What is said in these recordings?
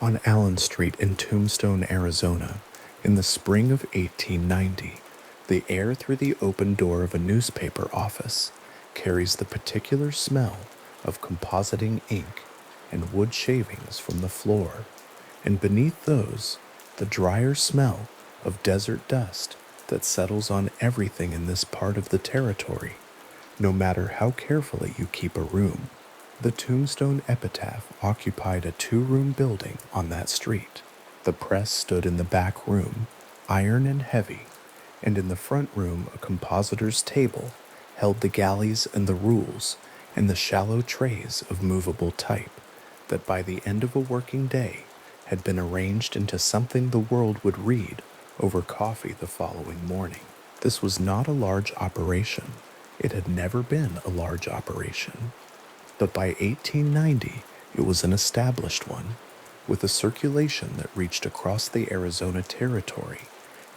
On Allen Street in Tombstone, Arizona, in the spring of 1890, the air through the open door of a newspaper office carries the particular smell of compositing ink and wood shavings from the floor, and beneath those, the drier smell of desert dust that settles on everything in this part of the territory, no matter how carefully you keep a room. The Tombstone epitaph occupied a two-room building on that street. The press stood in the back room, iron and heavy, and in the front room a compositor's table held the galleys and the rules and the shallow trays of movable type that by the end of a working day had been arranged into something the world would read over coffee the following morning. This was not a large operation. It had never been a large operation. But by 1890, it was an established one, with a circulation that reached across the Arizona territory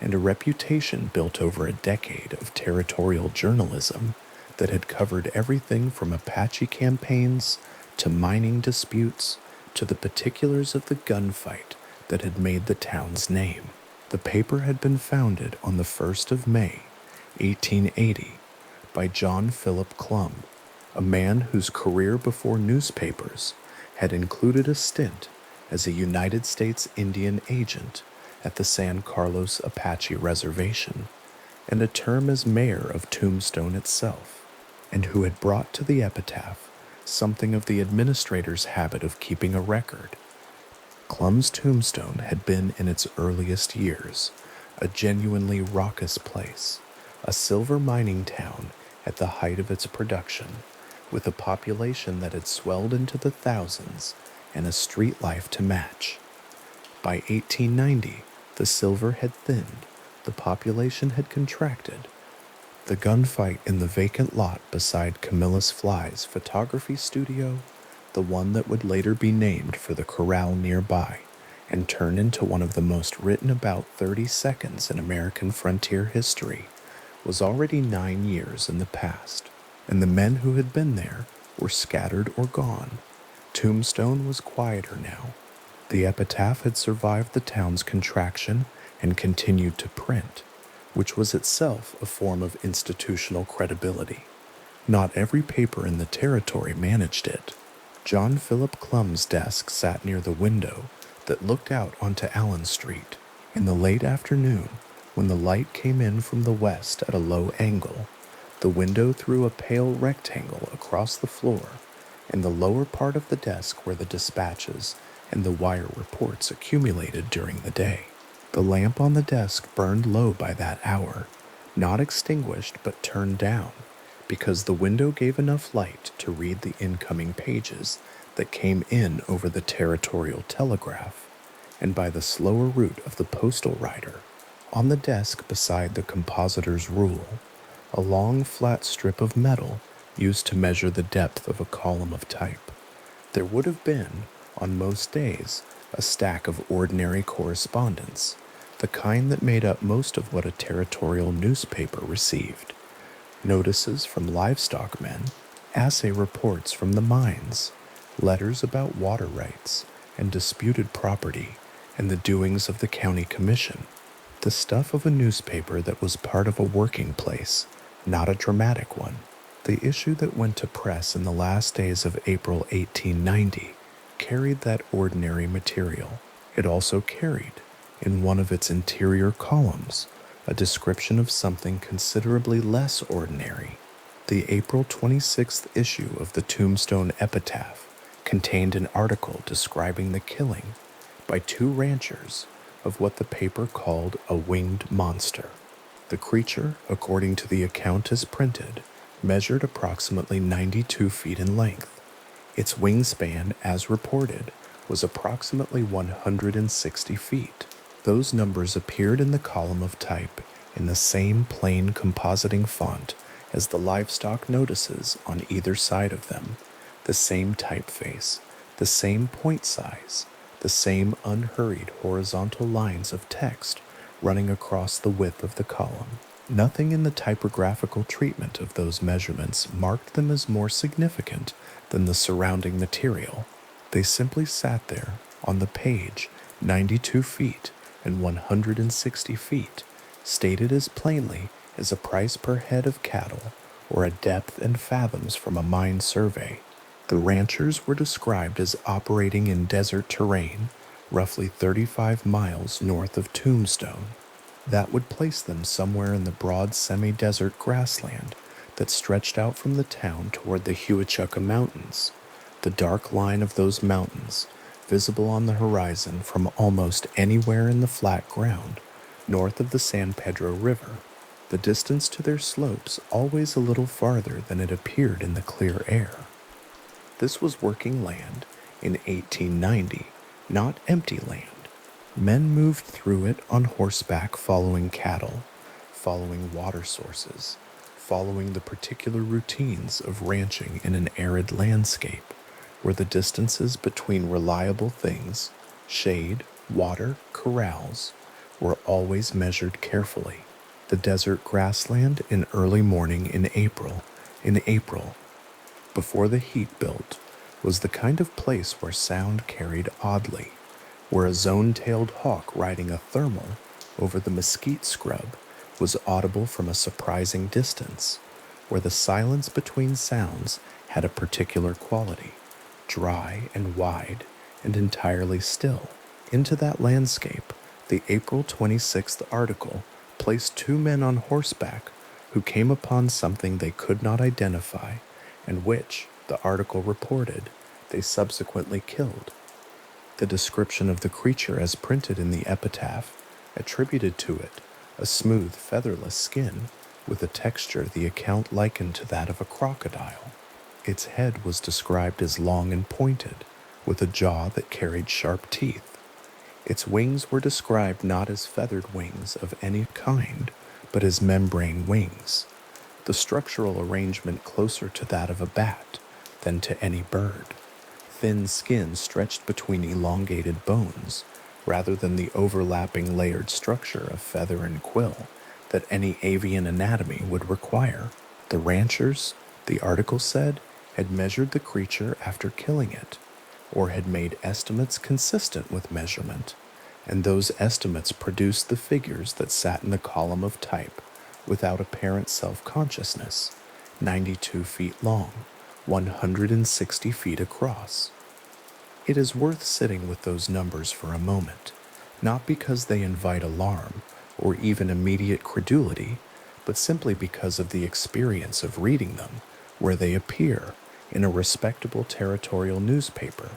and a reputation built over a decade of territorial journalism that had covered everything from Apache campaigns to mining disputes to the particulars of the gunfight that had made the town's name. The paper had been founded on the 1st of May, 1880, by John Philip Clum, a man whose career before newspapers had included a stint as a United States Indian agent at the San Carlos Apache Reservation and a term as mayor of Tombstone itself, and who had brought to the epitaph something of the administrator's habit of keeping a record. Clum's Tombstone had been in its earliest years a genuinely raucous place, a silver mining town at the height of its production, with a population that had swelled into the thousands and a street life to match. By 1890, the silver had thinned, the population had contracted. The gunfight in the vacant lot beside Camillus Fly's photography studio, the one that would later be named for the corral nearby and turn into one of the most written about 30 seconds in American frontier history, was already 9 years in the past, and the men who had been there were scattered or gone. Tombstone was quieter now. The epitaph had survived the town's contraction and continued to print, which was itself a form of institutional credibility. Not every paper in the territory managed it. John Philip Clum's desk sat near the window that looked out onto Allen Street. In the late afternoon, when the light came in from the west at a low angle, the window threw a pale rectangle across the floor. In the lower part of the desk were the dispatches and the wire reports accumulated during the day. The lamp on the desk burned low by that hour, not extinguished but turned down, because the window gave enough light to read the incoming pages that came in over the territorial telegraph, and by the slower route of the postal rider. On the desk beside the compositor's rule, a long flat strip of metal used to measure the depth of a column of type. There would have been, on most days, a stack of ordinary correspondence, the kind that made up most of what a territorial newspaper received. Notices from livestock men, assay reports from the mines, letters about water rights and disputed property, and the doings of the county commission. The stuff of a newspaper that was part of a working place, not a dramatic one. The issue that went to press in the last days of April 1890 carried that ordinary material. It also carried, in one of its interior columns, a description of something considerably less ordinary. The April 26th issue of the Tombstone Epitaph contained an article describing the killing by 2 ranchers of what the paper called a winged monster. The creature, according to the account as printed, measured approximately 92 feet in length. Its wingspan, as reported, was approximately 160 feet. Those numbers appeared in the column of type in the same plain compositing font as the livestock notices on either side of them, the same typeface, the same point size, the same unhurried horizontal lines of text running across the width of the column. Nothing in the typographical treatment of those measurements marked them as more significant than the surrounding material. They simply sat there on the page 92 feet and 160 feet, stated as plainly as a price per head of cattle or a depth in fathoms from a mine survey. The ranchers were described as operating in desert terrain, roughly 35 miles north of Tombstone. That would place them somewhere in the broad semi-desert grassland that stretched out from the town toward the Huachuca Mountains. The dark line of those mountains, visible on the horizon from almost anywhere in the flat ground, north of the San Pedro River, the distance to their slopes always a little farther than it appeared in the clear air. This was working land in 1890, not empty land. Men moved through it on horseback following cattle, following water sources, following the particular routines of ranching in an arid landscape, where the distances between reliable things, shade, water, corrals, were always measured carefully. The desert grassland in early morning in April, before the heat built, was the kind of place where sound carried oddly, where a zone-tailed hawk riding a thermal over the mesquite scrub was audible from a surprising distance, where the silence between sounds had a particular quality, dry and wide and entirely still. Into that landscape, the April 26th article placed two men on horseback who came upon something they could not identify and which, the article reported, they subsequently killed. The description of the creature as printed in the epitaph attributed to it a smooth, featherless skin with a texture the account likened to that of a crocodile. Its head was described as long and pointed, with a jaw that carried sharp teeth. Its wings were described not as feathered wings of any kind, but as membrane wings, the structural arrangement closer to that of a bat than to any bird. Thin skin stretched between elongated bones, rather than the overlapping layered structure of feather and quill that any avian anatomy would require. The ranchers, the article said, had measured the creature after killing it, or had made estimates consistent with measurement, and those estimates produced the figures that sat in the column of type without apparent self-consciousness, 92 feet long, 160 feet across. It is worth sitting with those numbers for a moment, not because they invite alarm or even immediate credulity, but simply because of the experience of reading them where they appear in a respectable territorial newspaper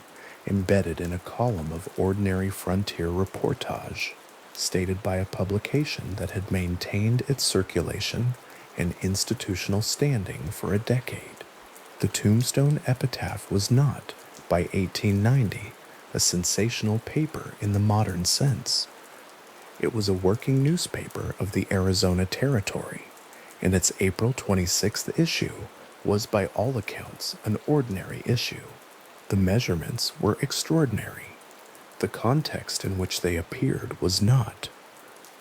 embedded in a column of ordinary frontier reportage, stated by a publication that had maintained its circulation and institutional standing for a decade. The Tombstone epitaph was not, by 1890, a sensational paper in the modern sense. It was a working newspaper of the Arizona Territory, and its April 26th issue was by all accounts an ordinary issue. The measurements were extraordinary. The context in which they appeared was not.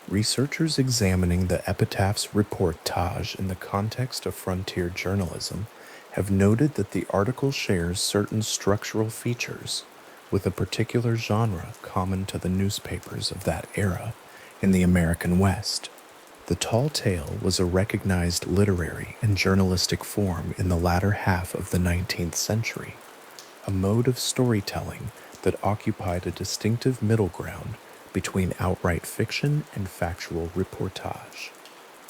Researchers examining the epitaph's reportage in the context of frontier journalism have noted that the article shares certain structural features with a particular genre common to the newspapers of that era in the American West. The tall tale was a recognized literary and journalistic form in the latter half of the 19th century, a mode of storytelling that occupied a distinctive middle ground between outright fiction and factual reportage,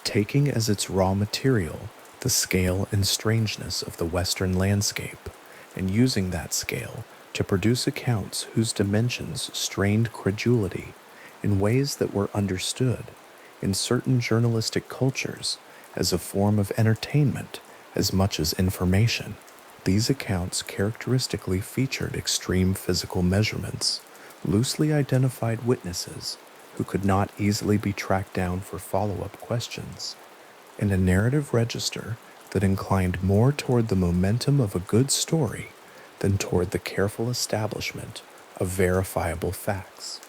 taking as its raw material the scale and strangeness of the Western landscape, and using that scale to produce accounts whose dimensions strained credulity in ways that were understood in certain journalistic cultures as a form of entertainment as much as information. These accounts characteristically featured extreme physical measurements, loosely identified witnesses who could not easily be tracked down for follow-up questions, and a narrative register that inclined more toward the momentum of a good story than toward the careful establishment of verifiable facts.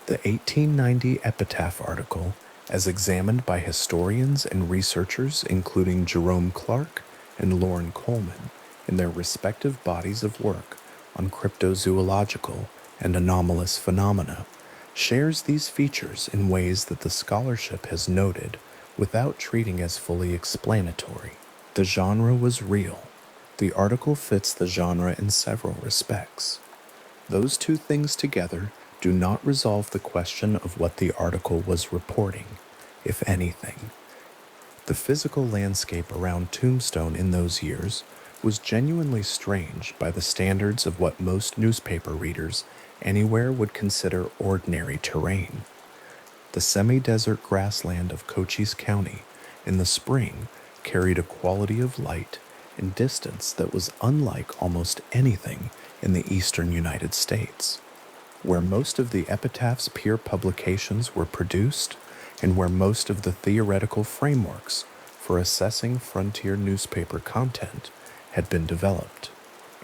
The 1890 Epitaph article, as examined by historians and researchers including Jerome Clark and Loren Coleman in their respective bodies of work on cryptozoological and anomalous phenomena, shares these features in ways that the scholarship has noted without treating as fully explanatory. The genre was real. The article fits the genre in several respects. Those two things together do not resolve the question of what the article was reporting, if anything. The physical landscape around Tombstone in those years was genuinely strange by the standards of what most newspaper readers anywhere would consider ordinary terrain. The semi-desert grassland of Cochise County in the spring carried a quality of light and distance that was unlike almost anything in the eastern United States. Where most of the epitaph's peer publications were produced, and where most of the theoretical frameworks for assessing frontier newspaper content had been developed.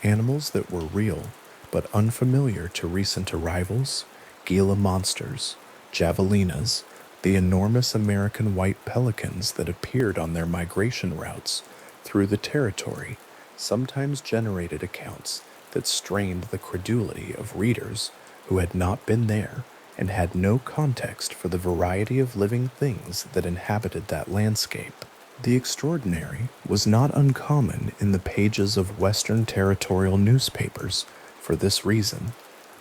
Animals that were real but unfamiliar to recent arrivals, Gila monsters, javelinas, the enormous American white pelicans that appeared on their migration routes through the territory, sometimes generated accounts that strained the credulity of readers who had not been there and had no context for the variety of living things that inhabited that landscape. The extraordinary was not uncommon in the pages of Western territorial newspapers for this reason.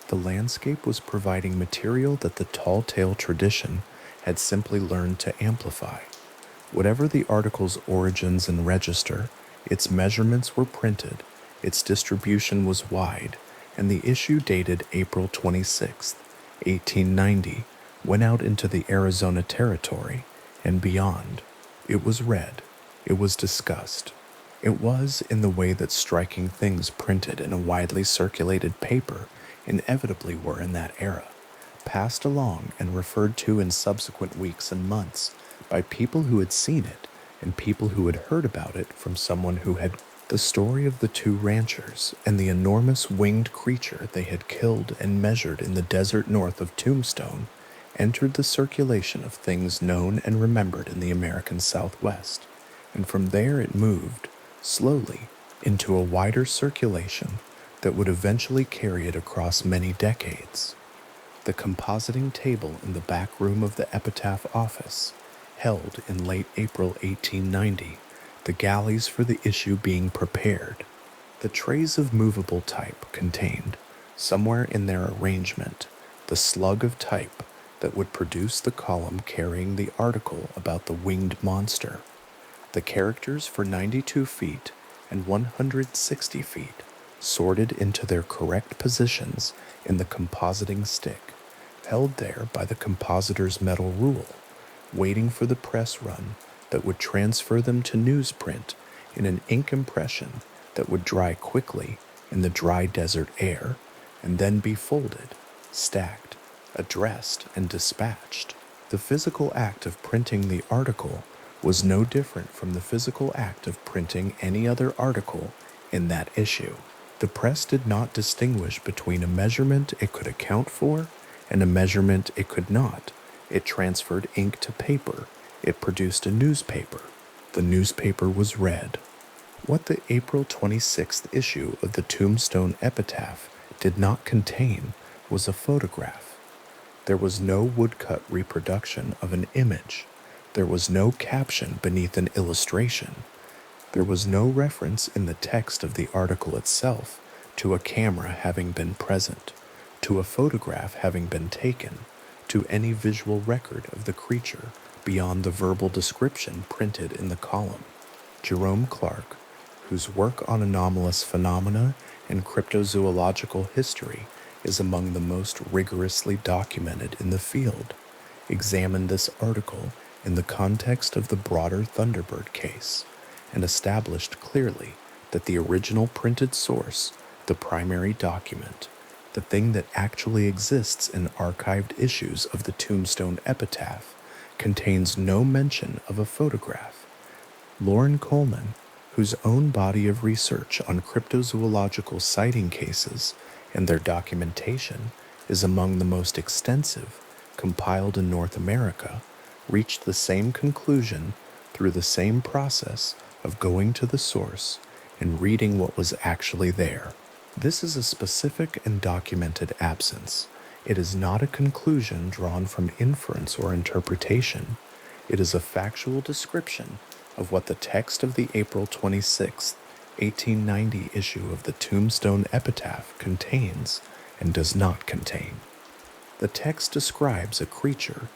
The landscape was providing material that the tall tale tradition had simply learned to amplify. Whatever the article's origins and register, its measurements were printed, its distribution was wide, and the issue dated April 26, 1890, went out into the Arizona Territory and beyond. It was read. It was discussed. It was, in the way that striking things printed in a widely circulated paper inevitably were in that era, passed along and referred to in subsequent weeks and months by people who had seen it and people who had heard about it from someone who had. The story of the two ranchers and the enormous winged creature they had killed and measured in the desert north of Tombstone entered the circulation of things known and remembered in the American Southwest, and from there it moved, slowly, into a wider circulation that would eventually carry it across many decades. The compositing table in the back room of the Epitaph office held in late April 1890 the galleys for the issue being prepared. The trays of movable type contained, somewhere in their arrangement, the slug of type that would produce the column carrying the article about the winged monster. The characters for 92 feet and 160 feet sorted into their correct positions in the compositing stick, held there by the compositor's metal rule, waiting for the press run that would transfer them to newsprint in an ink impression that would dry quickly in the dry desert air and then be folded, stacked, addressed, and dispatched. The physical act of printing the article was no different from the physical act of printing any other article in that issue. The press did not distinguish between a measurement it could account for and a measurement it could not. It transferred ink to paper. It produced a newspaper. The newspaper was read. What the April 26th issue of the Tombstone Epitaph did not contain was a photograph. There was no woodcut reproduction of an image. There was no caption beneath an illustration. There was no reference in the text of the article itself to a camera having been present, to a photograph having been taken, to any visual record of the creature beyond the verbal description printed in the column. Jerome Clark, whose work on anomalous phenomena and cryptozoological history is among the most rigorously documented in the field, examined this article in the context of the broader Thunderbird case and established clearly that the original printed source, the primary document, the thing that actually exists in archived issues of the Tombstone Epitaph, contains no mention of a photograph. Loren Coleman, whose own body of research on cryptozoological sighting cases and their documentation is among the most extensive compiled in North America, reached the same conclusion through the same process of going to the source and reading what was actually there. This is a specific and documented absence. It is not a conclusion drawn from inference or interpretation. It is a factual description of what the text of the April 26, 1890 issue of the Tombstone epitaph contains and does not contain. The text describes a creature.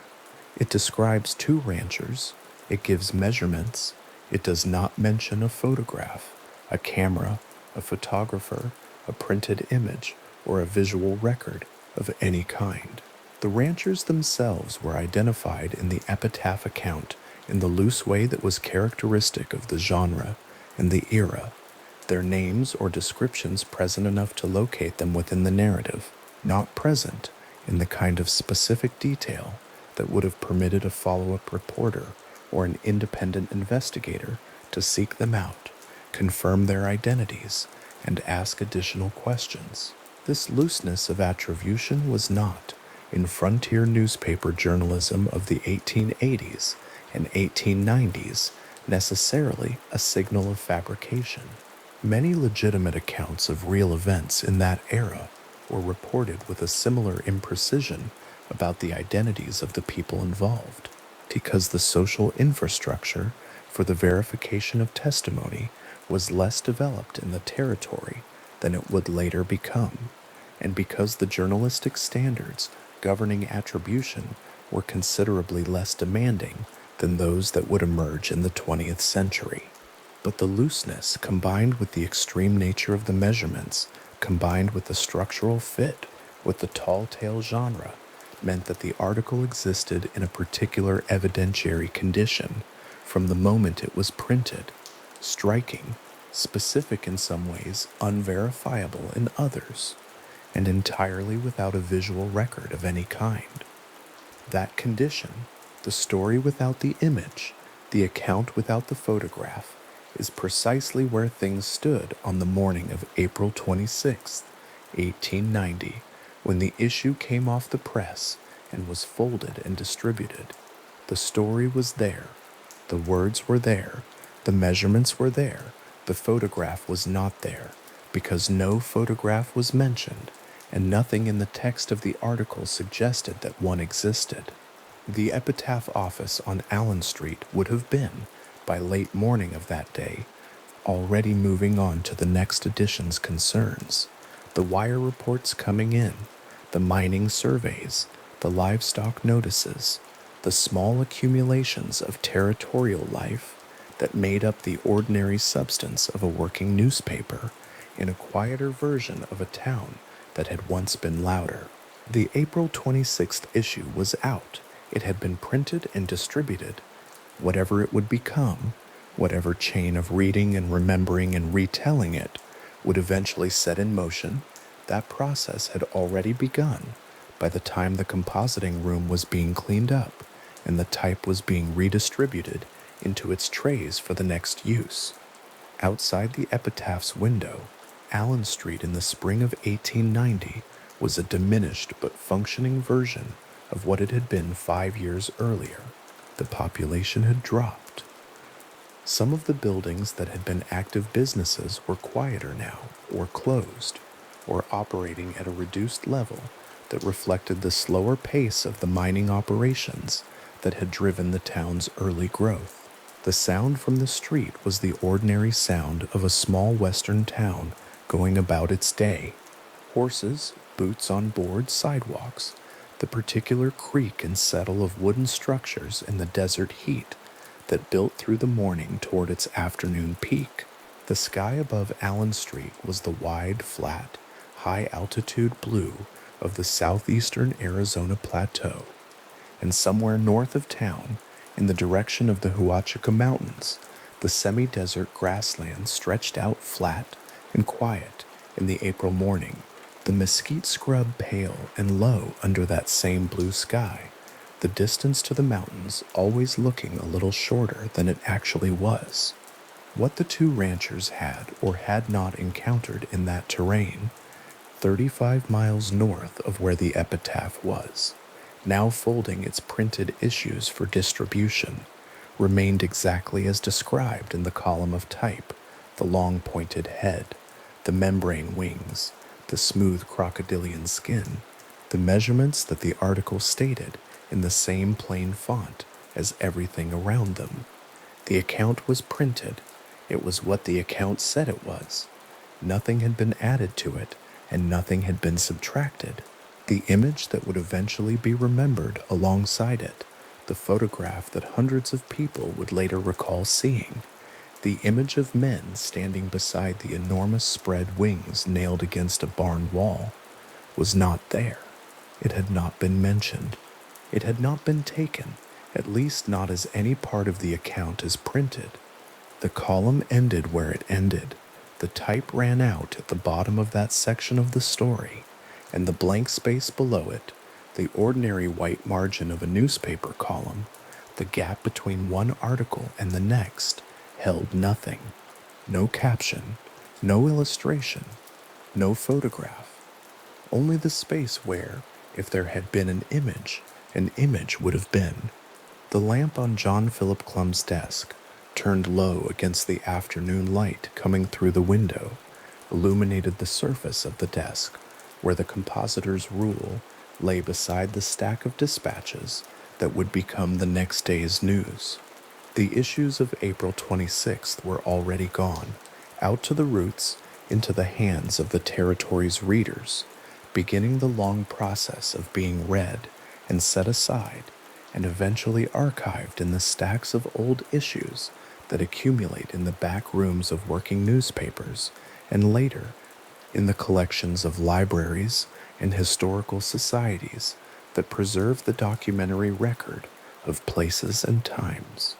It describes two ranchers. It gives measurements. It does not mention a photograph, a camera, a photographer, a printed image, or a visual record of any kind. The ranchers themselves were identified in the epitaph account in the loose way that was characteristic of the genre and the era, their names or descriptions present enough to locate them within the narrative, not present in the kind of specific detail that would have permitted a follow-up reporter or an independent investigator to seek them out, confirm their identities, and ask additional questions. This looseness of attribution was not, in frontier newspaper journalism of the 1880s and 1890s, necessarily a signal of fabrication. Many legitimate accounts of real events in that era were reported with a similar imprecision about the identities of the people involved, because the social infrastructure for the verification of testimony was less developed in the territory than it would later become, and because the journalistic standards governing attribution were considerably less demanding than those that would emerge in the 20th century. But the looseness, combined with the extreme nature of the measurements, combined with the structural fit with the tall tale genre, meant that the article existed in a particular evidentiary condition from the moment it was printed, striking, specific in some ways, unverifiable in others, and entirely without a visual record of any kind. That condition, the story without the image, the account without the photograph, is precisely where things stood on the morning of April 26, 1890, when the issue came off the press and was folded and distributed. The story was there, the words were there, the measurements were there, the photograph was not there, because no photograph was mentioned, and nothing in the text of the article suggested that one existed. The epitaph office on Allen Street would have been, by late morning of that day, already moving on to the next edition's concerns, the wire reports coming in, the mining surveys, the livestock notices, the small accumulations of territorial life that made up the ordinary substance of a working newspaper in a quieter version of a town that had once been louder. The April 26th issue was out. It had been printed and distributed. Whatever it would become, whatever chain of reading and remembering and retelling it would eventually set in motion, that process had already begun by the time the compositing room was being cleaned up and the type was being redistributed into its trays for the next use. Outside the epitaph's window, Allen Street in the spring of 1890 was a diminished but functioning version of what it had been 5 years earlier. The population had dropped. Some of the buildings that had been active businesses were quieter now, or closed, or operating at a reduced level that reflected the slower pace of the mining operations that had driven the town's early growth. The sound from the street was the ordinary sound of a small western town going about its day. Horses, boots on board sidewalks, the particular creak and settle of wooden structures in the desert heat that built through the morning toward its afternoon peak. The sky above Allen Street was the wide, flat, high-altitude blue of the southeastern Arizona plateau, and somewhere north of town, in the direction of the Huachuca Mountains, the semi-desert grassland stretched out flat and quiet in the April morning, the mesquite scrub pale and low under that same blue sky, the distance to the mountains always looking a little shorter than it actually was. What the two ranchers had or had not encountered in that terrain, 35 miles north of where the epitaph was, now folding its printed issues for distribution, remained exactly as described in the column of type, the long pointed head, the membrane wings, the smooth crocodilian skin, the measurements that the article stated in the same plain font as everything around them. The account was printed. It was what the account said it was. Nothing had been added to it, and nothing had been subtracted. The image that would eventually be remembered alongside it, the photograph that hundreds of people would later recall seeing, the image of men standing beside the enormous spread wings nailed against a barn wall, was not there. It had not been mentioned. It had not been taken, at least not as any part of the account as printed. The column ended where it ended. The type ran out at the bottom of that section of the story, and the blank space below it, the ordinary white margin of a newspaper column, the gap between one article and the next, held nothing. No caption, no illustration, no photograph. Only the space where, if there had been an image would have been. The lamp on John Philip Clum's desk, turned low against the afternoon light coming through the window, illuminated the surface of the desk, where the compositor's rule lay beside the stack of dispatches that would become the next day's news. The issues of April 26th were already gone, out to the roots, into the hands of the territory's readers, beginning the long process of being read and set aside and eventually archived in the stacks of old issues that accumulate in the back rooms of working newspapers and later in the collections of libraries and historical societies that preserve the documentary record of places and times.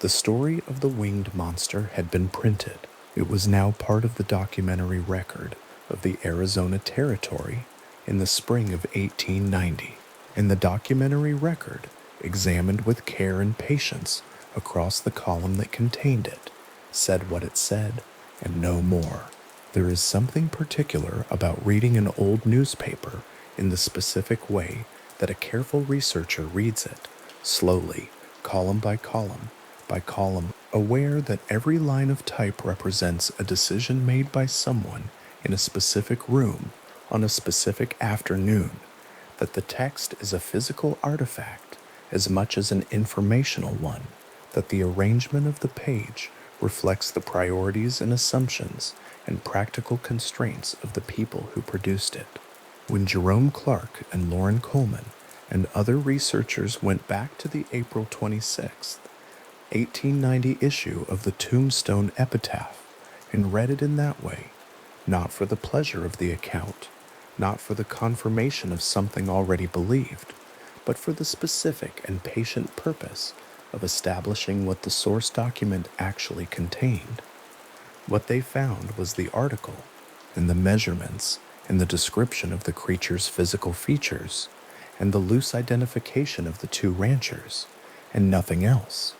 The story of the winged monster had been printed. It was now part of the documentary record of the Arizona Territory in the spring of 1890, and the documentary record, examined with care and patience across the column that contained it, said what it said and no more. There is something particular about reading an old newspaper in the specific way that a careful researcher reads it, slowly, column by column, aware that every line of type represents a decision made by someone in a specific room on a specific afternoon, that the text is a physical artifact as much as an informational one, that the arrangement of the page reflects the priorities and assumptions and practical constraints of the people who produced it. When Jerome Clark and Loren Coleman and other researchers went back to the April 26th, 1890 issue of the Tombstone Epitaph and read it in that way, not for the pleasure of the account, not for the confirmation of something already believed, but for the specific and patient purpose of establishing what the source document actually contained. What they found was the article, and the measurements, and the description of the creature's physical features, and the loose identification of the two ranchers, and nothing else.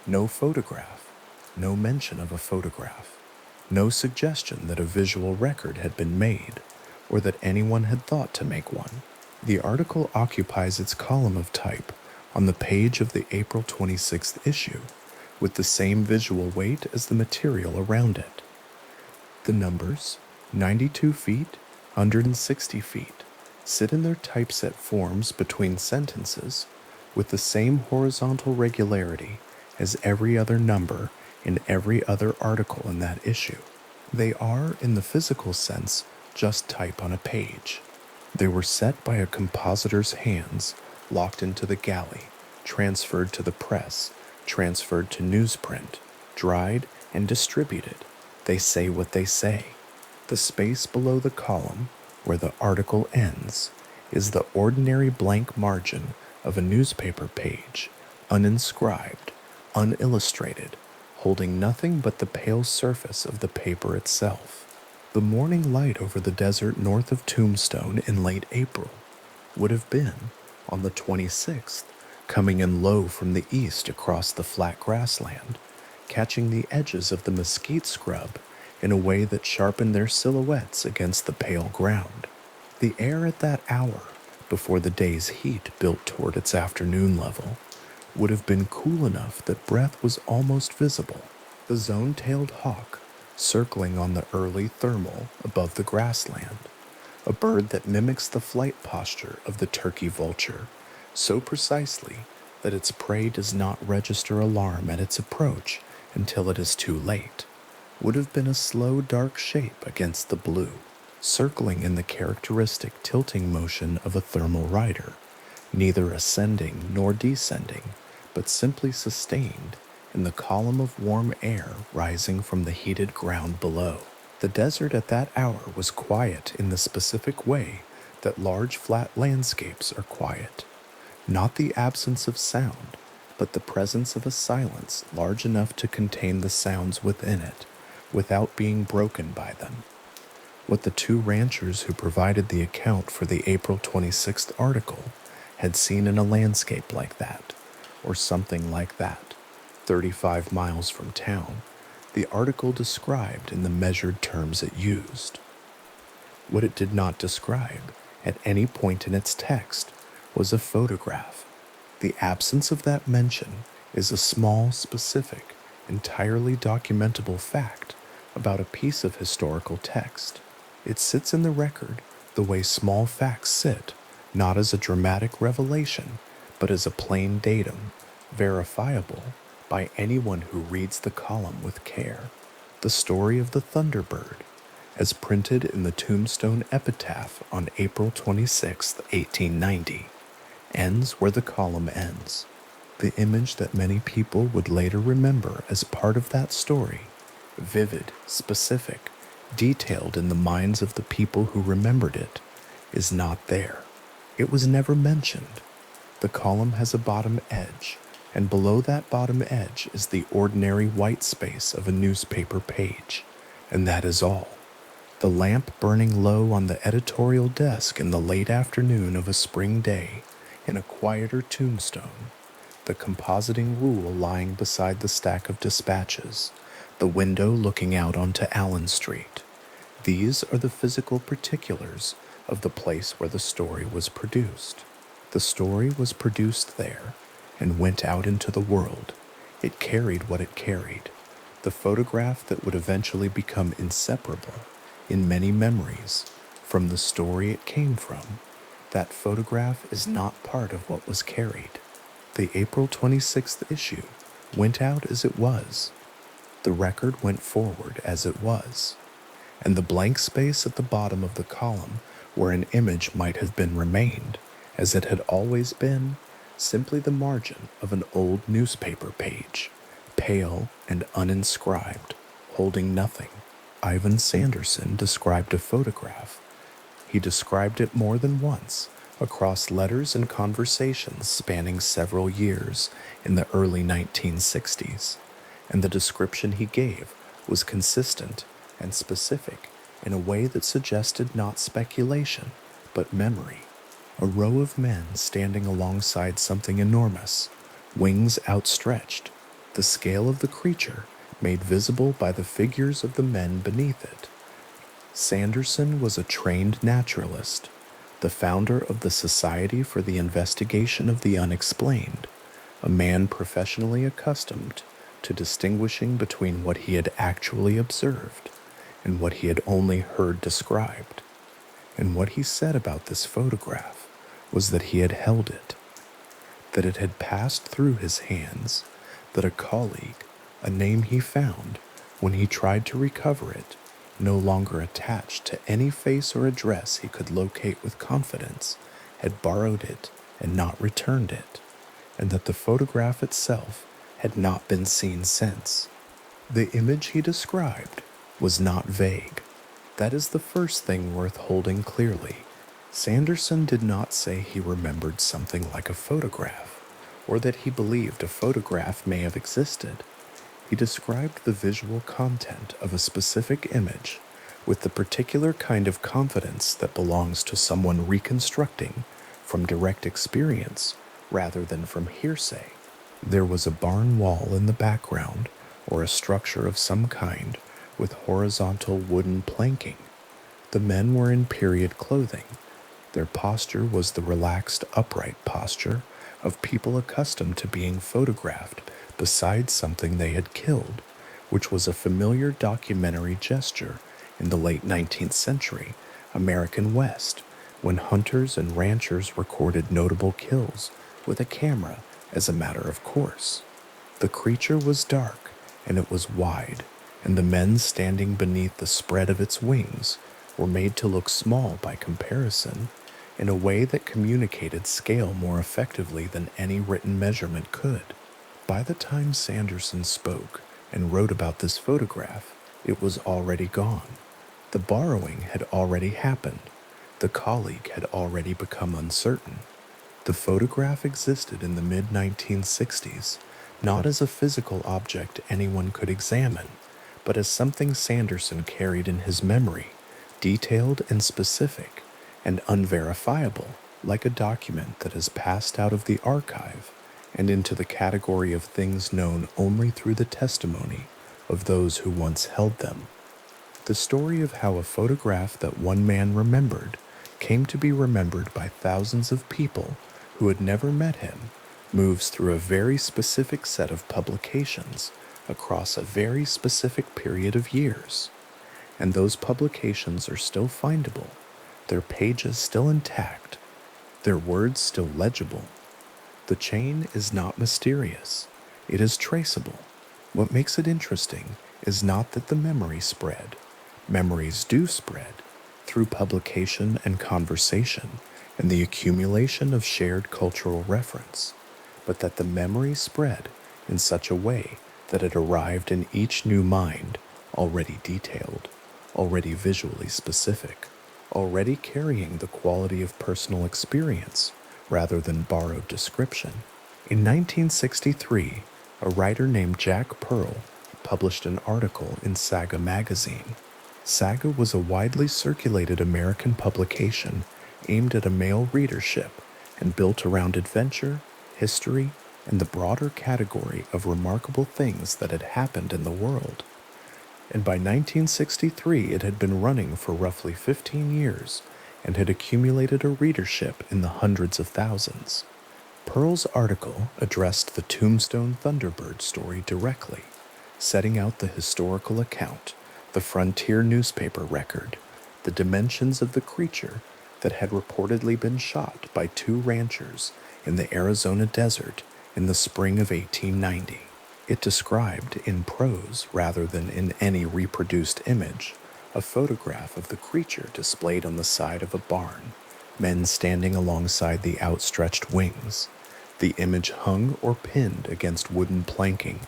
No photograph, no mention of a photograph, no suggestion that a visual record had been made, or that anyone had thought to make one. The article occupies its column of type on the page of the April 26th issue, with the same visual weight as the material around it. The numbers, 92 feet, 160 feet, sit in their typeset forms between sentences with the same horizontal regularity as every other number in every other article in that issue. They are, in the physical sense, just type on a page. They were set by a compositor's hands, locked into the galley, transferred to the press, transferred to newsprint, dried and distributed. They say what they say. The space below the column, where the article ends, is the ordinary blank margin of a newspaper page, uninscribed, unillustrated, holding nothing but the pale surface of the paper itself. The morning light over the desert north of Tombstone in late April would have been, on the 26th, coming in low from the east across the flat grassland, catching the edges of the mesquite scrub in a way that sharpened their silhouettes against the pale ground. The air at that hour, before the day's heat built toward its afternoon level, would have been cool enough that breath was almost visible. The zone-tailed hawk, circling on the early thermal above the grassland, a bird that mimics the flight posture of the turkey vulture so precisely that its prey does not register alarm at its approach until it is too late, would have been a slow dark shape against the blue, circling in the characteristic tilting motion of a thermal rider, neither ascending nor descending, but simply sustained in the column of warm air rising from the heated ground below. The desert at that hour was quiet in the specific way that large flat landscapes are quiet. Not the absence of sound, but the presence of a silence large enough to contain the sounds within it, without being broken by them. What the two ranchers who provided the account for the April 26th article had seen in a landscape like that, or something like that, 35 miles from town, the article described in the measured terms it used. What it did not describe, at any point in its text, was a photograph. The absence of that mention is a small, specific, entirely documentable fact about a piece of historical text. It sits in the record the way small facts sit, not as a dramatic revelation, but as a plain datum, verifiable by anyone who reads the column with care. The story of the Thunderbird, as printed in the Tombstone epitaph on April 26, 1890, ends where the column ends. The image that many people would later remember as part of that story, vivid, specific, detailed in the minds of the people who remembered it, is not there. It was never mentioned. The column has a bottom edge, and below that bottom edge is the ordinary white space of a newspaper page, and that is all. The lamp burning low on the editorial desk in the late afternoon of a spring day in a quieter Tombstone, the compositing rule lying beside the stack of dispatches, the window looking out onto Allen Street. These are the physical particulars of the place where the story was produced. The story was produced there and went out into the world. It carried what it carried, the photograph that would eventually become inseparable in many memories from the story it came from. That photograph is not part of what was carried. The April 26th issue went out as it was. The record went forward as it was. And the blank space at the bottom of the column where an image might have been remained, as it had always been, simply the margin of an old newspaper page, pale and uninscribed, holding nothing. Ivan Sanderson described a photograph. He described it more than once, across letters and conversations spanning several years in the early 1960s, and the description he gave was consistent and specific in a way that suggested not speculation, but memory. A row of men standing alongside something enormous, wings outstretched, the scale of the creature made visible by the figures of the men beneath it. Sanderson was a trained naturalist, the founder of the Society for the Investigation of the Unexplained, a man professionally accustomed to distinguishing between what he had actually observed and what he had only heard described. And what he said about this photograph was that he had held it, that it had passed through his hands, that a colleague, a name he found when he tried to recover it, no longer attached to any face or address he could locate with confidence, had borrowed it and not returned it, and that the photograph itself had not been seen since. The image he described was not vague. That is the first thing worth holding clearly. Sanderson did not say he remembered something like a photograph, or that he believed a photograph may have existed. He described the visual content of a specific image with the particular kind of confidence that belongs to someone reconstructing from direct experience rather than from hearsay. There was a barn wall in the background, or a structure of some kind with horizontal wooden planking. The men were in period clothing. Their posture was the relaxed, upright posture of people accustomed to being photographed beside something they had killed, which was a familiar documentary gesture in the late 19th century American West when hunters and ranchers recorded notable kills with a camera as a matter of course. The creature was dark and it was wide, and the men standing beneath the spread of its wings were made to look small by comparison in a way that communicated scale more effectively than any written measurement could. By the time Sanderson spoke and wrote about this photograph, it was already gone. The borrowing had already happened. The colleague had already become uncertain. The photograph existed in the mid-1960s, not as a physical object anyone could examine, but as something Sanderson carried in his memory, detailed and specific, and unverifiable, like a document that has passed out of the archive and into the category of things known only through the testimony of those who once held them. The story of how a photograph that one man remembered came to be remembered by thousands of people who had never met him moves through a very specific set of publications across a very specific period of years. And those publications are still findable, their pages still intact, their words still legible. The chain is not mysterious, it is traceable. What makes it interesting is not that the memory spread. Memories do spread through publication and conversation and the accumulation of shared cultural reference, but that the memory spread in such a way that it arrived in each new mind already detailed, already visually specific, already carrying the quality of personal experience rather than borrowed description. In 1963, a writer named Jack Pearl published an article in Saga magazine. Saga was a widely circulated American publication aimed at a male readership and built around adventure, history, and the broader category of remarkable things that had happened in the world. And by 1963, it had been running for roughly 15 years and had accumulated a readership in the hundreds of thousands. Pearl's article addressed the Tombstone Thunderbird story directly, setting out the historical account, the frontier newspaper record, the dimensions of the creature that had reportedly been shot by two ranchers in the Arizona desert in the spring of 1890. It described in prose rather than in any reproduced image a photograph of the creature displayed on the side of a barn, men standing alongside the outstretched wings, the image hung or pinned against wooden planking,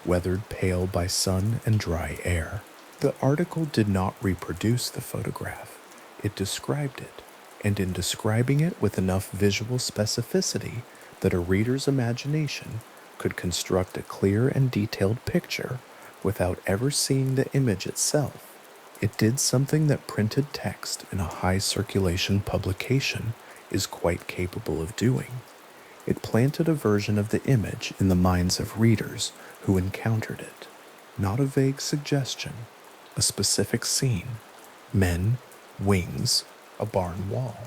weathered pale by sun and dry air. The article did not reproduce the photograph, it described it, and in describing it with enough visual specificity that a reader's imagination could construct a clear and detailed picture without ever seeing the image itself, it did something that printed text in a high circulation publication is quite capable of doing. It planted a version of the image in the minds of readers who encountered it, not a vague suggestion, a specific scene, men, wings, a barn wall,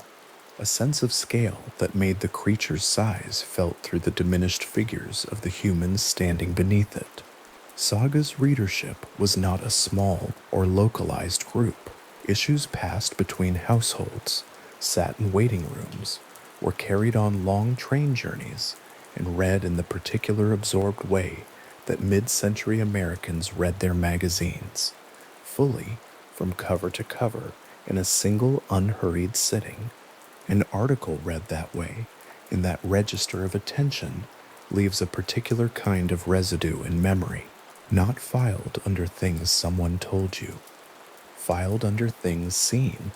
a sense of scale that made the creature's size felt through the diminished figures of the humans standing beneath it. Saga's readership was not a small or localized group. Issues passed between households, sat in waiting rooms, were carried on long train journeys, and read in the particular absorbed way that mid-century Americans read their magazines, fully, from cover to cover, in a single unhurried sitting. An article read that way, in that register of attention, leaves a particular kind of residue in memory, not filed under things someone told you, filed under things seen.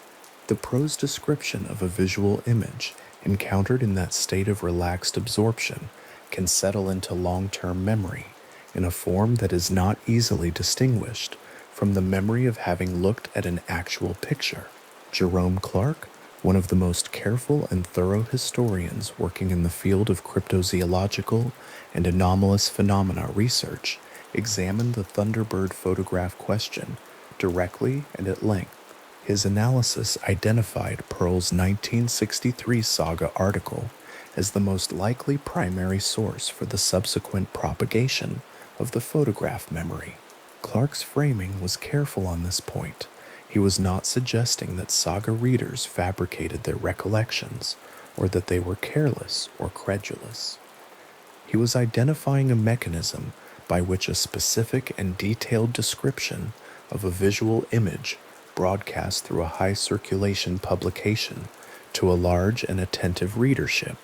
The prose description of a visual image encountered in that state of relaxed absorption can settle into long-term memory in a form that is not easily distinguished from the memory of having looked at an actual picture. Jerome Clark, one of the most careful and thorough historians working in the field of cryptozoological and anomalous phenomena research, examined the Thunderbird photograph question directly and at length. His analysis identified Pearl's 1963 Saga article as the most likely primary source for the subsequent propagation of the photograph memory. Clark's framing was careful on this point. He was not suggesting that saga readers fabricated their recollections or that they were careless or credulous. He was identifying a mechanism by which a specific and detailed description of a visual image broadcast through a high circulation publication to a large and attentive readership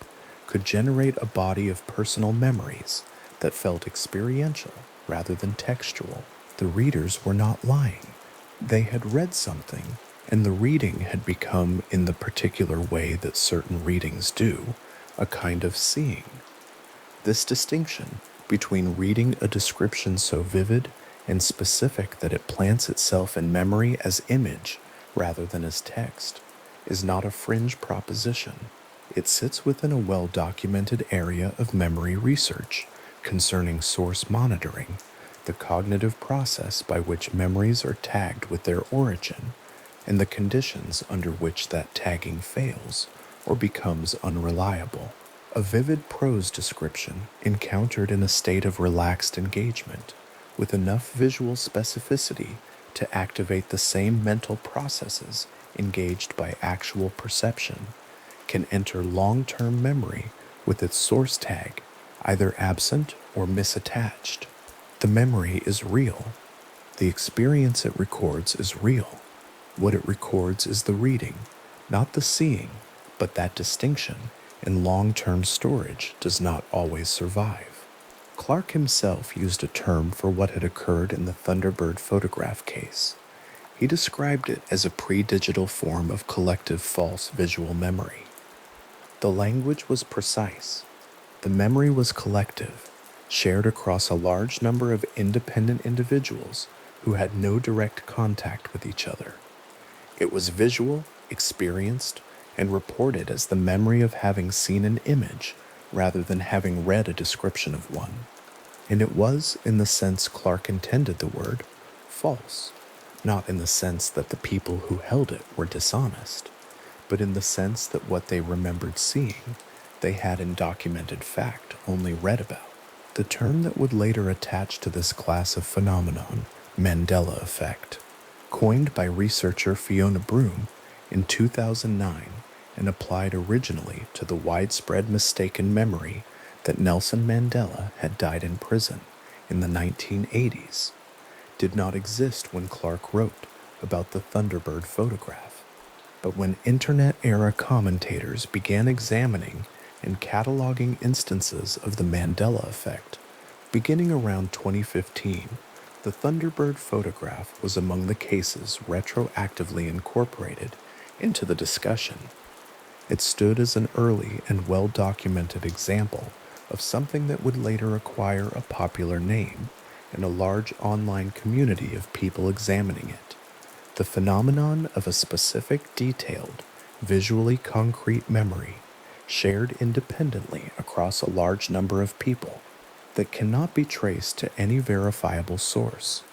could generate a body of personal memories that felt experiential rather than textual. The readers were not lying. They had read something, and the reading had become, in the particular way that certain readings do, a kind of seeing. This distinction between reading a description so vivid and specific that it plants itself in memory as image rather than as text is not a fringe proposition. It sits within a well-documented area of memory research concerning source monitoring, the cognitive process by which memories are tagged with their origin, and the conditions under which that tagging fails or becomes unreliable. A vivid prose description encountered in a state of relaxed engagement, with enough visual specificity to activate the same mental processes engaged by actual perception, can enter long-term memory with its source tag either absent or misattached. The memory is real. The experience it records is real. What it records is the reading, not the seeing, but that distinction in long-term storage does not always survive. Clark himself used a term for what had occurred in the Thunderbird photograph case. He described it as a pre-digital form of collective false visual memory. The language was precise. The memory was collective, shared across a large number of independent individuals who had no direct contact with each other. It was visual, experienced, and reported as the memory of having seen an image rather than having read a description of one. And it was, in the sense Clark intended the word, false, not in the sense that the people who held it were dishonest, but in the sense that what they remembered seeing, they had in documented fact only read about. The term that would later attach to this class of phenomenon, Mandela effect, coined by researcher Fiona Broome in 2009 and applied originally to the widespread mistaken memory that Nelson Mandela had died in prison in the 1980s, did not exist when Clark wrote about the Thunderbird photograph. But when internet-era commentators began examining and cataloging instances of the Mandela effect, beginning around 2015, the Thunderbird photograph was among the cases retroactively incorporated into the discussion. It stood as an early and well-documented example of something that would later acquire a popular name and a large online community of people examining it. The phenomenon of a specific, detailed, visually concrete memory shared independently across a large number of people that cannot be traced to any verifiable source.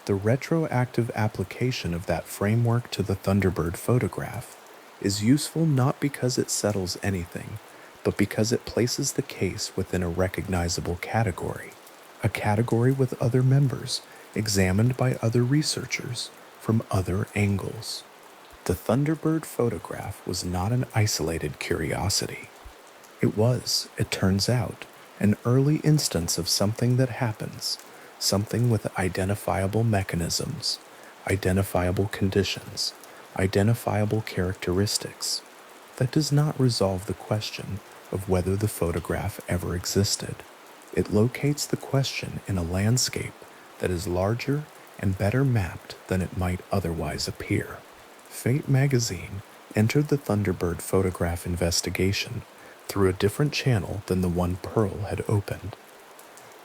The retroactive application of that framework to the Thunderbird photograph is useful not because it settles anything, but because it places the case within a recognizable category, a category with other members, examined by other researchers from other angles. The Thunderbird photograph was not an isolated curiosity. It was, it turns out, an early instance of something that happens, something with identifiable mechanisms, identifiable conditions, identifiable characteristics, that does not resolve the question of whether the photograph ever existed. It locates the question in a landscape that is larger and better mapped than it might otherwise appear. Fate magazine entered the Thunderbird photograph investigation through a different channel than the one Pearl had opened.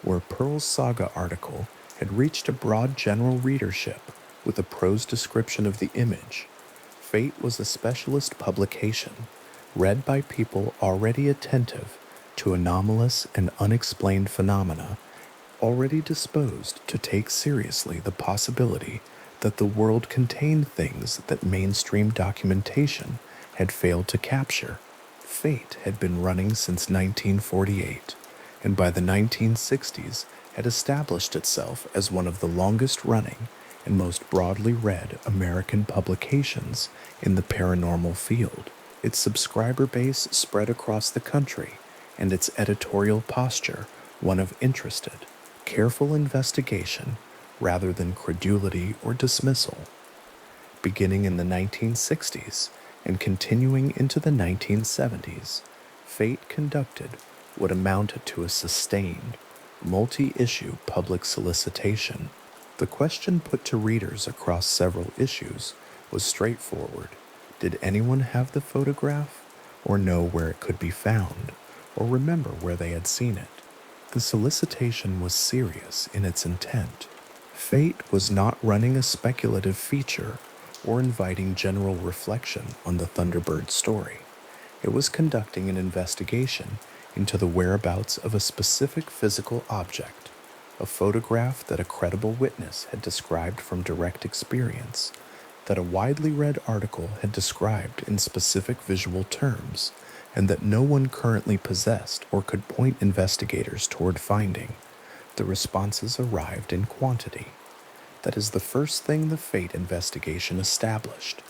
Where Pearl's saga article had reached a broad general readership with a prose description of the image, Fate was a specialist publication read by people already attentive to anomalous and unexplained phenomena, already disposed to take seriously the possibility that the world contained things that mainstream documentation had failed to capture. Fate had been running since 1948, and by the 1960s had established itself as one of the longest-running and most broadly read American publications in the paranormal field. Its subscriber base spread across the country, and its editorial posture one of interested, careful investigation rather than credulity or dismissal. Beginning in the 1960s and continuing into the 1970s, Fate conducted what amounted to a sustained, multi-issue public solicitation. The question put to readers across several issues was straightforward. Did anyone have the photograph, or know where it could be found, or remember where they had seen it? The solicitation was serious in its intent. Fate was not running a speculative feature or inviting general reflection on the Thunderbird story. It was conducting an investigation into the whereabouts of a specific physical object, a photograph that a credible witness had described from direct experience, that a widely read article had described in specific visual terms, and that no one currently possessed or could point investigators toward finding. The responses arrived in quantity. That is the first thing the Fate investigation established.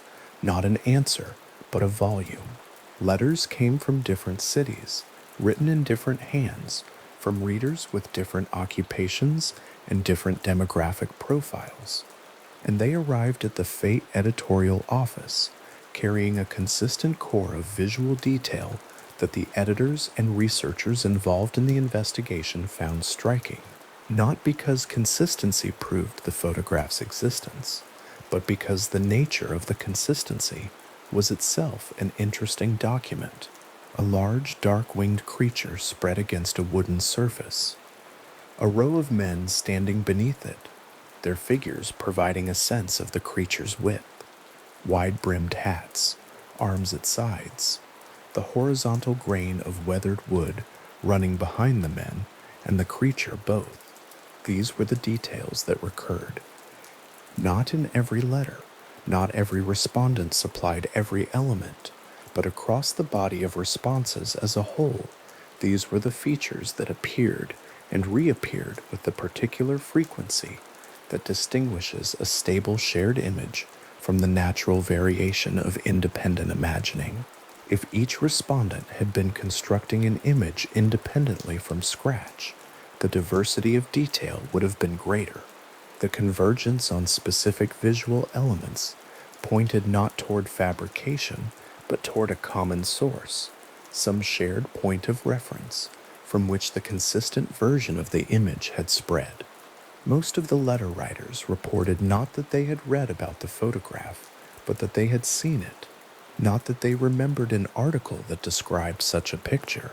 Not an answer, but a volume. Letters came from different cities, written in different hands, from readers with different occupations and different demographic profiles. And they arrived at the Fate editorial office, carrying a consistent core of visual detail that the editors and researchers involved in the investigation found striking. Not because consistency proved the photograph's existence, but because the nature of the consistency was itself an interesting document. A large, dark-winged creature spread against a wooden surface. A row of men standing beneath it, their figures providing a sense of the creature's width. Wide-brimmed hats, arms at sides, the horizontal grain of weathered wood running behind the men and the creature both. These were the details that recurred. Not in every letter, not every respondent supplied every element, but across the body of responses as a whole, these were the features that appeared and reappeared with the particular frequency that distinguishes a stable shared image from the natural variation of independent imagining. If each respondent had been constructing an image independently from scratch, the diversity of detail would have been greater. The convergence on specific visual elements pointed not toward fabrication, but toward a common source, some shared point of reference from which the consistent version of the image had spread. Most of the letter writers reported not that they had read about the photograph, but that they had seen it, not that they remembered an article that described such a picture,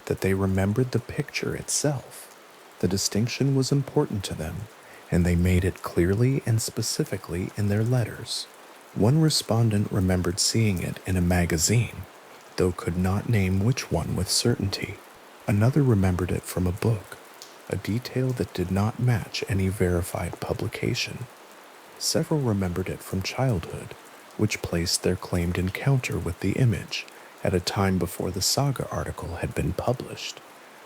that they remembered the picture itself. The distinction was important to them, and they made it clearly and specifically in their letters. One respondent remembered seeing it in a magazine, though could not name which one with certainty. Another remembered it from a book, a detail that did not match any verified publication. Several remembered it from childhood, which placed their claimed encounter with the image at a time before the saga article had been published,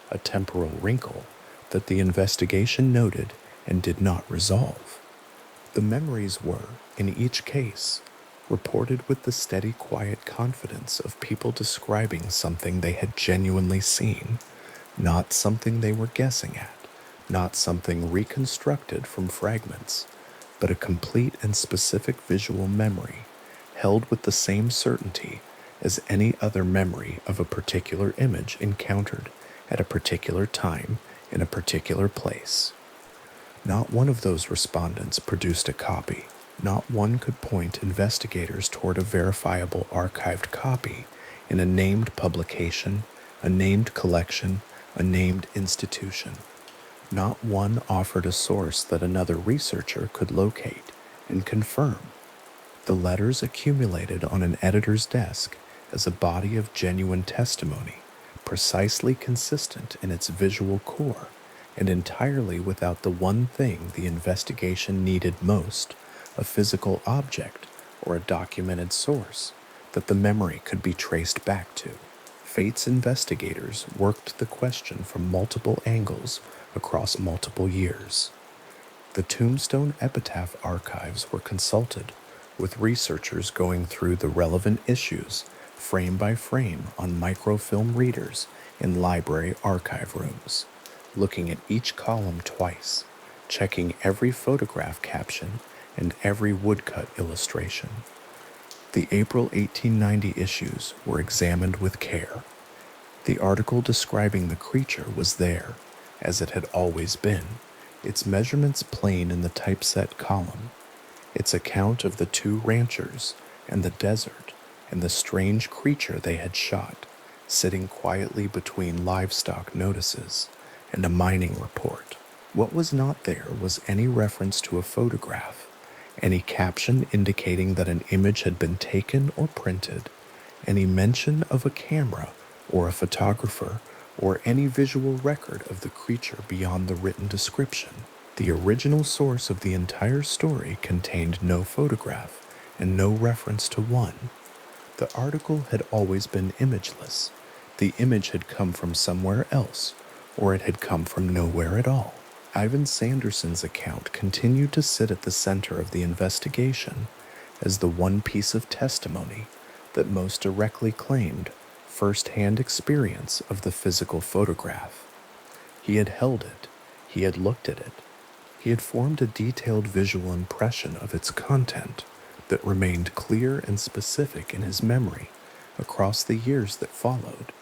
a temporal wrinkle that the investigation noted and did not resolve. The memories were, in each case, reported with the steady, quiet confidence of people describing something they had genuinely seen, not something they were guessing at, not something reconstructed from fragments, but a complete and specific visual memory, held with the same certainty as any other memory of a particular image encountered at a particular time in a particular place. Not one of those respondents produced a copy. Not one could point investigators toward a verifiable archived copy in a named publication, a named collection, a named institution. Not one offered a source that another researcher could locate and confirm. The letters accumulated on an editor's desk as a body of genuine testimony, precisely consistent in its visual core, and entirely without the one thing the investigation needed most, a physical object or a documented source that the memory could be traced back to. Fate's investigators worked the question from multiple angles across multiple years. The Tombstone epitaph archives were consulted, with researchers going through the relevant issues frame by frame on microfilm readers in library archive rooms, looking at each column twice, checking every photograph caption and every woodcut illustration. The April 1890 issues were examined with care. The article describing the creature was there, as it had always been, its measurements plain in the typeset column, its account of the two ranchers and the desert and the strange creature they had shot, sitting quietly between livestock notices and a mining report. What was not there was any reference to a photograph, any caption indicating that an image had been taken or printed, any mention of a camera or a photographer, or any visual record of the creature beyond the written description. The original source of the entire story contained no photograph and no reference to one. The article had always been imageless. The image had come from somewhere else, or it had come from nowhere at all. Ivan Sanderson's account continued to sit at the center of the investigation as the one piece of testimony that most directly claimed first-hand experience of the physical photograph. He had held it, he had looked at it, he had formed a detailed visual impression of its content that remained clear and specific in his memory across the years that followed.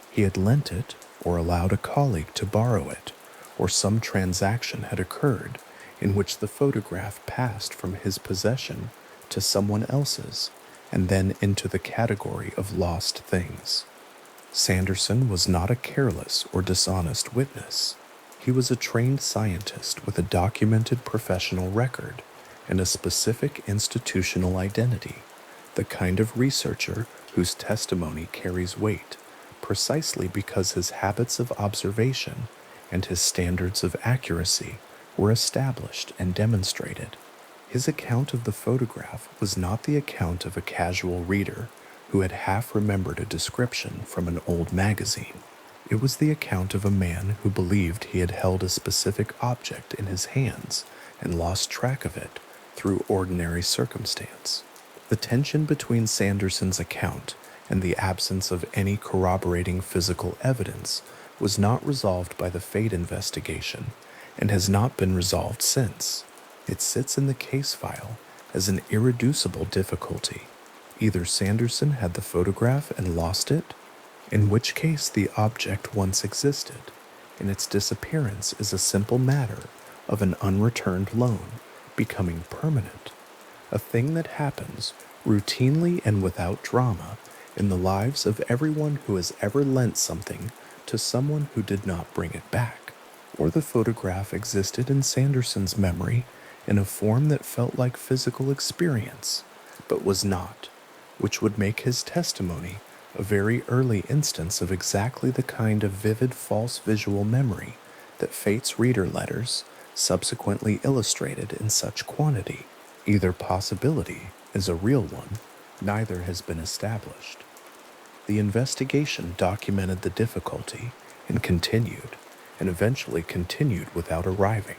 He had lent it or allowed a colleague to borrow it, or some transaction had occurred in which the photograph passed from his possession to someone else's and then into the category of lost things. Sanderson was not a careless or dishonest witness. He was a trained scientist with a documented professional record and a specific institutional identity, the kind of researcher whose testimony carries weight, precisely because his habits of observation and his standards of accuracy were established and demonstrated. His account of the photograph was not the account of a casual reader who had half remembered a description from an old magazine. It was the account of a man who believed he had held a specific object in his hands and lost track of it through ordinary circumstance. The tension between Sanderson's account and the absence of any corroborating physical evidence was not resolved by the Fate investigation and has not been resolved since. It sits in the case file as an irreducible difficulty. Either Sanderson had the photograph and lost it, in which case the object once existed, and its disappearance is a simple matter of an unreturned loan becoming permanent, a thing that happens routinely and without drama in the lives of everyone who has ever lent something to someone who did not bring it back, or the photograph existed in Sanderson's memory in a form that felt like physical experience, but was not, which would make his testimony a very early instance of exactly the kind of vivid false visual memory that Fate's reader letters subsequently illustrated in such quantity. Either possibility is a real one, neither has been established. The investigation documented the difficulty and eventually continued without arriving.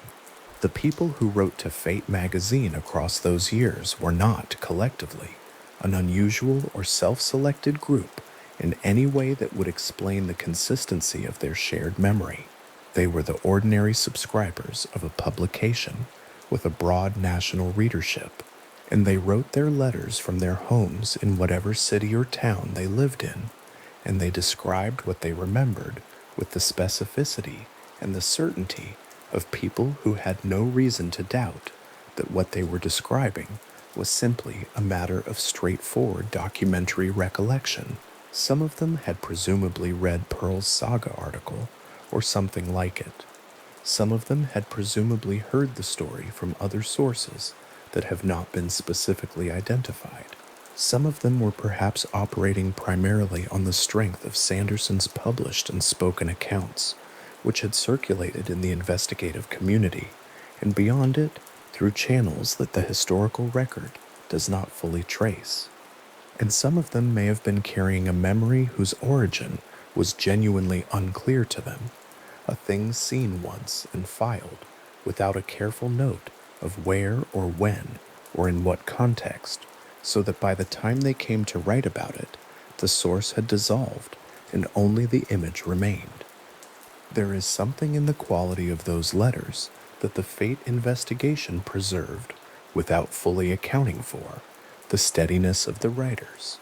The people who wrote to Fate magazine across those years were not, collectively, an unusual or self-selected group in any way that would explain the consistency of their shared memory. They were the ordinary subscribers of a publication with a broad national readership, and they wrote their letters from their homes in whatever city or town they lived in, and they described what they remembered with the specificity and the certainty of people who had no reason to doubt that what they were describing was simply a matter of straightforward documentary recollection. Some of them had presumably read Pearl's saga article or something like it. Some of them had presumably heard the story from other sources that have not been specifically identified. Some of them were perhaps operating primarily on the strength of Sanderson's published and spoken accounts, which had circulated in the investigative community, and beyond it, through channels that the historical record does not fully trace. And some of them may have been carrying a memory whose origin was genuinely unclear to them, a thing seen once and filed without a careful note of where or when or in what context, so that by the time they came to write about it, the source had dissolved and only the image remained. There is something in the quality of those letters that the fate investigation preserved without fully accounting for the steadiness of the writers,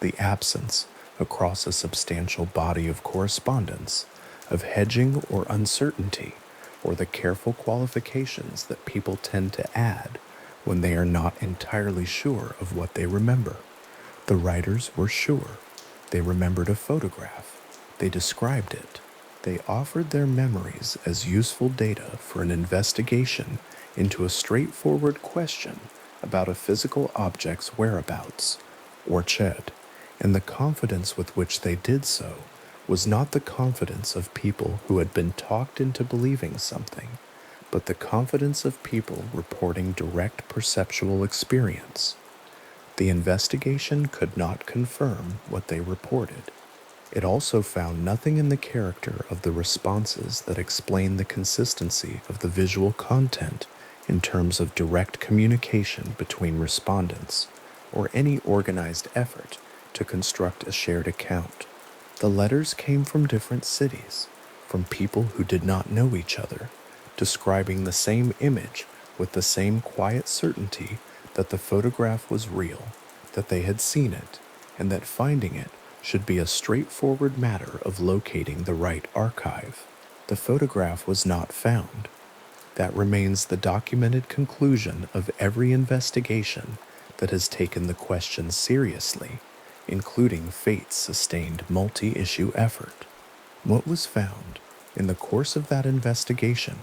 the absence, across a substantial body of correspondence, of hedging or uncertainty, or the careful qualifications that people tend to add when they are not entirely sure of what they remember. The writers were sure. They remembered a photograph. They described it. They offered their memories as useful data for an investigation into a straightforward question about a physical object's whereabouts, or ched, and the confidence with which they did so was not the confidence of people who had been talked into believing something, but the confidence of people reporting direct perceptual experience. The investigation could not confirm what they reported. It also found nothing in the character of the responses that explained the consistency of the visual content in terms of direct communication between respondents, or any organized effort to construct a shared account. The letters came from different cities, from people who did not know each other, describing the same image with the same quiet certainty that the photograph was real, that they had seen it, and that finding it should be a straightforward matter of locating the right archive. The photograph was not found. That remains the documented conclusion of every investigation that has taken the question seriously, including Fate's sustained multi-issue effort. What was found in the course of that investigation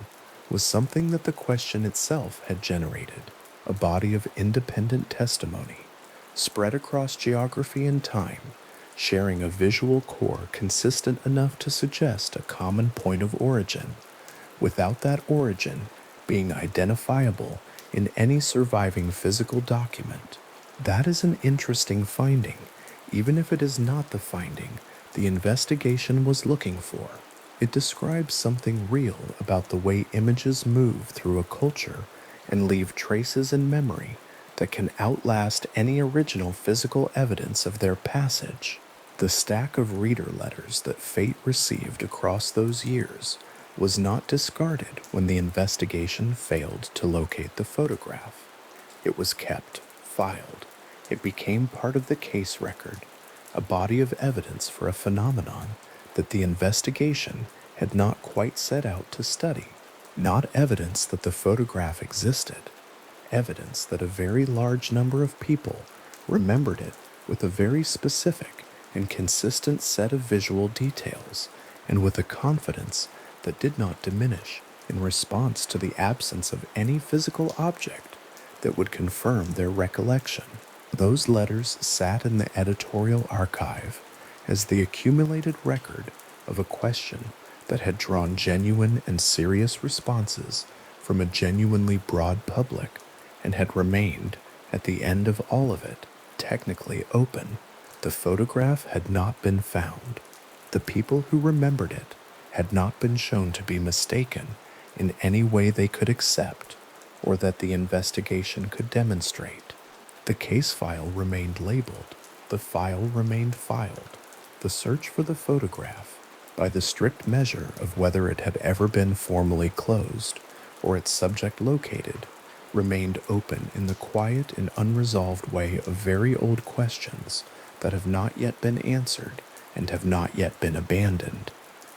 was something that the question itself had generated, a body of independent testimony, spread across geography and time, sharing a visual core consistent enough to suggest a common point of origin, without that origin being identifiable in any surviving physical document. That is an interesting finding, even if it is not the finding the investigation was looking for. It describes something real about the way images move through a culture and leave traces in memory that can outlast any original physical evidence of their passage. The stack of reader letters that Fate received across those years was not discarded when the investigation failed to locate the photograph. It was kept, filed. It became part of the case record, a body of evidence for a phenomenon that the investigation had not quite set out to study. Not evidence that the photograph existed, evidence that a very large number of people remembered it with a very specific and consistent set of visual details, and with a confidence that did not diminish in response to the absence of any physical object that would confirm their recollection. Those letters sat in the editorial archive as the accumulated record of a question that had drawn genuine and serious responses from a genuinely broad public and had remained, at the end of all of it, technically open. The photograph had not been found. The people who remembered it had not been shown to be mistaken in any way they could accept or that the investigation could demonstrate. The case file remained labeled. The file remained filed. The search for the photograph, by the strict measure of whether it had ever been formally closed or its subject located, remained open in the quiet and unresolved way of very old questions that have not yet been answered and have not yet been abandoned,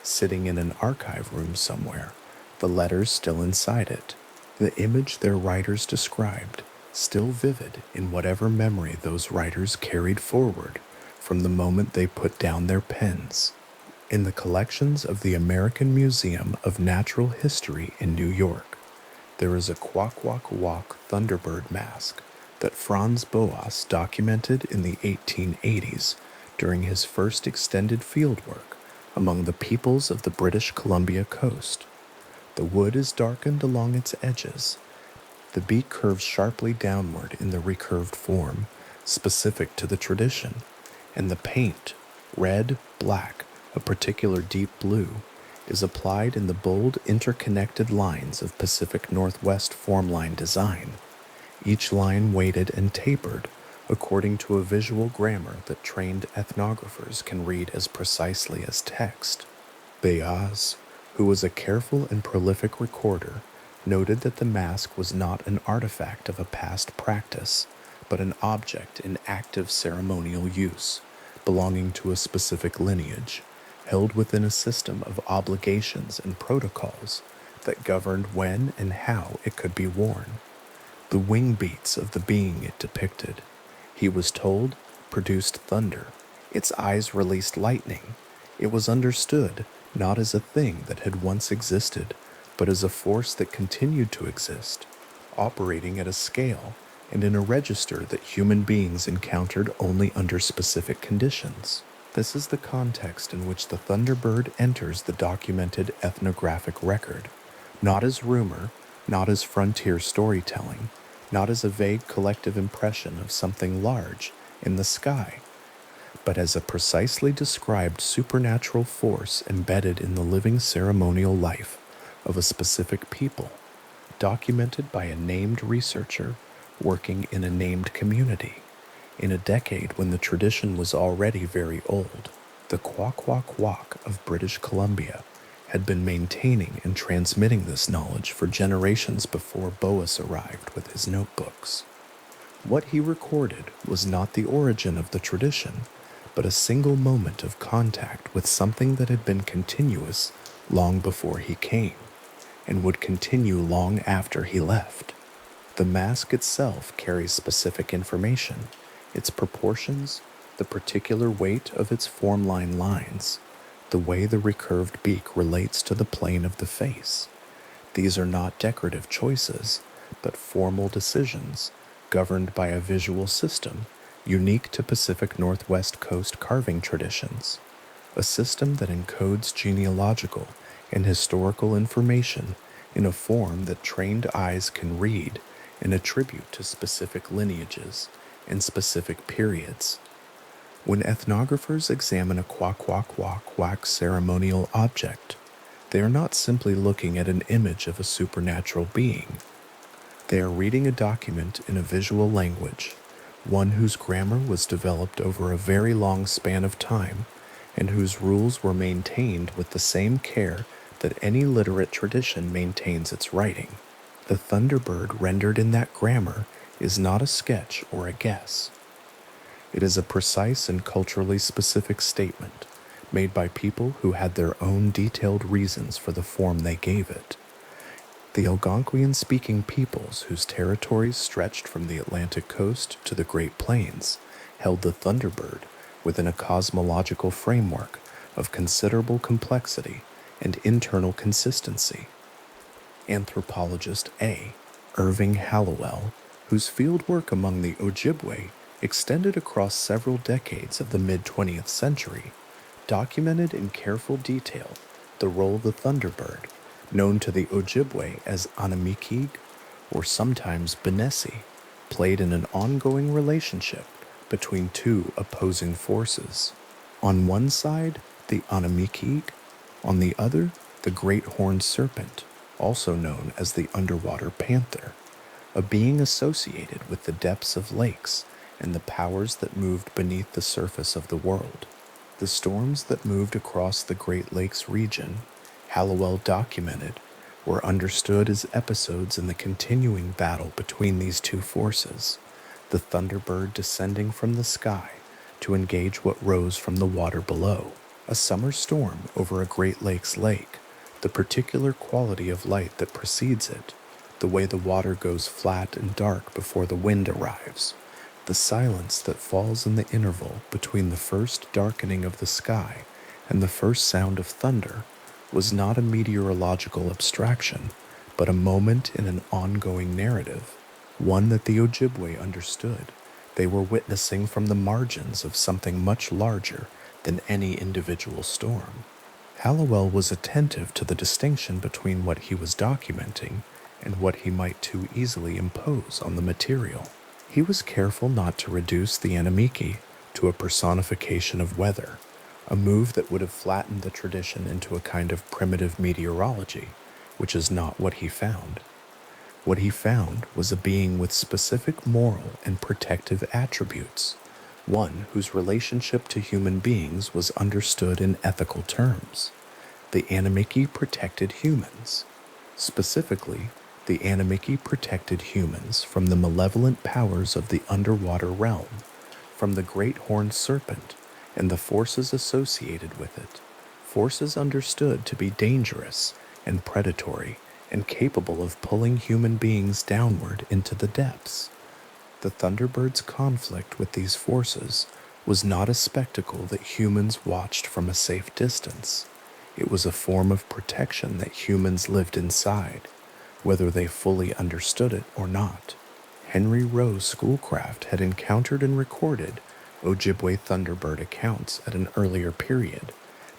sitting in an archive room somewhere, the letters still inside it, the image their writers described, still vivid in whatever memory those writers carried forward from the moment they put down their pens. In the collections of the American Museum of Natural History in New York, there is a Quack-Quack-Walk Thunderbird mask that Franz Boas documented in the 1880s during his first extended fieldwork among the peoples of the British Columbia coast. The wood is darkened along its edges. The beak curves sharply downward in the recurved form, specific to the tradition, and the paint, red, black, a particular deep blue, is applied in the bold interconnected lines of Pacific Northwest formline design, each line weighted and tapered according to a visual grammar that trained ethnographers can read as precisely as text. Beaz, who was a careful and prolific recorder, noted that the mask was not an artifact of a past practice, but an object in active ceremonial use, belonging to a specific lineage, held within a system of obligations and protocols that governed when and how it could be worn. The wing beats of the being it depicted, he was told, produced thunder. Its eyes released lightning. It was understood not as a thing that had once existed, but as a force that continued to exist, operating at a scale and in a register that human beings encountered only under specific conditions. This is the context in which the Thunderbird enters the documented ethnographic record, not as rumor, not as frontier storytelling, not as a vague collective impression of something large in the sky, but as a precisely described supernatural force embedded in the living ceremonial life of a specific people, documented by a named researcher working in a named community, in a decade when the tradition was already very old. The Kwakwak of British Columbia had been maintaining and transmitting this knowledge for generations before Boas arrived with his notebooks. What he recorded was not the origin of the tradition, but a single moment of contact with something that had been continuous long before he came, and would continue long after he left. The mask itself carries specific information, its proportions, the particular weight of its formline lines, the way the recurved beak relates to the plane of the face. These are not decorative choices, but formal decisions governed by a visual system unique to Pacific Northwest coast carving traditions, a system that encodes genealogical and historical information in a form that trained eyes can read and attribute to specific lineages and specific periods. When ethnographers examine a quack ceremonial object, they are not simply looking at an image of a supernatural being. They are reading a document in a visual language, one whose grammar was developed over a very long span of time and whose rules were maintained with the same care that any literate tradition maintains its writing. The Thunderbird rendered in that grammar is not a sketch or a guess. It is a precise and culturally specific statement made by people who had their own detailed reasons for the form they gave it. The Algonquian-speaking peoples whose territories stretched from the Atlantic coast to the Great Plains held the Thunderbird within a cosmological framework of considerable complexity and internal consistency. Anthropologist A. Irving Hallowell, whose fieldwork among the Ojibwe extended across several decades of the mid-20th century, documented in careful detail the role the Thunderbird, known to the Ojibwe as Anamikig or sometimes Benesi, played in an ongoing relationship between two opposing forces. On one side, the Anamikig, on the other, the great horned serpent, also known as the underwater panther, a being associated with the depths of lakes and the powers that moved beneath the surface of the world. The storms that moved across the Great Lakes region, Hallowell documented, were understood as episodes in the continuing battle between these two forces, the Thunderbird descending from the sky to engage what rose from the water below. A summer storm over a Great Lakes lake, the particular quality of light that precedes it, the way the water goes flat and dark before the wind arrives, the silence that falls in the interval between the first darkening of the sky and the first sound of thunder, was not a meteorological abstraction, but a moment in an ongoing narrative, one that the Ojibwe understood. They were witnessing from the margins of something much larger than any individual storm. Hallowell was attentive to the distinction between what he was documenting and what he might too easily impose on the material. He was careful not to reduce the Anamiki to a personification of weather, a move that would have flattened the tradition into a kind of primitive meteorology, which is not what he found. What he found was a being with specific moral and protective attributes, one whose relationship to human beings was understood in ethical terms. The Animiki protected humans. Specifically, the Animiki protected humans from the malevolent powers of the underwater realm, from the great horned serpent and the forces associated with it, forces understood to be dangerous and predatory and capable of pulling human beings downward into the depths. The Thunderbird's conflict with these forces was not a spectacle that humans watched from a safe distance. It was a form of protection that humans lived inside, whether they fully understood it or not. Henry Rowe Schoolcraft had encountered and recorded Ojibwe Thunderbird accounts at an earlier period,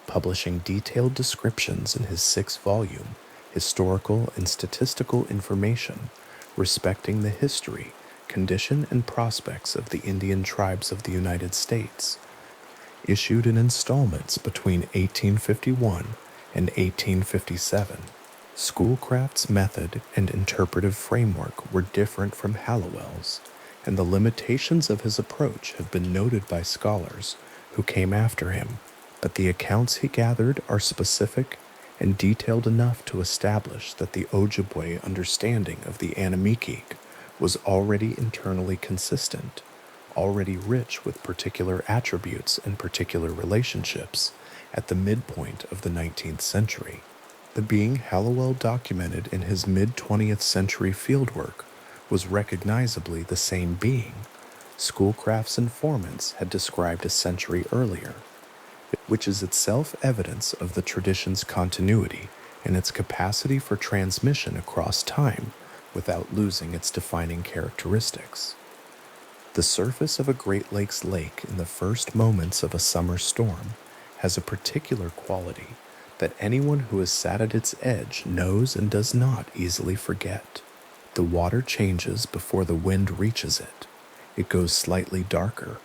publishing detailed descriptions in his 6-volume Historical and Statistical Information respecting the history, condition, and prospects of the Indian tribes of the United States, issued in installments between 1851 and 1857. Schoolcraft's method and interpretive framework were different from Hallowell's, and the limitations of his approach have been noted by scholars who came after him, but the accounts he gathered are specific and detailed enough to establish that the Ojibwe understanding of the Animiki was already internally consistent, already rich with particular attributes and particular relationships at the midpoint of the 19th century. The being Hallowell documented in his mid-20th century fieldwork was recognizably the same being Schoolcraft's informants had described a century earlier, which is itself evidence of the tradition's continuity and its capacity for transmission across time without losing its defining characteristics. The surface of a Great Lakes lake in the first moments of a summer storm has a particular quality that anyone who has sat at its edge knows and does not easily forget. The water changes before the wind reaches it. It goes slightly darker.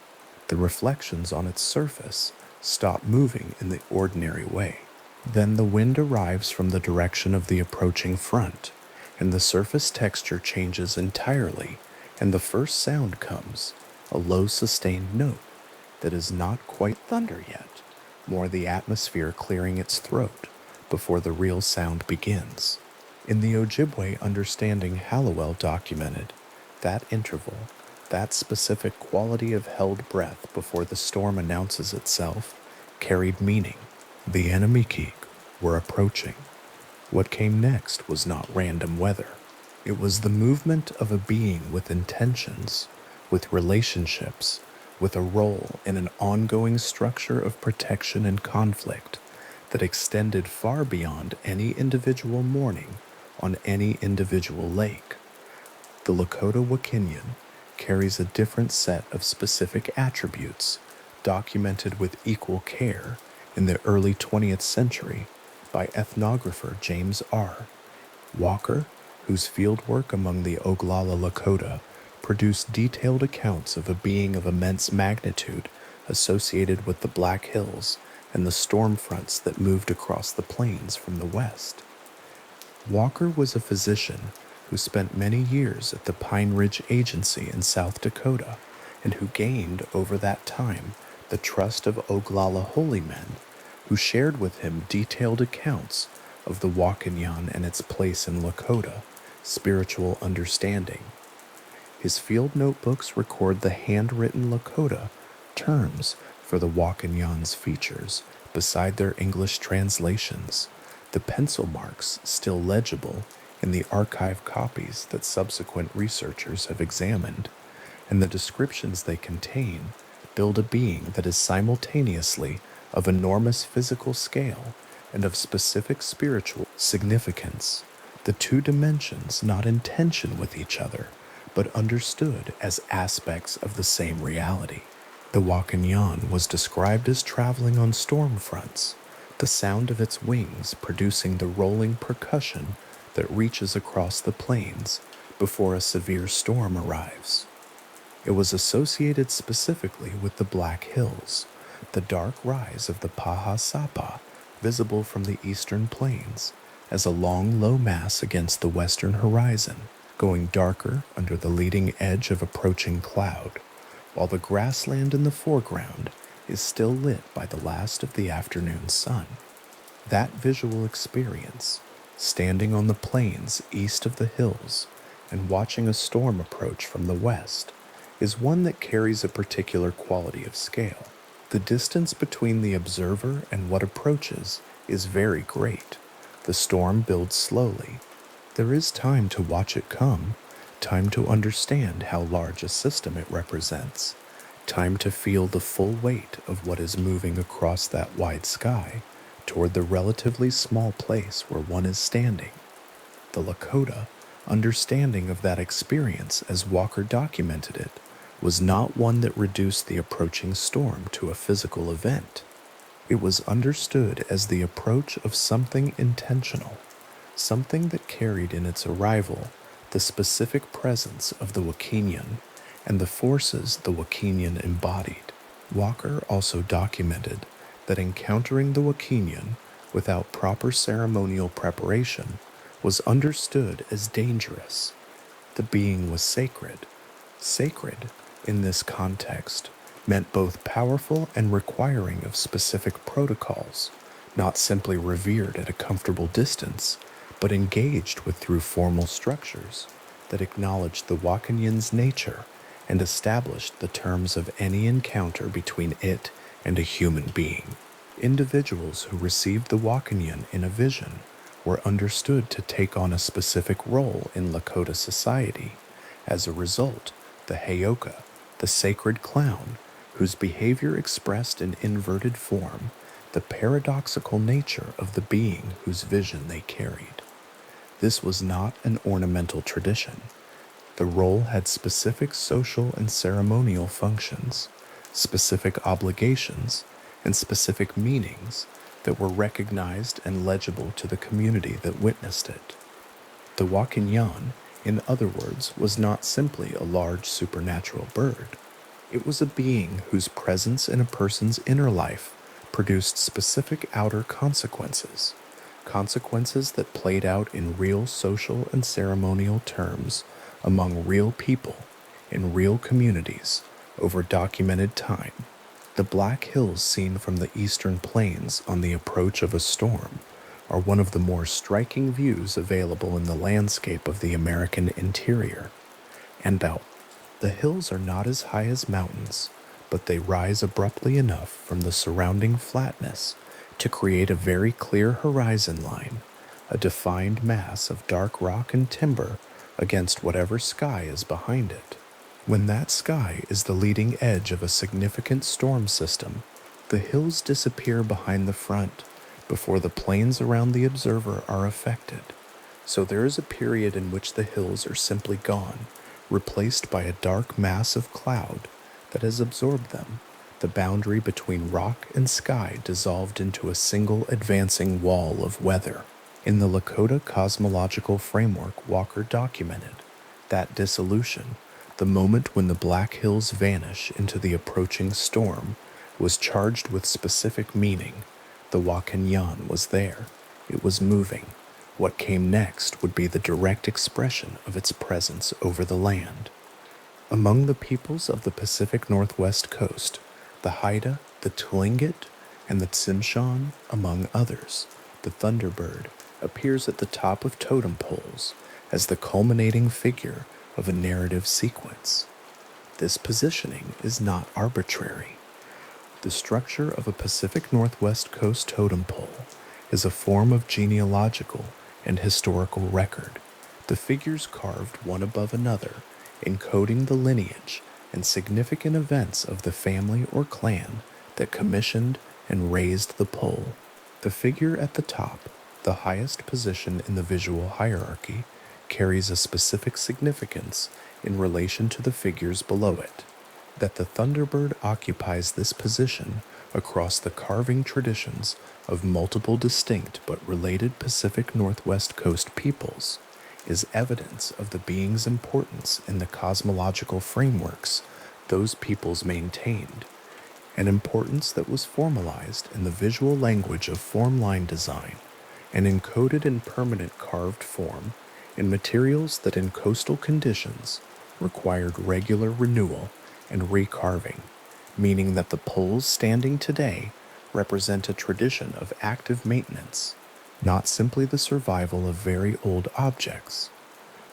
The reflections on its surface stop moving in the ordinary way. Then the wind arrives from the direction of the approaching front, and the surface texture changes entirely, and the first sound comes, a low sustained note that is not quite thunder yet, more the atmosphere clearing its throat before the real sound begins. In the Ojibwe understanding Hallowell documented, that interval, that specific quality of held breath before the storm announces itself, carried meaning. The Animiki were approaching. What came next was not random weather. It was the movement of a being with intentions, with relationships, with a role in an ongoing structure of protection and conflict that extended far beyond any individual morning on any individual lake. The Lakota Wakinyan carries a different set of specific attributes documented with equal care in the early 20th century by ethnographer James R. Walker, whose fieldwork among the Oglala Lakota produced detailed accounts of a being of immense magnitude associated with the Black Hills and the storm fronts that moved across the plains from the west. Walker was a physician who spent many years at the Pine Ridge Agency in South Dakota and who gained over that time the trust of Oglala holy men who shared with him detailed accounts of the Wakinyan and its place in Lakota spiritual understanding. His field notebooks record the handwritten Lakota terms for the Wakinyan's features beside their English translations, the pencil marks still legible in the archive copies that subsequent researchers have examined, and the descriptions they contain build a being that is simultaneously of enormous physical scale and of specific spiritual significance, the two dimensions not in tension with each other, but understood as aspects of the same reality. The Wakinyan was described as traveling on storm fronts, the sound of its wings producing the rolling percussion that reaches across the plains before a severe storm arrives. It was associated specifically with the Black Hills, the dark rise of the Paha Sapa, visible from the eastern plains, as a long low mass against the western horizon, going darker under the leading edge of approaching cloud, while the grassland in the foreground is still lit by the last of the afternoon sun. That visual experience, standing on the plains east of the hills and watching a storm approach from the west, is one that carries a particular quality of scale. The distance between the observer and what approaches is very great. The storm builds slowly. There is time to watch it come, time to understand how large a system it represents, time to feel the full weight of what is moving across that wide sky toward the relatively small place where one is standing. The Lakota understanding of that experience as Walker documented it was not one that reduced the approaching storm to a physical event. It was understood as the approach of something intentional, something that carried in its arrival the specific presence of the Wakinyan and the forces the Wakinyan embodied. Walker also documented that encountering the Wakinyan without proper ceremonial preparation was understood as dangerous. The being was sacred. Sacred, in this context, meant both powerful and requiring of specific protocols, not simply revered at a comfortable distance, but engaged with through formal structures that acknowledged the Wakinyan's nature and established the terms of any encounter between it and a human being. Individuals who received the Wakinyan in a vision were understood to take on a specific role in Lakota society. As a result, the Heyoka, the sacred clown, whose behavior expressed in inverted form the paradoxical nature of the being whose vision they carried. This was not an ornamental tradition. The role had specific social and ceremonial functions, specific obligations, and specific meanings that were recognized and legible to the community that witnessed it. The Wakinyan, in other words, was not simply a large supernatural bird. It was a being whose presence in a person's inner life produced specific outer consequences, consequences that played out in real social and ceremonial terms among real people in real communities over documented time. The Black Hills seen from the eastern plains on the approach of a storm are one of the more striking views available in the landscape of the American interior. And out. The hills are not as high as mountains, but they rise abruptly enough from the surrounding flatness to create a very clear horizon line, a defined mass of dark rock and timber against whatever sky is behind it. When that sky is the leading edge of a significant storm system, the hills disappear behind the front before the plains around the observer are affected. So there is a period in which the hills are simply gone, replaced by a dark mass of cloud that has absorbed them, the boundary between rock and sky dissolved into a single advancing wall of weather. In the Lakota cosmological framework Walker documented, that dissolution, the moment when the Black Hills vanish into the approaching storm, was charged with specific meaning. The Wakinyan was there. It was moving. What came next would be the direct expression of its presence over the land. Among the peoples of the Pacific Northwest coast, the Haida, the Tlingit, and the Tsimshian, among others, the Thunderbird appears at the top of totem poles as the culminating figure of a narrative sequence. This positioning is not arbitrary. The structure of a Pacific Northwest coast totem pole is a form of genealogical and historical record, the figures carved one above another, encoding the lineage and significant events of the family or clan that commissioned and raised the pole. The figure at the top, the highest position in the visual hierarchy, carries a specific significance in relation to the figures below it. That the Thunderbird occupies this position across the carving traditions of multiple distinct but related Pacific Northwest coast peoples is evidence of the being's importance in the cosmological frameworks those peoples maintained, an importance that was formalized in the visual language of form line design and encoded in permanent carved form in materials that in coastal conditions required regular renewal and recarving, meaning that the poles standing today represent a tradition of active maintenance, not simply the survival of very old objects.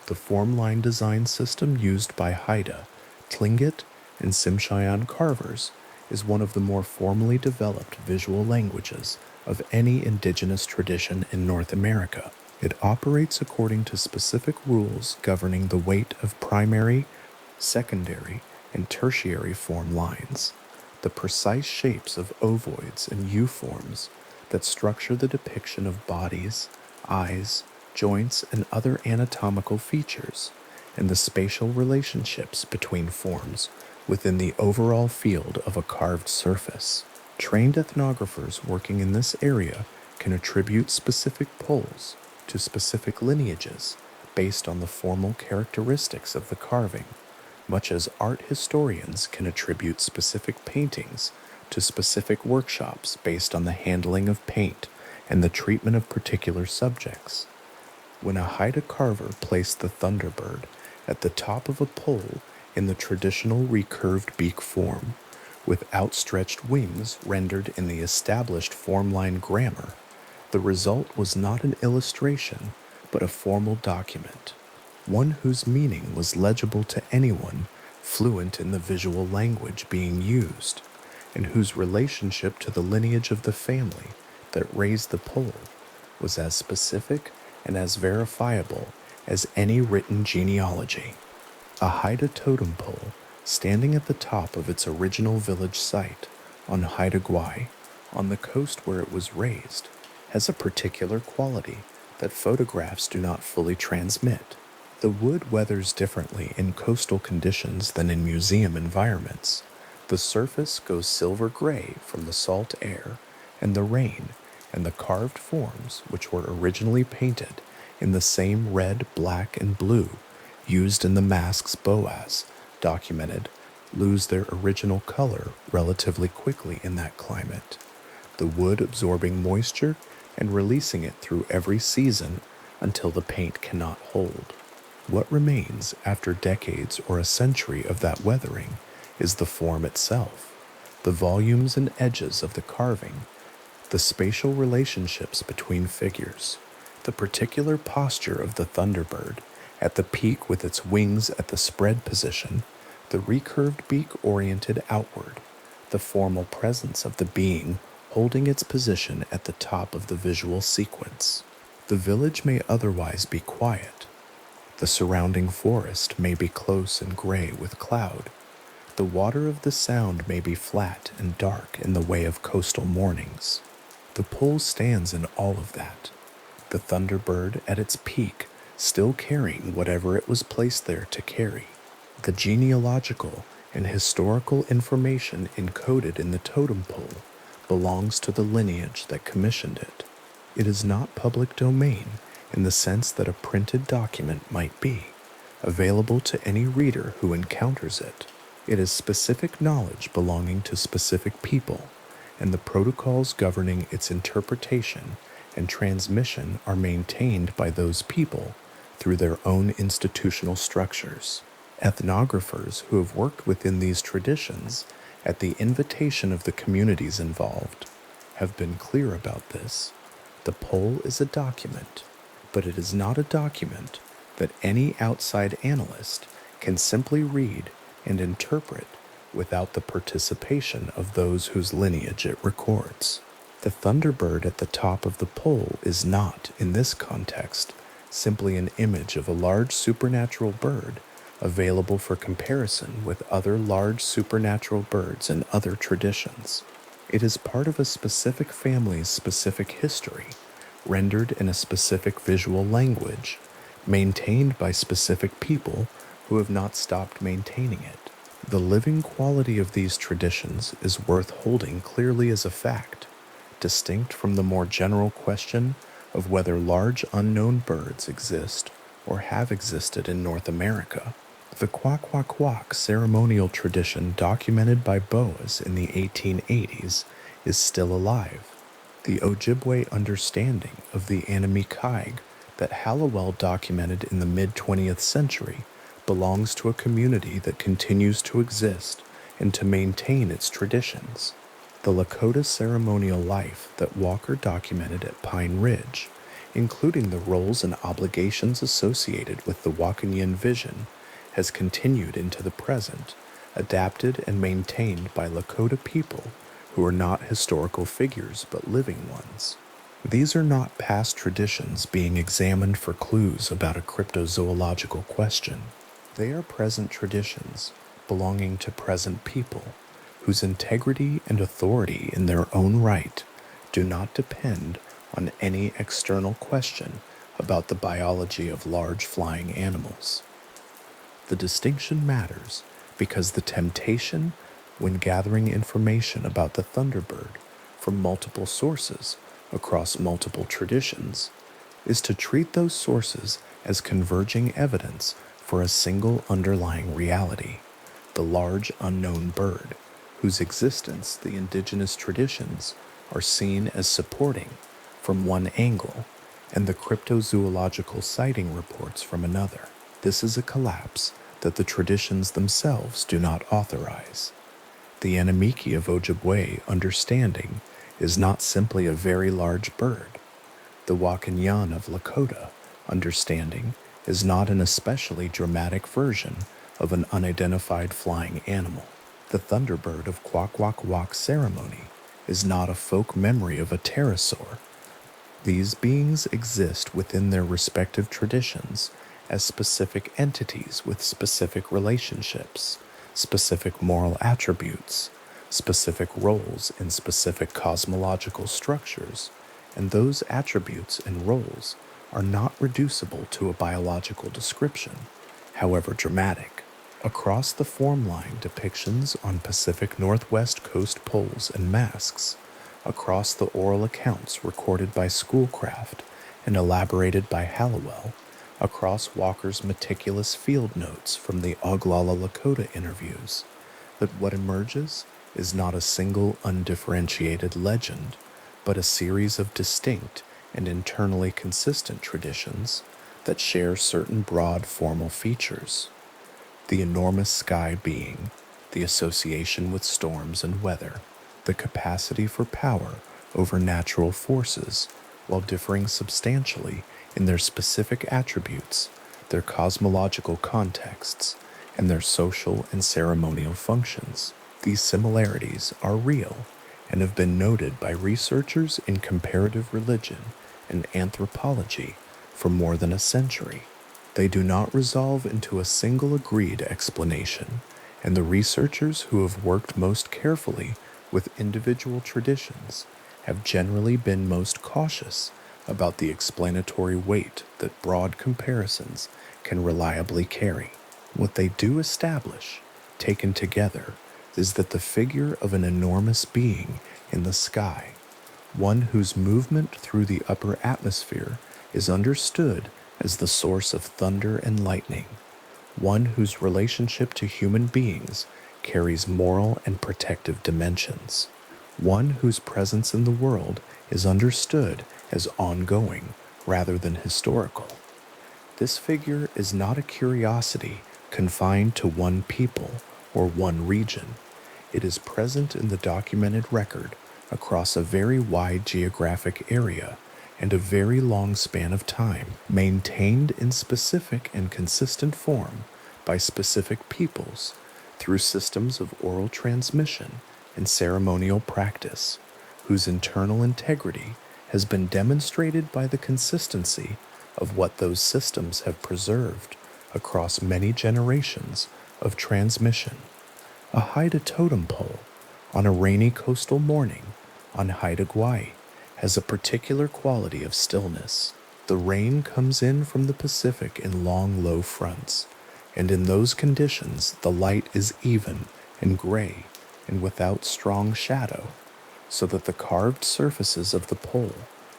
The form line design system used by Haida, Tlingit, and Tsimshian carvers is one of the more formally developed visual languages of any indigenous tradition in North America. It operates according to specific rules governing the weight of primary, secondary, and tertiary form lines, the precise shapes of ovoids and U-forms that structure the depiction of bodies, eyes, joints, and other anatomical features, and the spatial relationships between forms within the overall field of a carved surface. Trained ethnographers working in this area can attribute specific poles to specific lineages based on the formal characteristics of the carving, much as art historians can attribute specific paintings to specific workshops based on the handling of paint and the treatment of particular subjects. When a Haida carver placed the Thunderbird at the top of a pole in the traditional recurved beak form, with outstretched wings rendered in the established form-line grammar, the result was not an illustration, but a formal document, one whose meaning was legible to anyone fluent in the visual language being used, and whose relationship to the lineage of the family that raised the pole was as specific and as verifiable as any written genealogy. A Haida totem pole, standing at the top of its original village site on Haida Gwaii, on the coast where it was raised, has a particular quality that photographs do not fully transmit. The wood weathers differently in coastal conditions than in museum environments. The surface goes silver gray from the salt air and the rain, and the carved forms, which were originally painted in the same red, black, and blue used in the masks Boaz documented, lose their original color relatively quickly in that climate, the wood absorbing moisture and releasing it through every season until the paint cannot hold. What remains after decades or a century of that weathering is the form itself, the volumes and edges of the carving, the spatial relationships between figures, the particular posture of the Thunderbird at the peak with its wings at the spread position, the recurved beak oriented outward, the formal presence of the being holding its position at the top of the visual sequence. The village may otherwise be quiet. The surrounding forest may be close and gray with cloud. The water of the sound may be flat and dark in the way of coastal mornings. The pole stands in all of that. The Thunderbird at its peak, still carrying whatever it was placed there to carry. The genealogical and historical information encoded in the totem pole belongs to the lineage that commissioned it. It is not public domain in the sense that a printed document might be, available to any reader who encounters it. It is specific knowledge belonging to specific people, and the protocols governing its interpretation and transmission are maintained by those people through their own institutional structures. Ethnographers who have worked within these traditions at the invitation of the communities involved have been clear about this. The pole is a document, but it is not a document that any outside analyst can simply read and interpret without the participation of those whose lineage it records. The Thunderbird at the top of the pole is not, in this context, simply an image of a large supernatural bird available for comparison with other large supernatural birds in other traditions. It is part of a specific family's specific history, rendered in a specific visual language, maintained by specific people who have not stopped maintaining it. The living quality of these traditions is worth holding clearly as a fact, distinct from the more general question of whether large unknown birds exist or have existed in North America. The Quack Quack Quack ceremonial tradition documented by Boas in the 1880s is still alive. The Ojibwe understanding of the Animikai that Hallowell documented in the mid-20th century belongs to a community that continues to exist and to maintain its traditions. The Lakota ceremonial life that Walker documented at Pine Ridge, including the roles and obligations associated with the Wakanyan vision, has continued into the present, adapted and maintained by Lakota people who are not historical figures but living ones. These are not past traditions being examined for clues about a cryptozoological question. They are present traditions belonging to present people whose integrity and authority in their own right do not depend on any external question about the biology of large flying animals. The distinction matters because the temptation when gathering information about the Thunderbird from multiple sources across multiple traditions is to treat those sources as converging evidence for a single underlying reality, the large unknown bird, whose existence the indigenous traditions are seen as supporting from one angle and the cryptozoological sighting reports from another. This is a collapse that the traditions themselves do not authorize. The Anamiki of Ojibwe understanding is not simply a very large bird. The Wakanyan of Lakota understanding is not an especially dramatic version of an unidentified flying animal. The Thunderbird of Quack Quack Quack ceremony is not a folk memory of a pterosaur. These beings exist within their respective traditions as specific entities with specific relationships, specific moral attributes, specific roles in specific cosmological structures, and those attributes and roles are not reducible to a biological description, however dramatic. Across the form line depictions on Pacific Northwest coast poles and masks, across the oral accounts recorded by Schoolcraft and elaborated by Hallowell, across Walker's meticulous field notes from the Oglala Lakota interviews, that what emerges is not a single undifferentiated legend, but a series of distinct and internally consistent traditions that share certain broad formal features. The enormous sky being, the association with storms and weather, the capacity for power over natural forces, while differing substantially in their specific attributes, their cosmological contexts, and their social and ceremonial functions. These similarities are real and have been noted by researchers in comparative religion and anthropology for more than a century. They do not resolve into a single agreed explanation, and the researchers who have worked most carefully with individual traditions have generally been most cautious about the explanatory weight that broad comparisons can reliably carry. What they do establish, taken together, is that the figure of an enormous being in the sky, one whose movement through the upper atmosphere is understood as the source of thunder and lightning, one whose relationship to human beings carries moral and protective dimensions, one whose presence in the world is understood as ongoing rather than historical. This figure is not a curiosity confined to one people or one region. It is present in the documented record across a very wide geographic area and a very long span of time, maintained in specific and consistent form by specific peoples through systems of oral transmission and ceremonial practice, whose internal integrity has been demonstrated by the consistency of what those systems have preserved across many generations of transmission. A Haida totem pole on a rainy coastal morning on Haida Gwaii has a particular quality of stillness. The rain comes in from the Pacific in long, low fronts, and in those conditions the light is even and gray and without strong shadow, so that the carved surfaces of the pole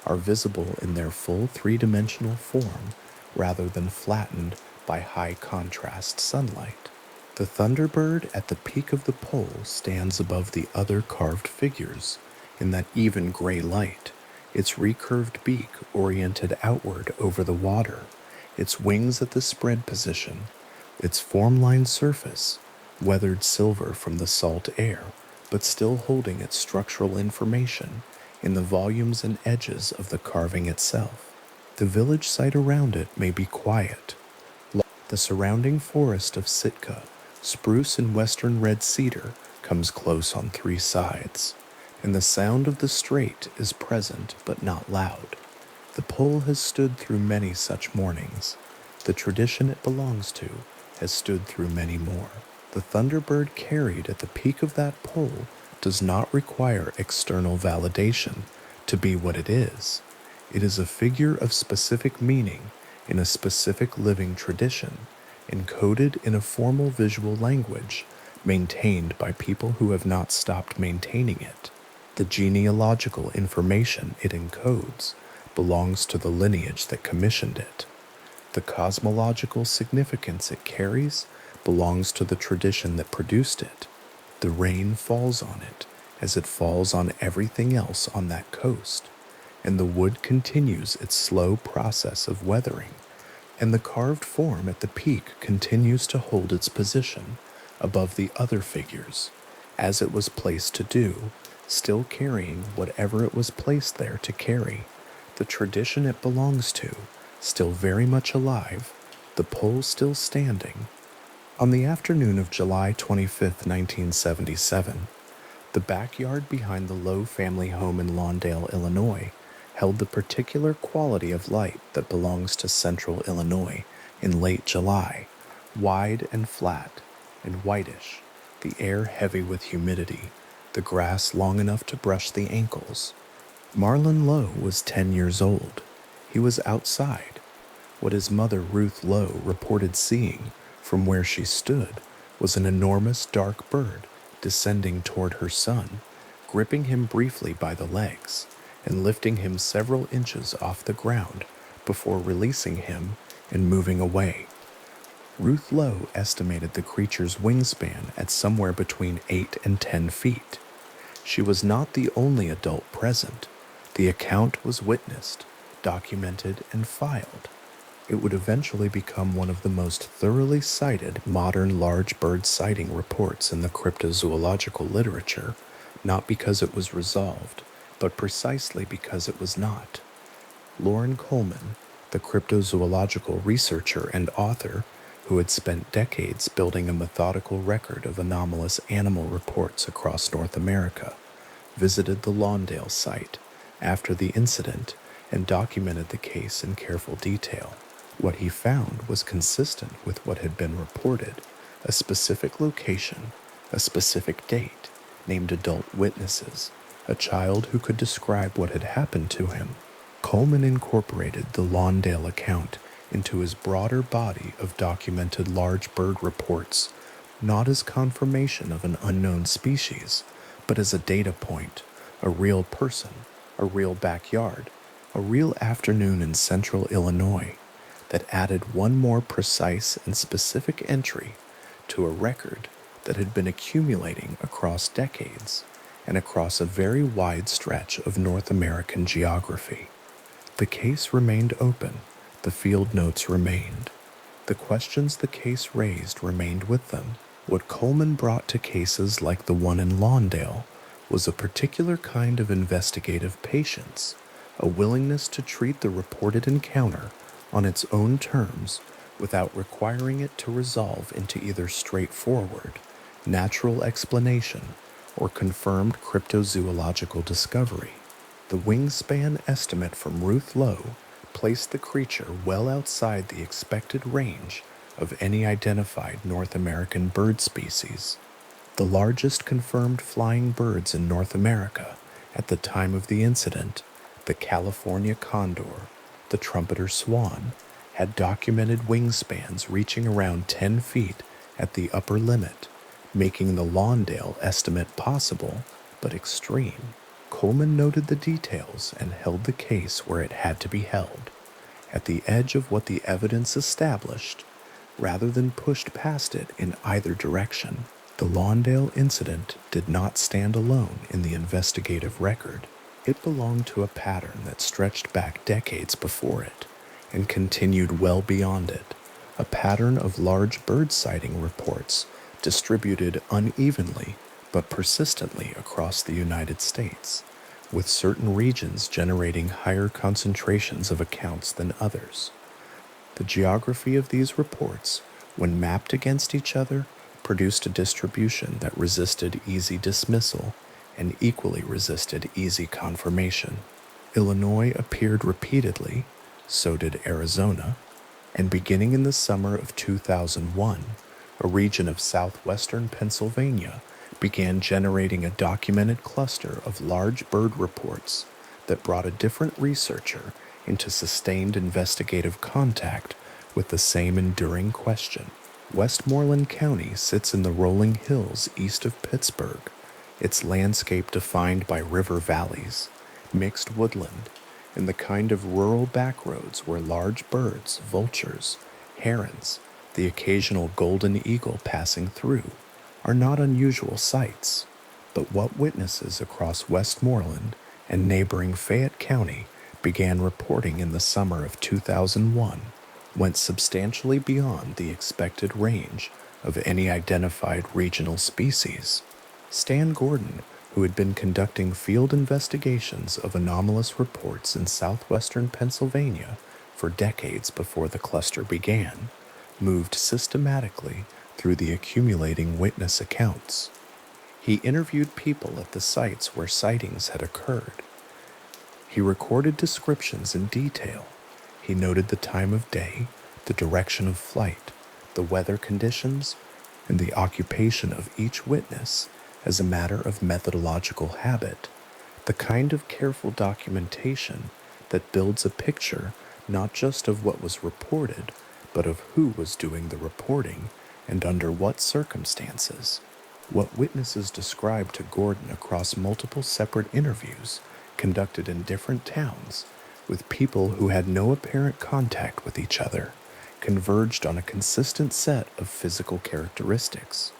are visible in their full three-dimensional form rather than flattened by high contrast sunlight. The Thunderbird at the peak of the pole stands above the other carved figures in that even gray light, its recurved beak oriented outward over the water, its wings at the spread position, its form-lined surface, weathered silver from the salt air, but still holding its structural information in the volumes and edges of the carving itself. The village site around it may be quiet. The surrounding forest of Sitka, spruce and western red cedar comes close on three sides, and the sound of the strait is present but not loud. The pole has stood through many such mornings. The tradition it belongs to has stood through many more. The Thunderbird carried at the peak of that pole does not require external validation to be what it is. It is a figure of specific meaning in a specific living tradition, encoded in a formal visual language, maintained by people who have not stopped maintaining it. The genealogical information it encodes belongs to the lineage that commissioned it. The cosmological significance it carries belongs to the tradition that produced it. The rain falls on it as it falls on everything else on that coast, and the wood continues its slow process of weathering, and the carved form at the peak continues to hold its position above the other figures, as it was placed to do, still carrying whatever it was placed there to carry. The tradition it belongs to, still very much alive, the pole still standing. On the afternoon of July 25, 1977, the backyard behind the Lowe family home in Lawndale, Illinois, held the particular quality of light that belongs to central Illinois in late July, wide and flat and whitish, the air heavy with humidity, the grass long enough to brush the ankles. Marlon Lowe was 10 years old. He was outside. What his mother, Ruth Lowe, reported seeing from where she stood was an enormous dark bird descending toward her son, gripping him briefly by the legs and lifting him several inches off the ground before releasing him and moving away. Ruth Lowe estimated the creature's wingspan at somewhere between 8 and 10 feet. She was not the only adult present. The account was witnessed, documented, and filed. It would eventually become one of the most thoroughly cited modern large bird sighting reports in the cryptozoological literature, not because it was resolved, but precisely because it was not. Loren Coleman, the cryptozoological researcher and author who had spent decades building a methodical record of anomalous animal reports across North America, visited the Lawndale site after the incident and documented the case in careful detail. What he found was consistent with what had been reported: a specific location, a specific date, named adult witnesses, a child who could describe what had happened to him. Coleman incorporated the Lawndale account into his broader body of documented large bird reports, not as confirmation of an unknown species, but as a data point, a real person, a real backyard, a real afternoon in central Illinois, that added one more precise and specific entry to a record that had been accumulating across decades and across a very wide stretch of North American geography. The case remained open. The field notes remained. The questions the case raised remained with them. What Coleman brought to cases like the one in Lawndale was a particular kind of investigative patience, a willingness to treat the reported encounter on its own terms without requiring it to resolve into either straightforward, natural explanation or confirmed cryptozoological discovery. The wingspan estimate from Ruth Lowe placed the creature well outside the expected range of any identified North American bird species. The largest confirmed flying birds in North America at the time of the incident, the California condor, the trumpeter swan, had documented wingspans reaching around 10 feet at the upper limit, making the Lawndale estimate possible but extreme. Coleman noted the details and held the case where it had to be held, at the edge of what the evidence established, rather than pushed past it in either direction. The Lawndale incident did not stand alone in the investigative record. It belonged to a pattern that stretched back decades before it and continued well beyond it, a pattern of large bird sighting reports distributed unevenly but persistently across the United States, with certain regions generating higher concentrations of accounts than others. The geography of these reports, when mapped against each other, produced a distribution that resisted easy dismissal and equally resisted easy confirmation. Illinois appeared repeatedly, so did Arizona, and beginning in the summer of 2001, a region of southwestern Pennsylvania began generating a documented cluster of large bird reports that brought a different researcher into sustained investigative contact with the same enduring question. Westmoreland County sits in the rolling hills east of Pittsburgh, its landscape defined by river valleys, mixed woodland, and the kind of rural backroads where large birds, vultures, herons, the occasional golden eagle passing through, are not unusual sights. But what witnesses across Westmoreland and neighboring Fayette County began reporting in the summer of 2001 went substantially beyond the expected range of any identified regional species. Stan Gordon, who had been conducting field investigations of anomalous reports in southwestern Pennsylvania for decades before the cluster began, moved systematically through the accumulating witness accounts. He interviewed people at the sites where sightings had occurred. He recorded descriptions in detail. He noted the time of day, the direction of flight, the weather conditions, and the occupation of each witness as a matter of methodological habit, the kind of careful documentation that builds a picture not just of what was reported, but of who was doing the reporting and under what circumstances. What witnesses described to Gordon across multiple separate interviews conducted in different towns with people who had no apparent contact with each other converged on a consistent set of physical characteristics.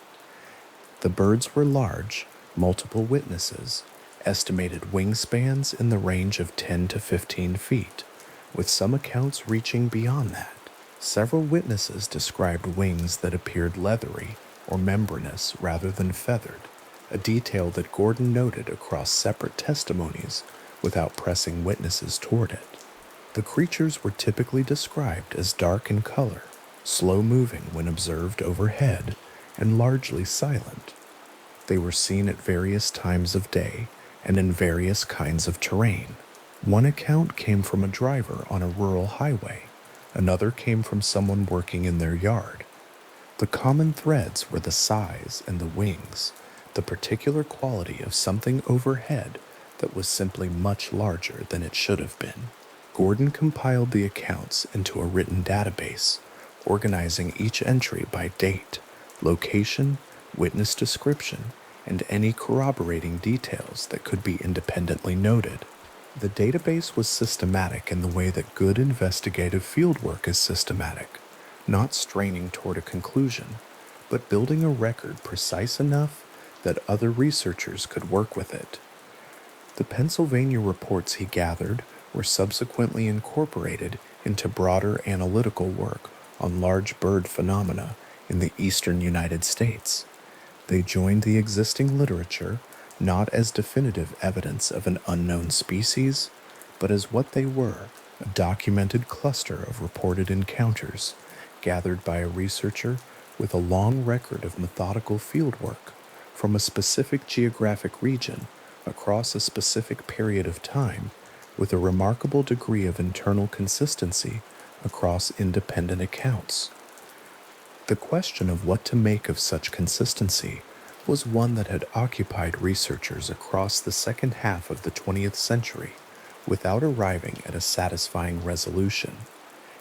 The birds were large, multiple witnesses estimated wingspans in the range of 10 to 15 feet, with some accounts reaching beyond that. Several witnesses described wings that appeared leathery or membranous rather than feathered, a detail that Gordon noted across separate testimonies without pressing witnesses toward it. The creatures were typically described as dark in color, slow-moving when observed overhead, and largely silent. They were seen at various times of day and in various kinds of terrain. One account came from a driver on a rural highway. Another came from someone working in their yard. The common threads were the size and the wings, the particular quality of something overhead that was simply much larger than it should have been. Gordon compiled the accounts into a written database, organizing each entry by date, location, witness description, and any corroborating details that could be independently noted. The database was systematic in the way that good investigative fieldwork is systematic, not straining toward a conclusion, but building a record precise enough that other researchers could work with it. The Pennsylvania reports he gathered were subsequently incorporated into broader analytical work on large bird phenomena in the eastern United States. They joined the existing literature not as definitive evidence of an unknown species, but as what they were, a documented cluster of reported encounters gathered by a researcher with a long record of methodical fieldwork from a specific geographic region across a specific period of time with a remarkable degree of internal consistency across independent accounts. The question of what to make of such consistency was one that had occupied researchers across the second half of the 20th century without arriving at a satisfying resolution.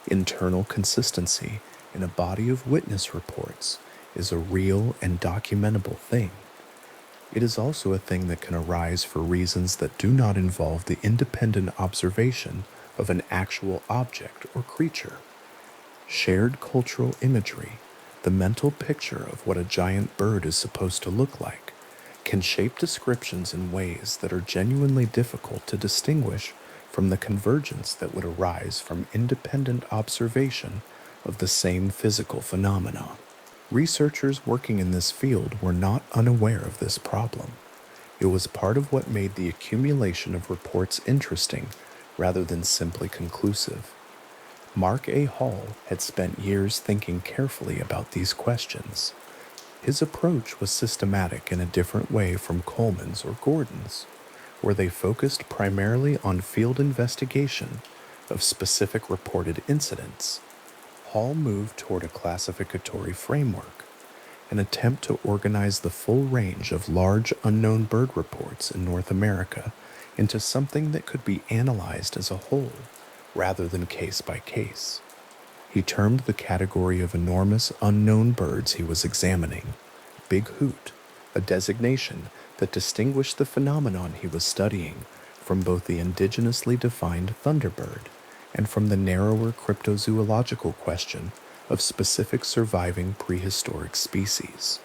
Internal consistency in a body of witness reports is a real and documentable thing. It is also a thing that can arise for reasons that do not involve the independent observation of an actual object or creature. Shared cultural imagery, the mental picture of what a giant bird is supposed to look like, can shape descriptions in ways that are genuinely difficult to distinguish from the convergence that would arise from independent observation of the same physical phenomenon. Researchers working in this field were not unaware of this problem. It was part of what made the accumulation of reports interesting rather than simply conclusive. Mark A. Hall had spent years thinking carefully about these questions. His approach was systematic in a different way from Coleman's or Gordon's, where they focused primarily on field investigation of specific reported incidents. Hall moved toward a classificatory framework, an attempt to organize the full range of large unknown bird reports in North America into something that could be analyzed as a whole rather than case by case. He termed the category of enormous unknown birds he was examining Big Hoot, a designation that distinguished the phenomenon he was studying from both the indigenously defined Thunderbird and from the narrower cryptozoological question of specific surviving prehistoric species.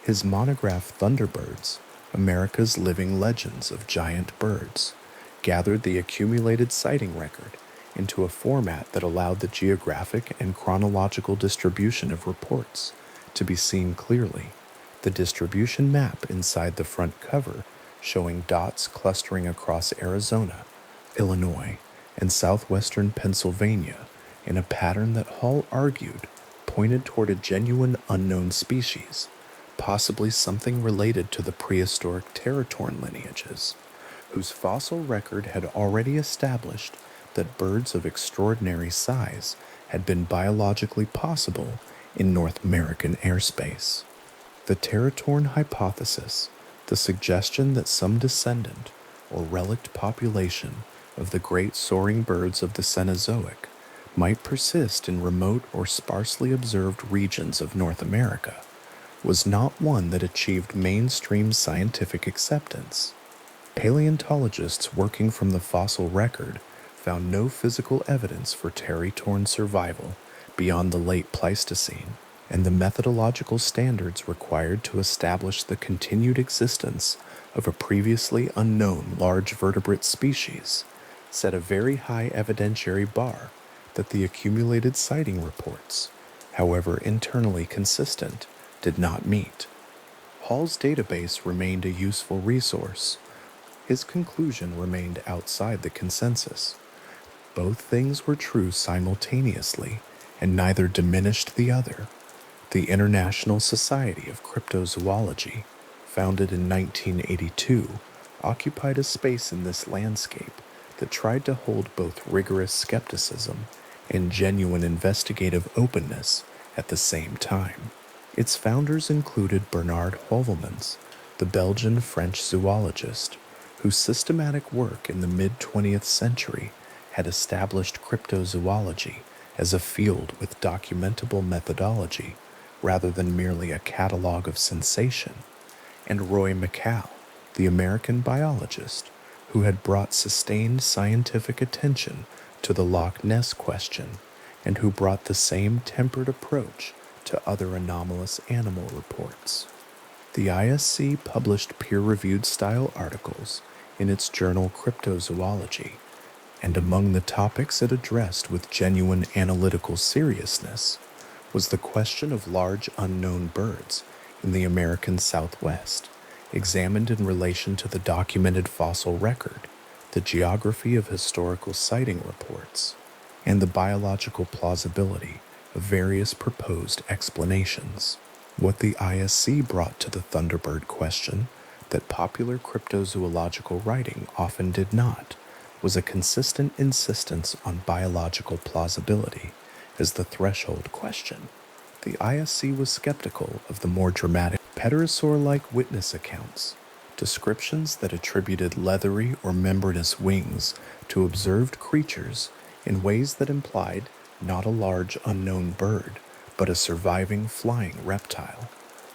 His monograph Thunderbirds, America's Living Legends of Giant Birds, gathered the accumulated sighting record into a format that allowed the geographic and chronological distribution of reports to be seen clearly. The distribution map inside the front cover showing dots clustering across Arizona, Illinois, and southwestern Pennsylvania in a pattern that Hall argued pointed toward a genuine unknown species, possibly something related to the prehistoric Territorn lineages, whose fossil record had already established that birds of extraordinary size had been biologically possible in North American airspace. The Territorn hypothesis, the suggestion that some descendant or relict population of the great soaring birds of the Cenozoic might persist in remote or sparsely observed regions of North America, was not one that achieved mainstream scientific acceptance. Paleontologists working from the fossil record found no physical evidence for Territorn survival beyond the late Pleistocene, and the methodological standards required to establish the continued existence of a previously unknown large vertebrate species set a very high evidentiary bar that the accumulated sighting reports, however internally consistent, did not meet. Hall's database remained a useful resource. His conclusion remained outside the consensus. Both things were true simultaneously, and neither diminished the other. The International Society of Cryptozoology, founded in 1982, occupied a space in this landscape that tried to hold both rigorous skepticism and genuine investigative openness at the same time. Its founders included Bernard Heuvelmans, the Belgian-French zoologist, whose systematic work in the mid-20th century had established cryptozoology as a field with documentable methodology rather than merely a catalog of sensation, and Roy McCall, the American biologist, who had brought sustained scientific attention to the Loch Ness question and who brought the same tempered approach to other anomalous animal reports. The ISC published peer-reviewed style articles in its journal Cryptozoology, and among the topics it addressed with genuine analytical seriousness was the question of large unknown birds in the American Southwest, examined in relation to the documented fossil record, the geography of historical sighting reports, and the biological plausibility of various proposed explanations. What the ISC brought to the Thunderbird question that popular cryptozoological writing often did not was a consistent insistence on biological plausibility as the threshold question. The ISC was skeptical of the more dramatic pterosaur-like witness accounts, descriptions that attributed leathery or membranous wings to observed creatures in ways that implied not a large unknown bird, but a surviving flying reptile,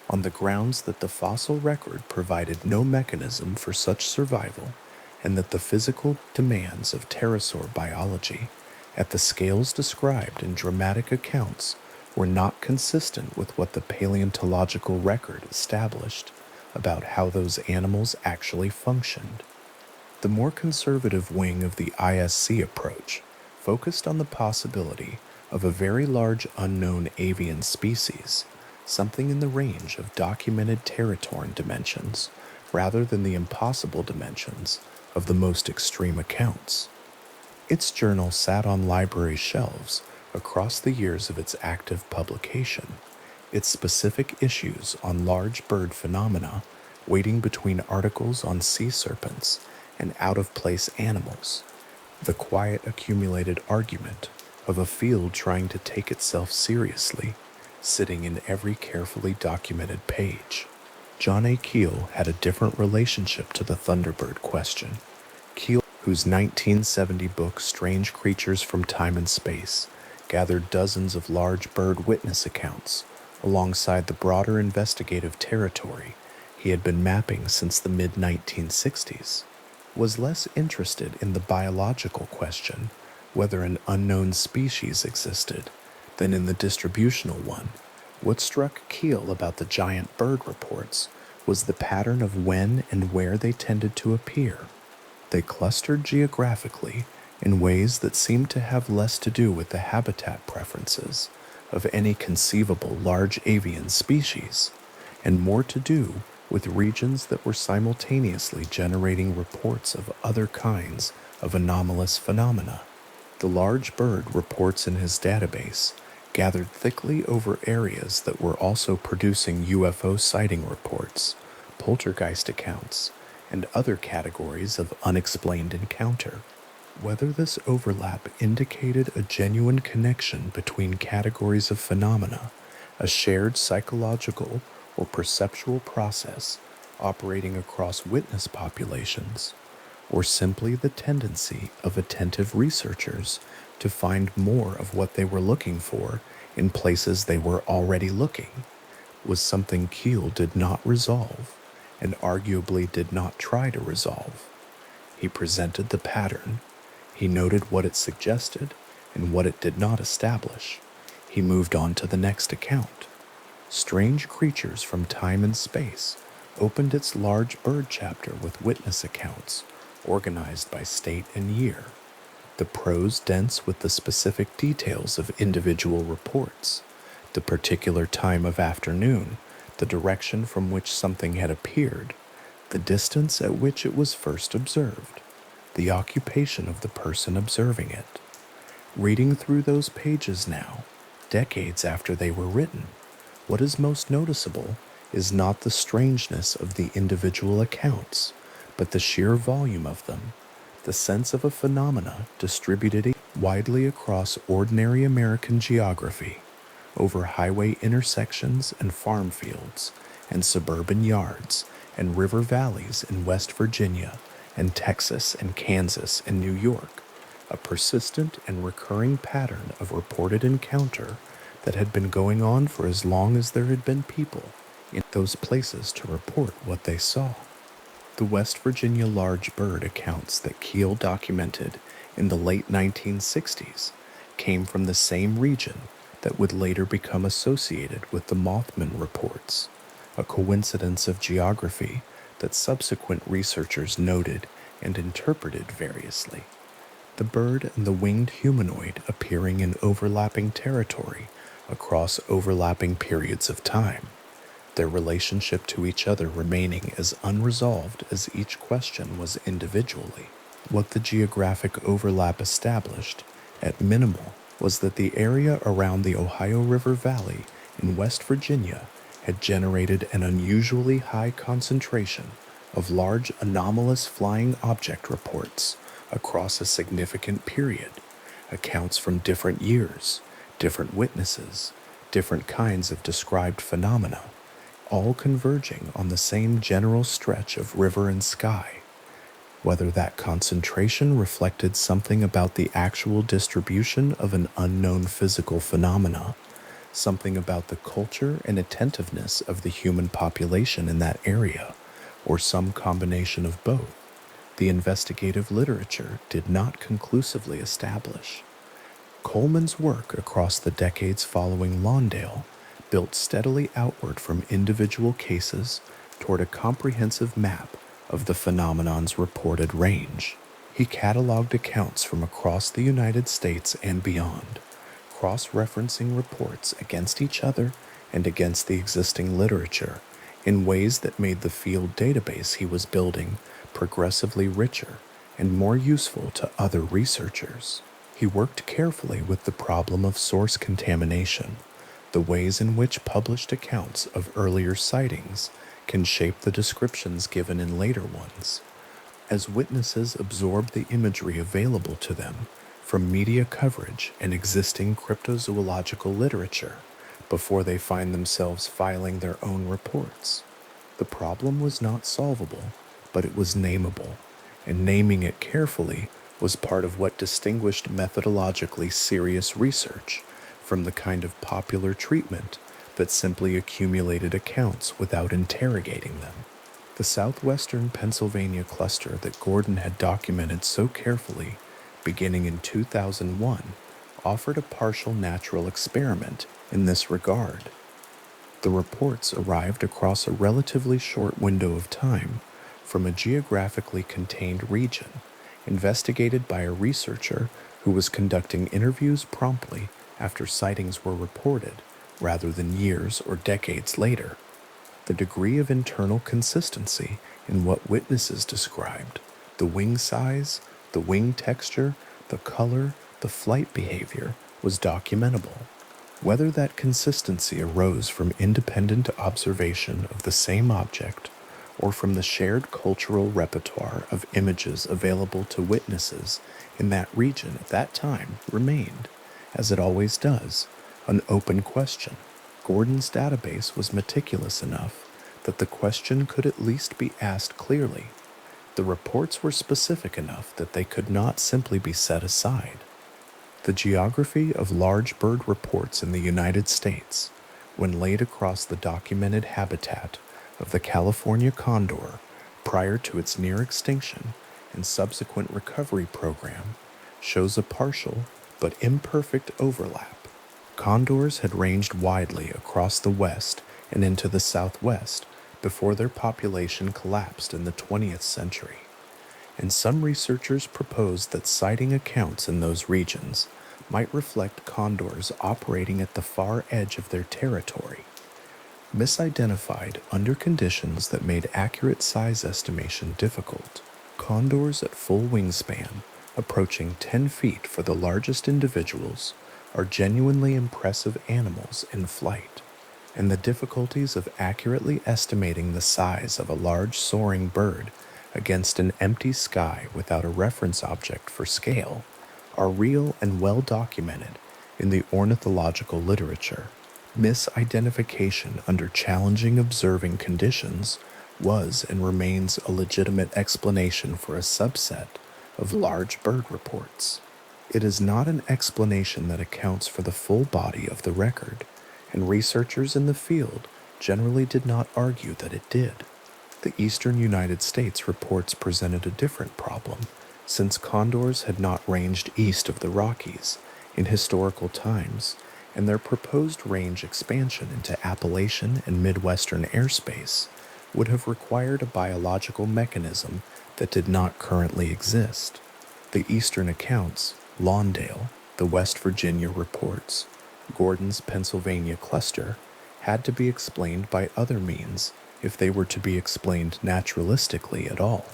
on the grounds that the fossil record provided no mechanism for such survival and that the physical demands of pterosaur biology at the scales described in dramatic accounts were not consistent with what the paleontological record established about how those animals actually functioned. The more conservative wing of the ISC approach focused on the possibility of a very large unknown avian species, something in the range of documented teratorn dimensions, rather than the impossible dimensions of the most extreme accounts. Its journal sat on library shelves across the years of its active publication, its specific issues on large bird phenomena waiting between articles on sea serpents and out-of-place animals, the quiet accumulated argument of a field trying to take itself seriously, sitting in every carefully documented page. John A. Keel had a different relationship to the Thunderbird question. Keel, whose 1970 book Strange Creatures from Time and Space gathered dozens of large bird witness accounts alongside the broader investigative territory he had been mapping since the mid-1960s, was less interested in the biological question, whether an unknown species existed, than in the distributional one. What struck Keel about the giant bird reports was the pattern of when and where they tended to appear. They clustered geographically in ways that seemed to have less to do with the habitat preferences of any conceivable large avian species, and more to do with regions that were simultaneously generating reports of other kinds of anomalous phenomena. The large bird reports in his database gathered thickly over areas that were also producing UFO sighting reports, poltergeist accounts, and other categories of unexplained encounter. Whether this overlap indicated a genuine connection between categories of phenomena, a shared psychological or perceptual process operating across witness populations, or simply the tendency of attentive researchers to find more of what they were looking for in places they were already looking, was something Keel did not resolve, and arguably did not try to resolve. He presented the pattern. He noted what it suggested and what it did not establish. He moved on to the next account. Strange Creatures from Time and Space opened its large bird chapter with witness accounts organized by state and year, the prose dense with the specific details of individual reports, the particular time of afternoon, the direction from which something had appeared, the distance at which it was first observed, the occupation of the person observing it. Reading through those pages now, decades after they were written, what is most noticeable is not the strangeness of the individual accounts, but the sheer volume of them, the sense of a phenomena distributed widely across ordinary American geography, over highway intersections and farm fields, and suburban yards, and river valleys in West Virginia, and Texas and Kansas and New York, a persistent and recurring pattern of reported encounter that had been going on for as long as there had been people in those places to report what they saw. The West Virginia large bird accounts that Keel documented in the late 1960s came from the same region that would later become associated with the Mothman reports, a coincidence of geography that subsequent researchers noted and interpreted variously. The bird and the winged humanoid appearing in overlapping territory across overlapping periods of time, their relationship to each other remaining as unresolved as each question was individually. What the geographic overlap established, at minimal, was that the area around the Ohio River Valley in West Virginia had generated an unusually high concentration of large anomalous flying object reports across a significant period, accounts from different years, different witnesses, different kinds of described phenomena, all converging on the same general stretch of river and sky. Whether that concentration reflected something about the actual distribution of an unknown physical phenomena, something about the culture and attentiveness of the human population in that area, or some combination of both, the investigative literature did not conclusively establish. Coleman's work across the decades following Lawndale built steadily outward from individual cases toward a comprehensive map of the phenomenon's reported range. He cataloged accounts from across the United States and beyond, cross-referencing reports against each other and against the existing literature in ways that made the field database he was building progressively richer and more useful to other researchers. He worked carefully with the problem of source contamination, the ways in which published accounts of earlier sightings can shape the descriptions given in later ones, as witnesses absorb the imagery available to them from media coverage and existing cryptozoological literature before they find themselves filing their own reports. The problem was not solvable, but it was nameable, and naming it carefully was part of what distinguished methodologically serious research from the kind of popular treatment that simply accumulated accounts without interrogating them. The southwestern Pennsylvania cluster that Gordon had documented so carefully, beginning in 2001, offered a partial natural experiment in this regard. The reports arrived across a relatively short window of time from a geographically contained region, investigated by a researcher who was conducting interviews promptly after sightings were reported, rather than years or decades later. The degree of internal consistency in what witnesses described, the wing size, the wing texture, the color, the flight behavior, was documentable. Whether that consistency arose from independent observation of the same object or from the shared cultural repertoire of images available to witnesses in that region at that time remained, as it always does, an open question. Gordon's database was meticulous enough that the question could at least be asked clearly. The reports were specific enough that they could not simply be set aside. The geography of large bird reports in the United States, when laid across the documented habitat of the California condor prior to its near extinction and subsequent recovery program, shows a partial but imperfect overlap. Condors had ranged widely across the west and into the southwest before their population collapsed in the 20th century, and some researchers proposed that sighting accounts in those regions might reflect condors operating at the far edge of their territory, misidentified under conditions that made accurate size estimation difficult. Condors at full wingspan, approaching 10 feet for the largest individuals, are genuinely impressive animals in flight, and the difficulties of accurately estimating the size of a large soaring bird against an empty sky without a reference object for scale are real and well documented in the ornithological literature. Misidentification under challenging observing conditions was and remains a legitimate explanation for a subset of large bird reports. It is not an explanation that accounts for the full body of the record, and researchers in the field generally did not argue that it did. The eastern United States reports presented a different problem, since condors had not ranged east of the Rockies in historical times, and their proposed range expansion into Appalachian and Midwestern airspace would have required a biological mechanism that did not currently exist. The eastern accounts, Lawndale, the West Virginia reports, Gordon's Pennsylvania cluster, had to be explained by other means if they were to be explained naturalistically at all.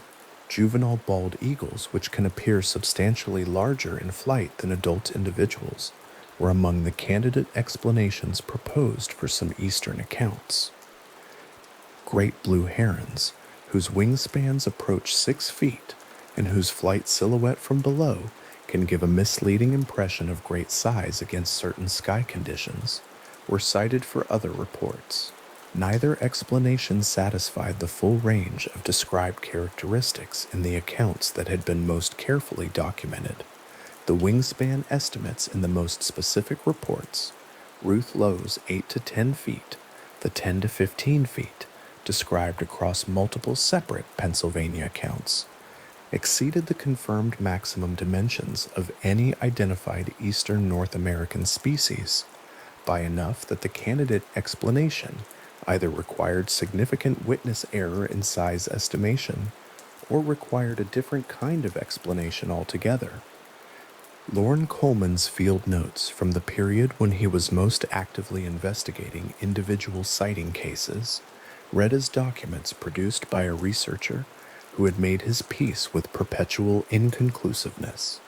Juvenile bald eagles, which can appear substantially larger in flight than adult individuals, were among the candidate explanations proposed for some eastern accounts. Great blue herons, whose wingspans approach 6 feet and whose flight silhouette from below can give a misleading impression of great size against certain sky conditions, were cited for other reports. Neither explanation satisfied the full range of described characteristics in the accounts that had been most carefully documented. The wingspan estimates in the most specific reports, Ruth Lowe's 8 to 10 feet, the 10 to 15 feet, described across multiple separate Pennsylvania accounts, exceeded the confirmed maximum dimensions of any identified eastern North American species by enough that the candidate explanation either required significant witness error in size estimation or required a different kind of explanation altogether. Lorne Coleman's field notes from the period when he was most actively investigating individual sighting cases read as documents produced by a researcher who had made his peace with perpetual inconclusiveness.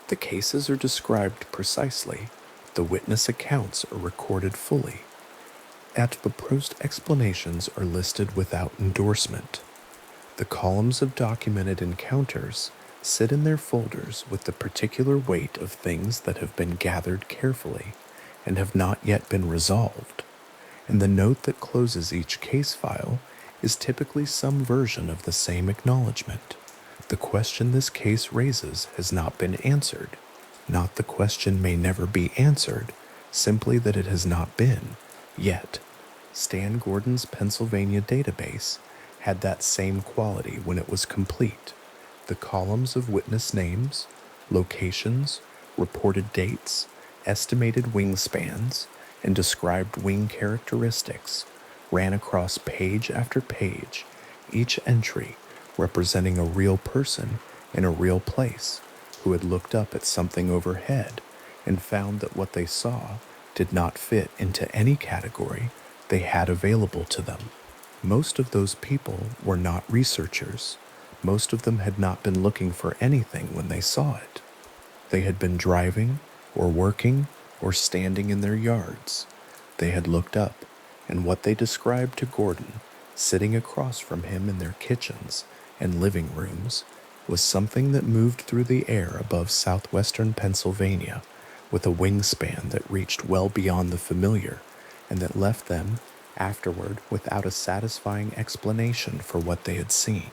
The cases are described precisely, the witness accounts are recorded fully, yet the Proust explanations are listed without endorsement. The columns of documented encounters sit in their folders with the particular weight of things that have been gathered carefully and have not yet been resolved, and the note that closes each case file is typically some version of the same acknowledgement. The question this case raises has not been answered. Not the question may never be answered, simply that it has not been, yet. Stan Gordon's Pennsylvania database had that same quality when it was complete. The columns of witness names, locations, reported dates, estimated wingspans, and described wing characteristics ran across page after page, each entry representing a real person in a real place who had looked up at something overhead and found that what they saw did not fit into any category they had available to them. Most of those people were not researchers. Most of them had not been looking for anything when they saw it. They had been driving or working or standing in their yards. They had looked up, and what they described to Gordon, sitting across from him in their kitchens and living rooms, was something that moved through the air above southwestern Pennsylvania with a wingspan that reached well beyond the familiar and that left them afterward without a satisfying explanation for what they had seen.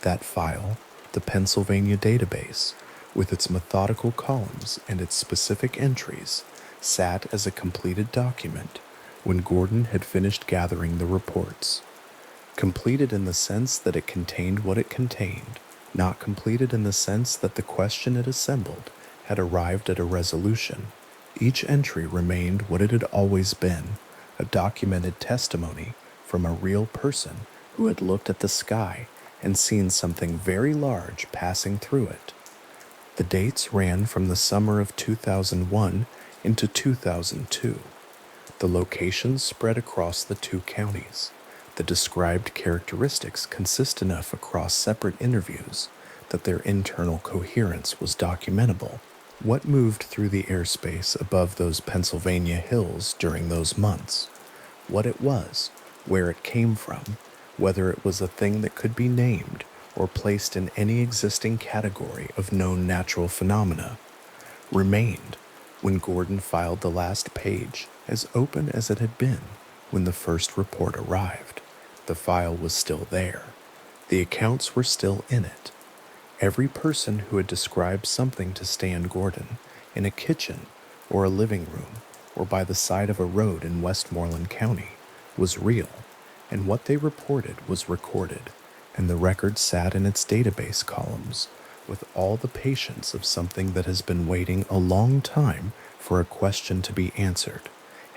That file, the Pennsylvania database, with its methodical columns and its specific entries, sat as a completed document when Gordon had finished gathering the reports. Completed in the sense that it contained what it contained, not completed in the sense that the question it assembled had arrived at a resolution. Each entry remained what it had always been, a documented testimony from a real person who had looked at the sky and seen something very large passing through it. The dates ran from the summer of 2001 into 2002. The locations spread across the two counties. The described characteristics consist enough across separate interviews that their internal coherence was documentable. What moved through the airspace above those Pennsylvania hills during those months? What it was, where it came from, whether it was a thing that could be named or placed in any existing category of known natural phenomena, remained when Gordon filed the last page as open as it had been when the first report arrived. The file was still there. The accounts were still in it. Every person who had described something to Stan Gordon in a kitchen or a living room or by the side of a road in Westmoreland County was real, and what they reported was recorded, and the record sat in its database columns with all the patience of something that has been waiting a long time for a question to be answered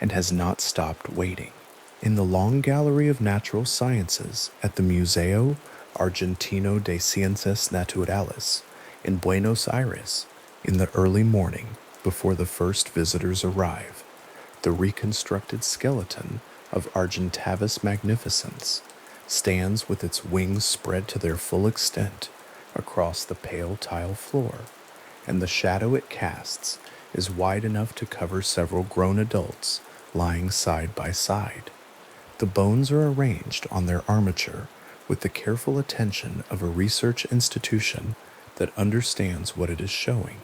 and has not stopped waiting. In the long gallery of natural sciences at the Museo Argentino de Ciencias Naturales in Buenos Aires, in the early morning before the first visitors arrive, the reconstructed skeleton of Argentavis magnificens stands with its wings spread to their full extent across the pale tile floor, and the shadow it casts is wide enough to cover several grown adults lying side by side. The bones are arranged on their armature with the careful attention of a research institution that understands what it is showing.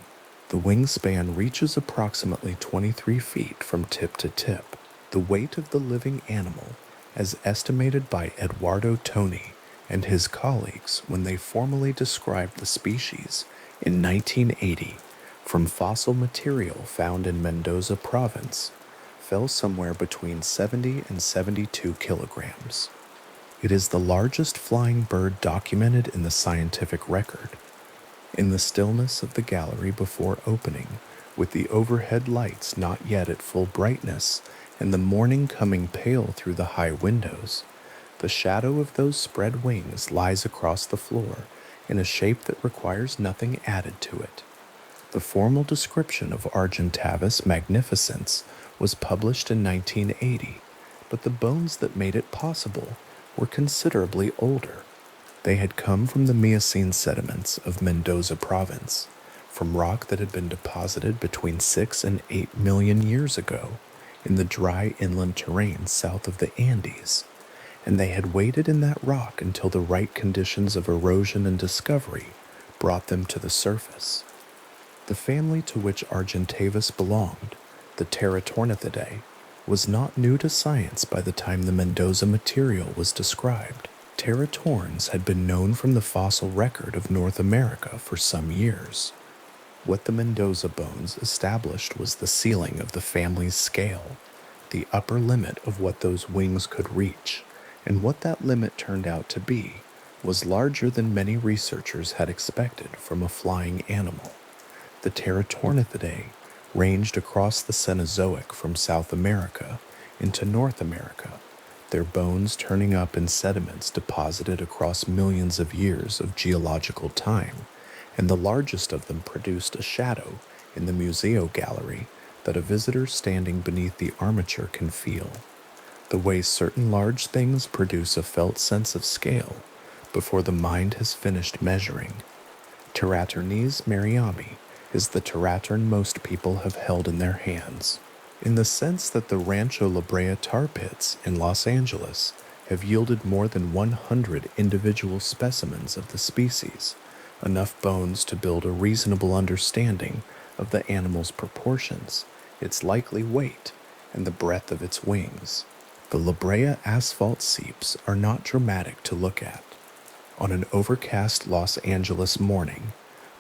The wingspan reaches approximately 23 feet from tip to tip. The weight of the living animal, as estimated by Eduardo Toni and his colleagues when they formally described the species in 1980 from fossil material found in Mendoza province, fell somewhere between 70 and 72 kilograms. It is the largest flying bird documented in the scientific record. In the stillness of the gallery before opening, with the overhead lights not yet at full brightness and the morning coming pale through the high windows, the shadow of those spread wings lies across the floor in a shape that requires nothing added to it. The formal description of Argentavis magnificens was published in 1980, but the bones that made it possible were considerably older. They had come from the Miocene sediments of Mendoza province, from rock that had been deposited between 6 and 8 million years ago in the dry inland terrain south of the Andes, and they had waited in that rock until the right conditions of erosion and discovery brought them to the surface. The family to which Argentavis belonged, the Teratornithidae, was not new to science by the time the Mendoza material was described. Teratorns had been known from the fossil record of North America for some years. What the Mendoza bones established was the ceiling of the family's scale, the upper limit of what those wings could reach, and what that limit turned out to be was larger than many researchers had expected from a flying animal. The Teratornithidae ranged across the Cenozoic from South America into North America, their bones turning up in sediments deposited across millions of years of geological time, and the largest of them produced a shadow in the museo gallery that a visitor standing beneath the armature can feel. The way certain large things produce a felt sense of scale before the mind has finished measuring. Teratornes mariami is the teratorn most people have held in their hands, in the sense that the Rancho La Brea tar pits in Los Angeles have yielded more than 100 individual specimens of the species, enough bones to build a reasonable understanding of the animal's proportions, its likely weight, and the breadth of its wings. The La Brea asphalt seeps are not dramatic to look at. On an overcast Los Angeles morning,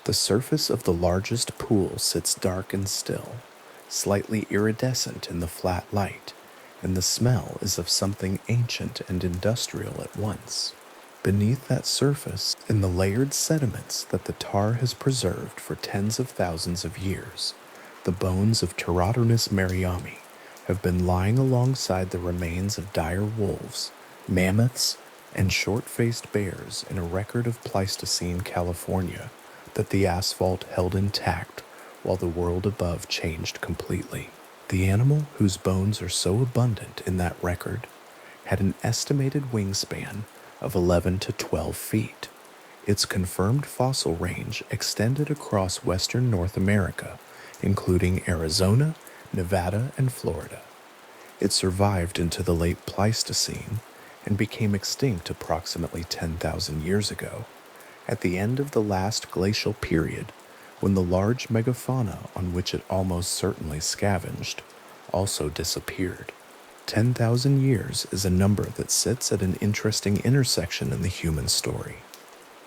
the surface of the largest pool sits dark and still, slightly iridescent in the flat light, and the smell is of something ancient and industrial at once. Beneath that surface, in the layered sediments that the tar has preserved for tens of thousands of years, the bones of Teratornis mariami have been lying alongside the remains of dire wolves, mammoths, and short-faced bears in a record of Pleistocene California that the asphalt held intact while the world above changed completely. The animal whose bones are so abundant in that record had an estimated wingspan of 11 to 12 feet. Its confirmed fossil range extended across western North America, including Arizona, Nevada, and Florida. It survived into the late Pleistocene and became extinct approximately 10,000 years ago, at the end of the last glacial period, when the large megafauna on which it almost certainly scavenged also disappeared. 10,000 years is a number that sits at an interesting intersection in the human story.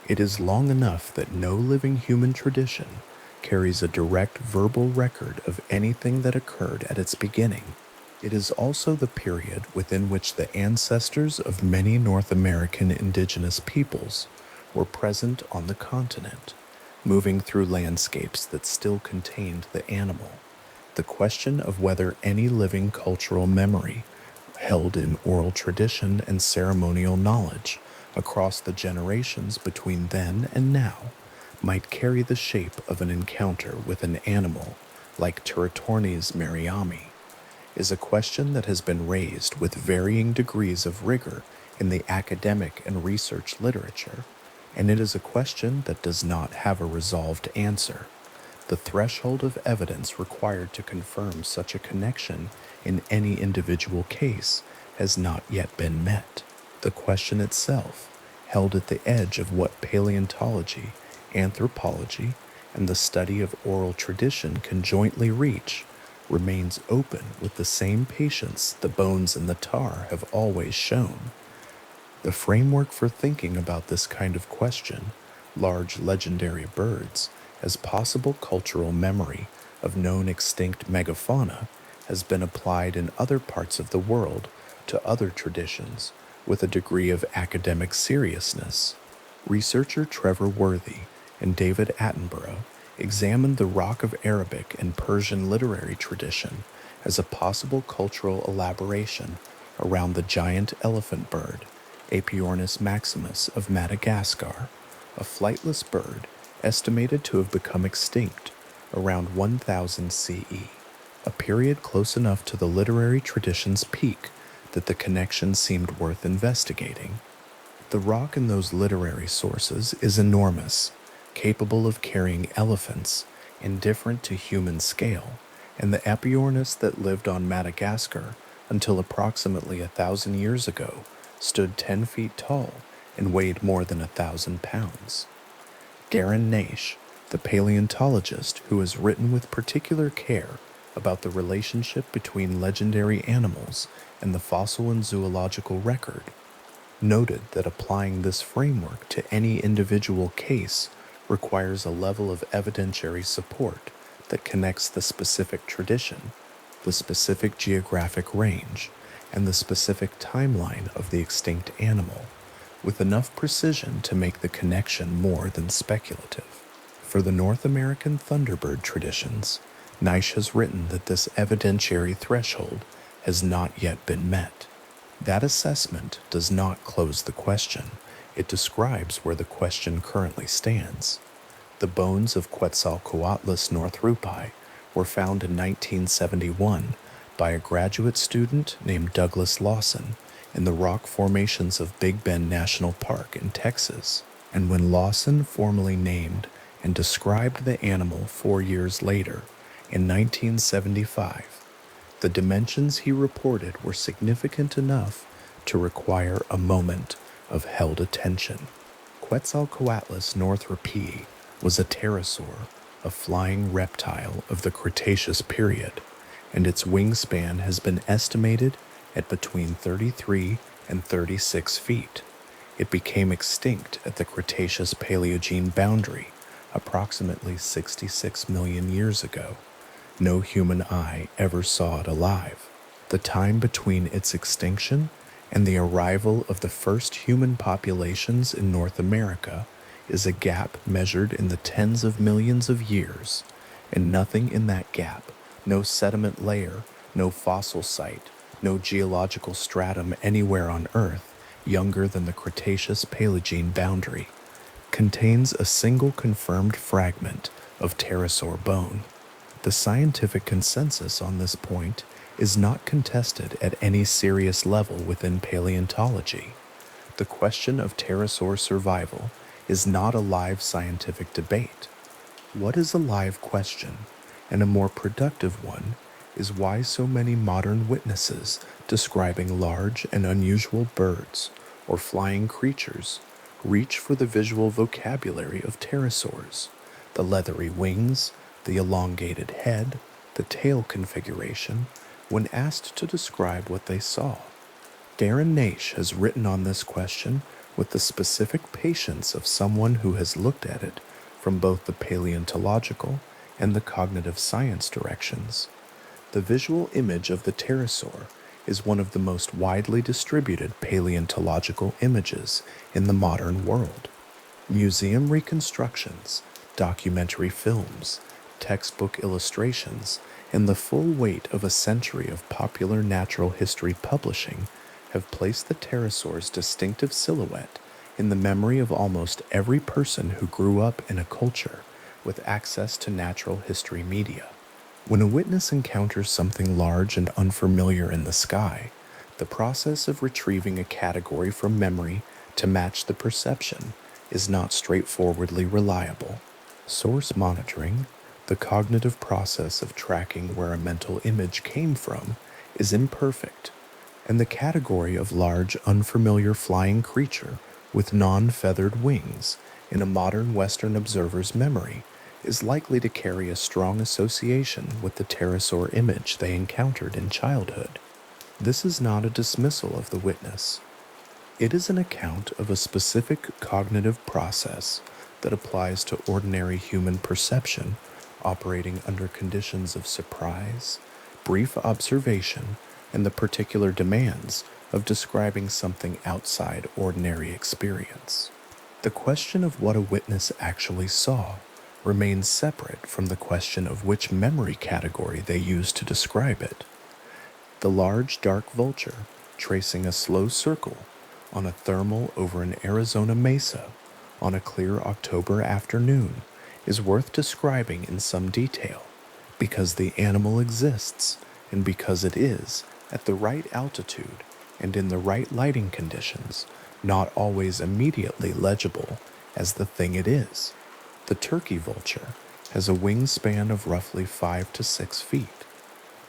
It is long enough that no living human tradition carries a direct verbal record of anything that occurred at its beginning. It is also the period within which the ancestors of many North American indigenous peoples were present on the continent, moving through landscapes that still contained the animal. The question of whether any living cultural memory, held in oral tradition and ceremonial knowledge across the generations between then and now, might carry the shape of an encounter with an animal like Teratornes mariami, is a question that has been raised with varying degrees of rigor in the academic and research literature, and it is a question that does not have a resolved answer. The threshold of evidence required to confirm such a connection in any individual case has not yet been met. The question itself, held at the edge of what paleontology, anthropology, and the study of oral tradition can jointly reach, remains open with the same patience the bones and the tar have always shown. The framework for thinking about this kind of question, large legendary birds, as possible cultural memory of known extinct megafauna, has been applied in other parts of the world to other traditions with a degree of academic seriousness. Researcher Trevor Worthy and David Attenborough examined the rock of Arabic and Persian literary tradition as a possible cultural elaboration around the giant elephant bird, Apiornis maximus of Madagascar, a flightless bird estimated to have become extinct around 1000 CE, a period close enough to the literary tradition's peak that the connection seemed worth investigating. The rock in those literary sources is enormous, capable of carrying elephants, indifferent to human scale, and the Apiornis that lived on Madagascar until approximately 1,000 years ago stood 10 feet tall and weighed more than 1,000 pounds. Garen Naish, the paleontologist who has written with particular care about the relationship between legendary animals and the fossil and zoological record, noted that applying this framework to any individual case requires a level of evidentiary support that connects the specific tradition, the specific geographic range, and the specific timeline of the extinct animal, with enough precision to make the connection more than speculative. For the North American Thunderbird traditions, Naish has written that this evidentiary threshold has not yet been met. That assessment does not close the question. It describes where the question currently stands. The bones of Quetzalcoatlus northrupi were found in 1971 by a graduate student named Douglas Lawson in the rock formations of Big Bend National Park in Texas, and when Lawson formally named and described the animal 4 years later, in 1975, the dimensions he reported were significant enough to require a moment of held attention. Quetzalcoatlus northrupi was a pterosaur, a flying reptile of the Cretaceous period, and its wingspan has been estimated at between 33 and 36 feet. It became extinct at the Cretaceous-Paleogene boundary approximately 66 million years ago. No human eye ever saw it alive. The time between its extinction and the arrival of the first human populations in North America is a gap measured in the tens of millions of years, and nothing in that gap, no sediment layer, no fossil site, no geological stratum anywhere on Earth younger than the Cretaceous-Paleogene boundary, contains a single confirmed fragment of pterosaur bone. The scientific consensus on this point is not contested at any serious level within paleontology. The question of pterosaur survival is not a live scientific debate. What is a live question, and a more productive one, is why so many modern witnesses describing large and unusual birds or flying creatures reach for the visual vocabulary of pterosaurs, the leathery wings, the elongated head, the tail configuration, when asked to describe what they saw. Garen Naish has written on this question with the specific patience of someone who has looked at it from both the paleontological and the cognitive science directions. The visual image of the pterosaur is one of the most widely distributed paleontological images in the modern world. Museum reconstructions, documentary films, textbook illustrations, and the full weight of a century of popular natural history publishing have placed the pterosaur's distinctive silhouette in the memory of almost every person who grew up in a culture with access to natural history media. When a witness encounters something large and unfamiliar in the sky, the process of retrieving a category from memory to match the perception is not straightforwardly reliable. Source monitoring, the cognitive process of tracking where a mental image came from, is imperfect, and the category of large, unfamiliar flying creature with non-feathered wings in a modern Western observer's memory is likely to carry a strong association with the pterosaur image they encountered in childhood. This is not a dismissal of the witness. It is an account of a specific cognitive process that applies to ordinary human perception operating under conditions of surprise, brief observation, and the particular demands of describing something outside ordinary experience. The question of what a witness actually saw remains separate from the question of which memory category they used to describe it. The large dark vulture tracing a slow circle on a thermal over an Arizona mesa on a clear October afternoon is worth describing in some detail because the animal exists and because it is, at the right altitude and in the right lighting conditions, not always immediately legible as the thing it is. The turkey vulture has a wingspan of roughly 5 to 6 feet.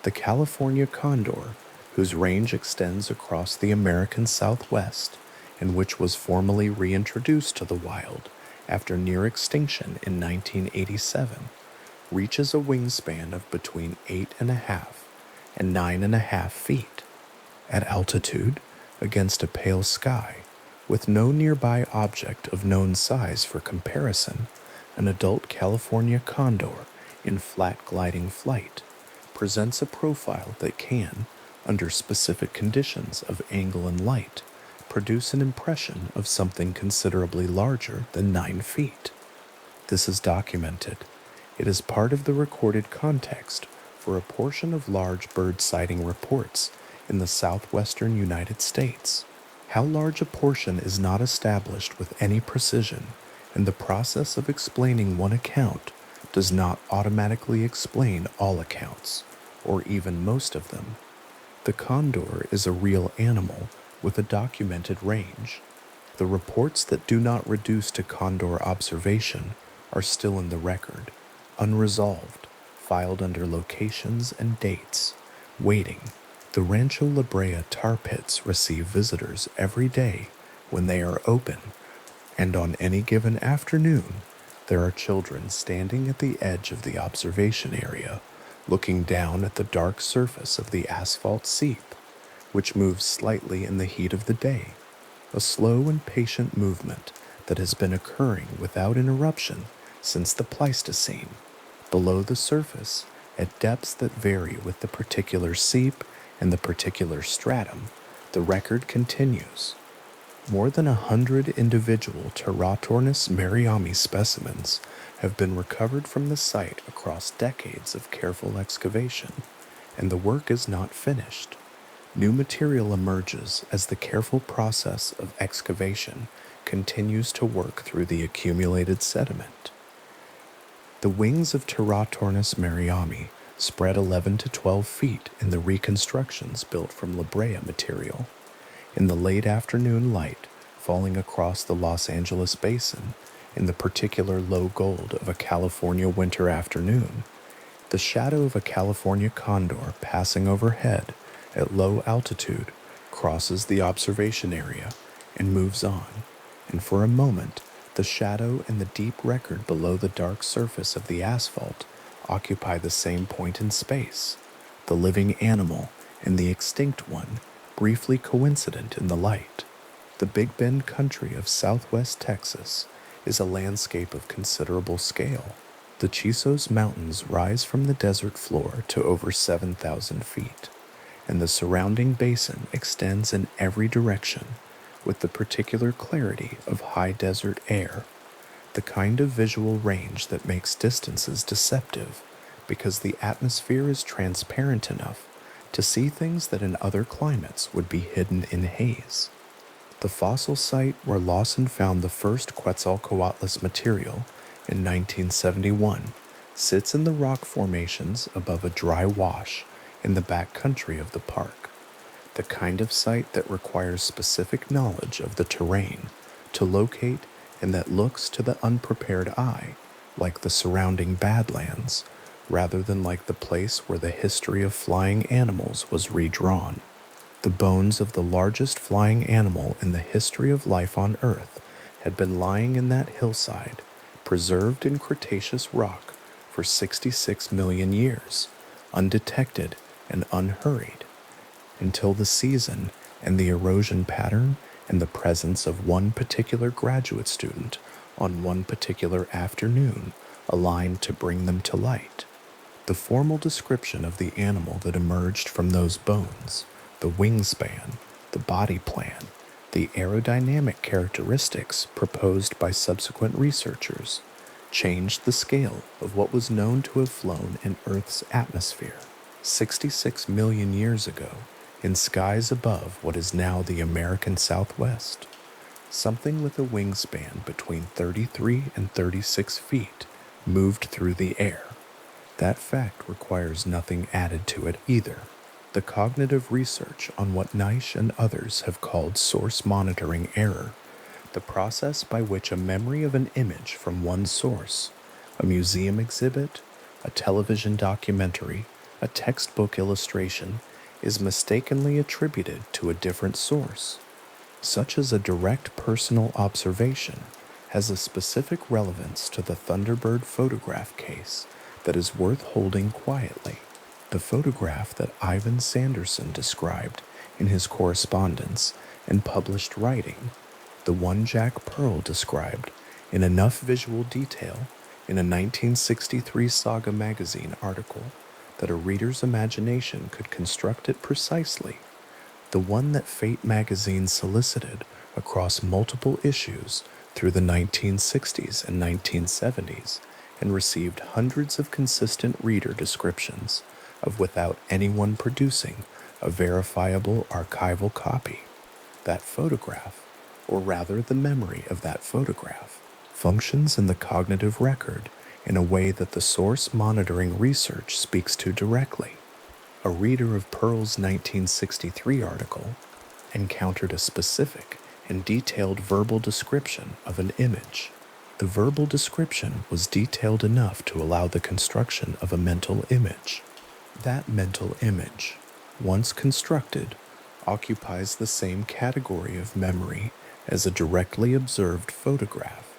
The California condor, whose range extends across the American Southwest and which was formally reintroduced to the wild after near extinction in 1987, reaches a wingspan of between 8.5 and 9.5 feet. At altitude, against a pale sky, with no nearby object of known size for comparison, an adult California condor in flat gliding flight presents a profile that can, under specific conditions of angle and light, produce an impression of something considerably larger than 9 feet. This is documented. It is part of the recorded context for a portion of large bird sighting reports in the southwestern United States. How large a portion is not established with any precision, and the process of explaining one account does not automatically explain all accounts, or even most of them. The condor is a real animal with a documented range. The reports that do not reduce to condor observation are still in the record, unresolved, filed under locations and dates, waiting. The Rancho La Brea tar pits receive visitors every day when they are open, and on any given afternoon, there are children standing at the edge of the observation area, looking down at the dark surface of the asphalt seep, which moves slightly in the heat of the day, a slow and patient movement that has been occurring without interruption since the Pleistocene. Below the surface, at depths that vary with the particular seep and the particular stratum, the record continues. More than 100 individual Teratornis mariami specimens have been recovered from the site across decades of careful excavation, and the work is not finished. New material emerges as the careful process of excavation continues to work through the accumulated sediment. The wings of Teratornis mariami spread 11 to 12 feet in the reconstructions built from La Brea material. In the late afternoon light falling across the Los Angeles basin, in the particular low gold of a California winter afternoon, the shadow of a California condor passing overhead at low altitude crosses the observation area and moves on, and for a moment the shadow and the deep record below the dark surface of the asphalt occupy the same point in space, the living animal and the extinct one briefly coincident in the light. The Big Bend country of southwest Texas is a landscape of considerable scale. The Chisos Mountains rise from the desert floor to over 7,000 feet, and the surrounding basin extends in every direction with the particular clarity of high desert air, the kind of visual range that makes distances deceptive because the atmosphere is transparent enough to see things that in other climates would be hidden in haze. The fossil site where Lawson found the first Quetzalcoatlus material in 1971 sits in the rock formations above a dry wash in the back country of the park, the kind of site that requires specific knowledge of the terrain to locate and that looks to the unprepared eye like the surrounding Badlands rather than like the place where the history of flying animals was redrawn. The bones of the largest flying animal in the history of life on Earth had been lying in that hillside, preserved in Cretaceous rock for 66 million years, undetected and unhurried, until the season and the erosion pattern and the presence of one particular graduate student on one particular afternoon aligned to bring them to light. The formal description of the animal that emerged from those bones, the wingspan, the body plan, the aerodynamic characteristics proposed by subsequent researchers, changed the scale of what was known to have flown in Earth's atmosphere 66 million years ago in skies above what is now the American Southwest. Something with a wingspan between 33 and 36 feet moved through the air. That fact requires nothing added to it either. The cognitive research on what Naish and others have called source monitoring error, the process by which a memory of an image from one source, a museum exhibit, a television documentary, a textbook illustration, is mistakenly attributed to a different source, such as a direct personal observation, has a specific relevance to the Thunderbird photograph case that is worth holding quietly. The photograph that Ivan Sanderson described in his correspondence and published writing, the one Jack Pearl described in enough visual detail in a 1963 Saga magazine article that a reader's imagination could construct it precisely, the one that Fate magazine solicited across multiple issues through the 1960s and 1970s and received hundreds of consistent reader descriptions of without anyone producing a verifiable archival copy. That photograph, or rather the memory of that photograph, functions in the cognitive record in a way that the source monitoring research speaks to directly. A reader of Pearl's 1963 article encountered a specific and detailed verbal description of an image. The verbal description was detailed enough to allow the construction of a mental image. That mental image, once constructed, occupies the same category of memory as a directly observed photograph.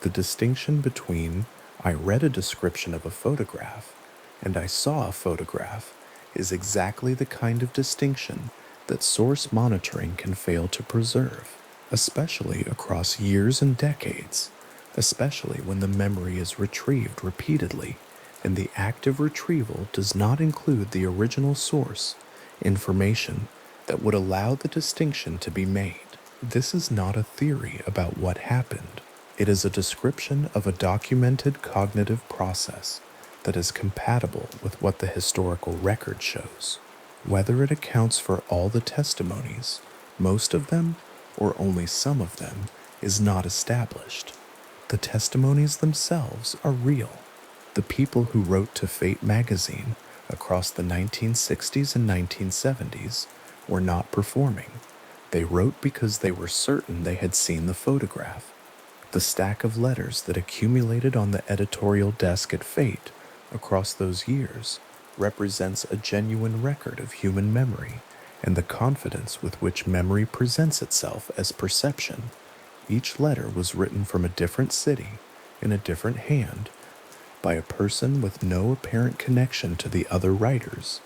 The distinction between I read a description of a photograph and I saw a photograph is exactly the kind of distinction that source monitoring can fail to preserve, especially across years and decades, especially when the memory is retrieved repeatedly and the act of retrieval does not include the original source information that would allow the distinction to be made. This is not a theory about what happened. It is a description of a documented cognitive process that is compatible with what the historical record shows. Whether it accounts for all the testimonies, most of them, or only some of them, is not established. The testimonies themselves are real. The people who wrote to Fate magazine across the 1960s and 1970s were not performing. They wrote because they were certain they had seen the photograph. The stack of letters that accumulated on the editorial desk at Fate across those years represents a genuine record of human memory and the confidence with which memory presents itself as perception. Each letter was written from a different city, in a different hand, by a person with no apparent connection to the other writers,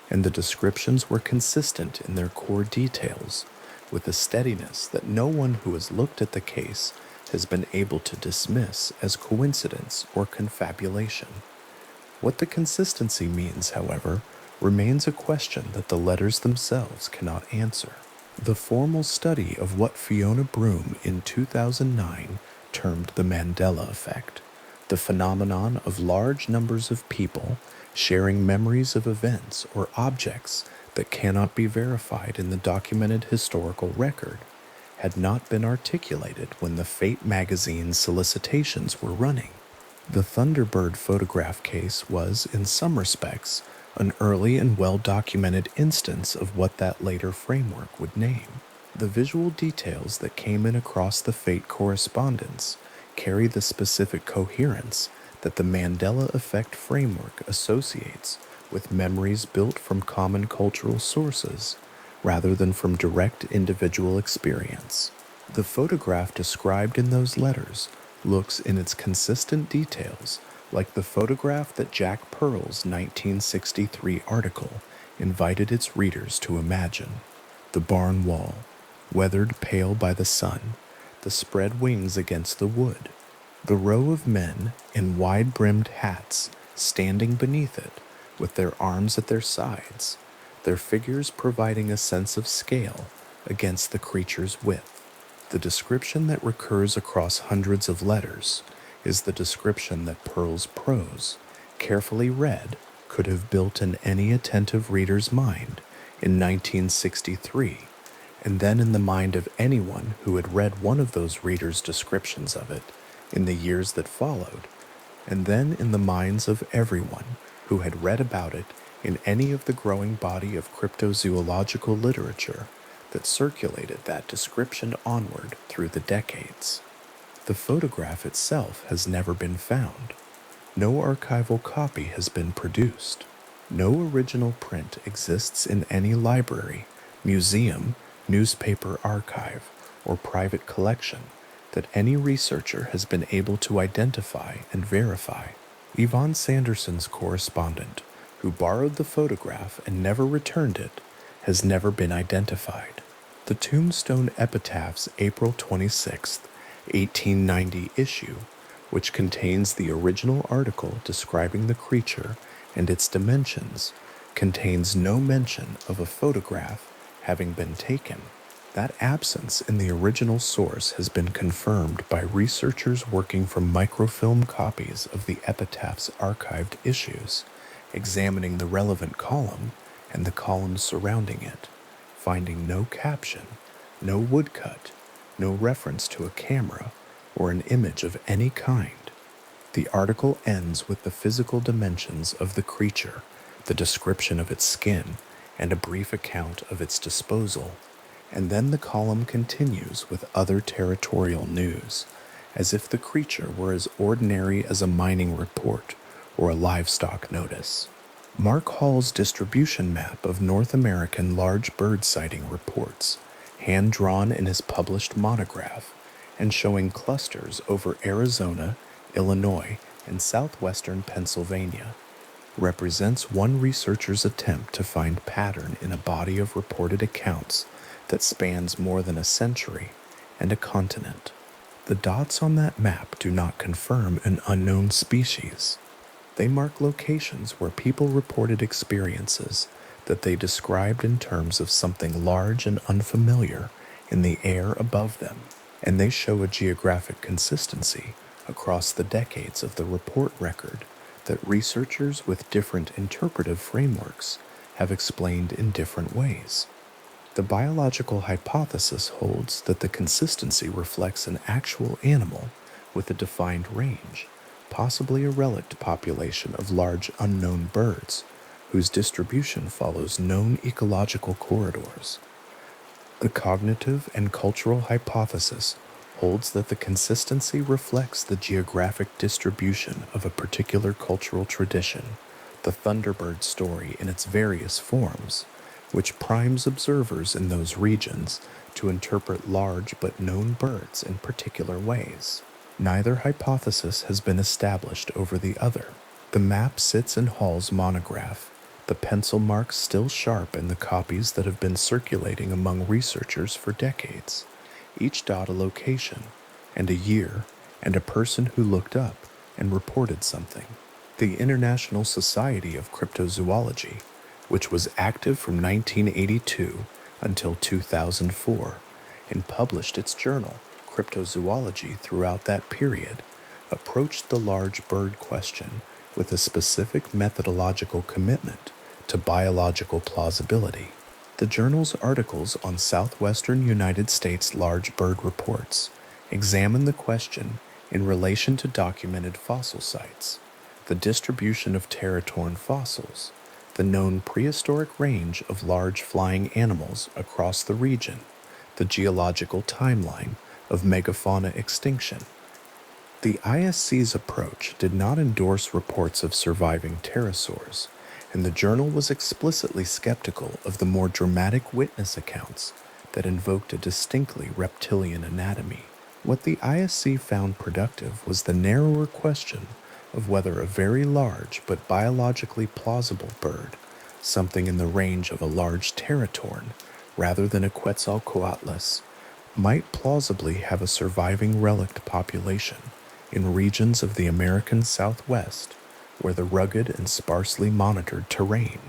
and the descriptions were consistent in their core details, with a steadiness that no one who has looked at the case has been able to dismiss as coincidence or confabulation. What the consistency means, however, remains a question that the letters themselves cannot answer. The formal study of what Fiona Broome in 2009 termed the Mandela effect, the phenomenon of large numbers of people sharing memories of events or objects that cannot be verified in the documented historical record, had not been articulated when the Fate magazine solicitations were running. The Thunderbird photograph case was, in some respects, an early and well-documented instance of what that later framework would name. The visual details that came in across the Fate correspondence carry the specific coherence that the Mandela effect framework associates with memories built from common cultural sources rather than from direct individual experience. The photograph described in those letters looks in its consistent details like the photograph that Jack Pearl's 1963 article invited its readers to imagine. The barn wall, weathered pale by the sun, the spread wings against the wood, the row of men in wide-brimmed hats standing beneath it with their arms at their sides, their figures providing a sense of scale against the creature's width. The description that recurs across hundreds of letters is the description that Pearl's prose, carefully read, could have built in any attentive reader's mind in 1963, and then in the mind of anyone who had read one of those readers' descriptions of it in the years that followed, and then in the minds of everyone who had read about it in any of the growing body of cryptozoological literature that circulated that description onward through the decades. The photograph itself has never been found. No archival copy has been produced. No original print exists in any library, museum, newspaper archive, or private collection that any researcher has been able to identify and verify. Yvonne Sanderson's correspondent, who borrowed the photograph and never returned it, has never been identified. The Tombstone Epitaph's April 26, 1890 issue, which contains the original article describing the creature and its dimensions, contains no mention of a photograph having been taken. That absence in the original source has been confirmed by researchers working from microfilm copies of the Epitaph's archived issues, examining the relevant column and the columns surrounding it, finding no caption, no woodcut, no reference to a camera or an image of any kind. The article ends with the physical dimensions of the creature, the description of its skin, and a brief account of its disposal, and then the column continues with other territorial news, as if the creature were as ordinary as a mining report or a livestock notice. Mark Hall's distribution map of North American large bird sighting reports, hand-drawn in his published monograph, and showing clusters over Arizona, Illinois, and southwestern Pennsylvania, represents one researcher's attempt to find pattern in a body of reported accounts that spans more than a century and a continent. The dots on that map do not confirm an unknown species. They mark locations where people reported experiences that they described in terms of something large and unfamiliar in the air above them, and they show a geographic consistency across the decades of the report record that researchers with different interpretive frameworks have explained in different ways. The biological hypothesis holds that the consistency reflects an actual animal with a defined range, possibly a relict population of large unknown birds, whose distribution follows known ecological corridors. The cognitive and cultural hypothesis holds that the consistency reflects the geographic distribution of a particular cultural tradition, the Thunderbird story in its various forms, which primes observers in those regions to interpret large but known birds in particular ways. Neither hypothesis has been established over the other. The map sits in Hall's monograph, the pencil marks still sharp in the copies that have been circulating among researchers for decades, each dot a location, and a year, and a person who looked up and reported something. The International Society of Cryptozoology, which was active from 1982 until 2004, and published its journal, Cryptozoology, throughout that period, approached the large bird question with a specific methodological commitment to biological plausibility. The journal's articles on southwestern United States large bird reports examine the question in relation to documented fossil sites, the distribution of terratorn fossils, the known prehistoric range of large flying animals across the region, the geological timeline of megafauna extinction. The ISC's approach did not endorse reports of surviving pterosaurs, and the journal was explicitly skeptical of the more dramatic witness accounts that invoked a distinctly reptilian anatomy. What the ISC found productive was the narrower question of whether a very large but biologically plausible bird, something in the range of a large teratorn rather than a Quetzalcoatlus, might plausibly have a surviving relict population in regions of the American Southwest where the rugged and sparsely monitored terrain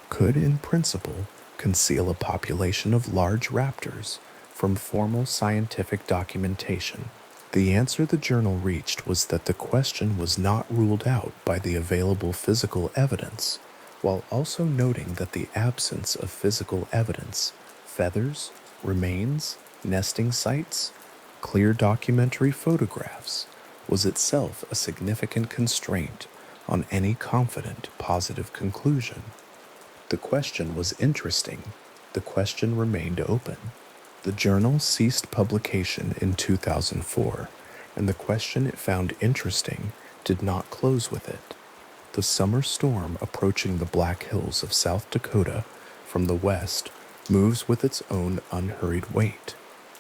could, in principle, conceal a population of large raptors from formal scientific documentation? The answer the journal reached was that the question was not ruled out by the available physical evidence, while also noting that the absence of physical evidence, feathers, remains, nesting sites, clear documentary photographs, was itself a significant constraint on any confident positive conclusion. The question was interesting. The question remained open. The journal ceased publication in 2004, and the question it found interesting did not close with it. The summer storm approaching the Black Hills of South Dakota from the west moves with its own unhurried weight.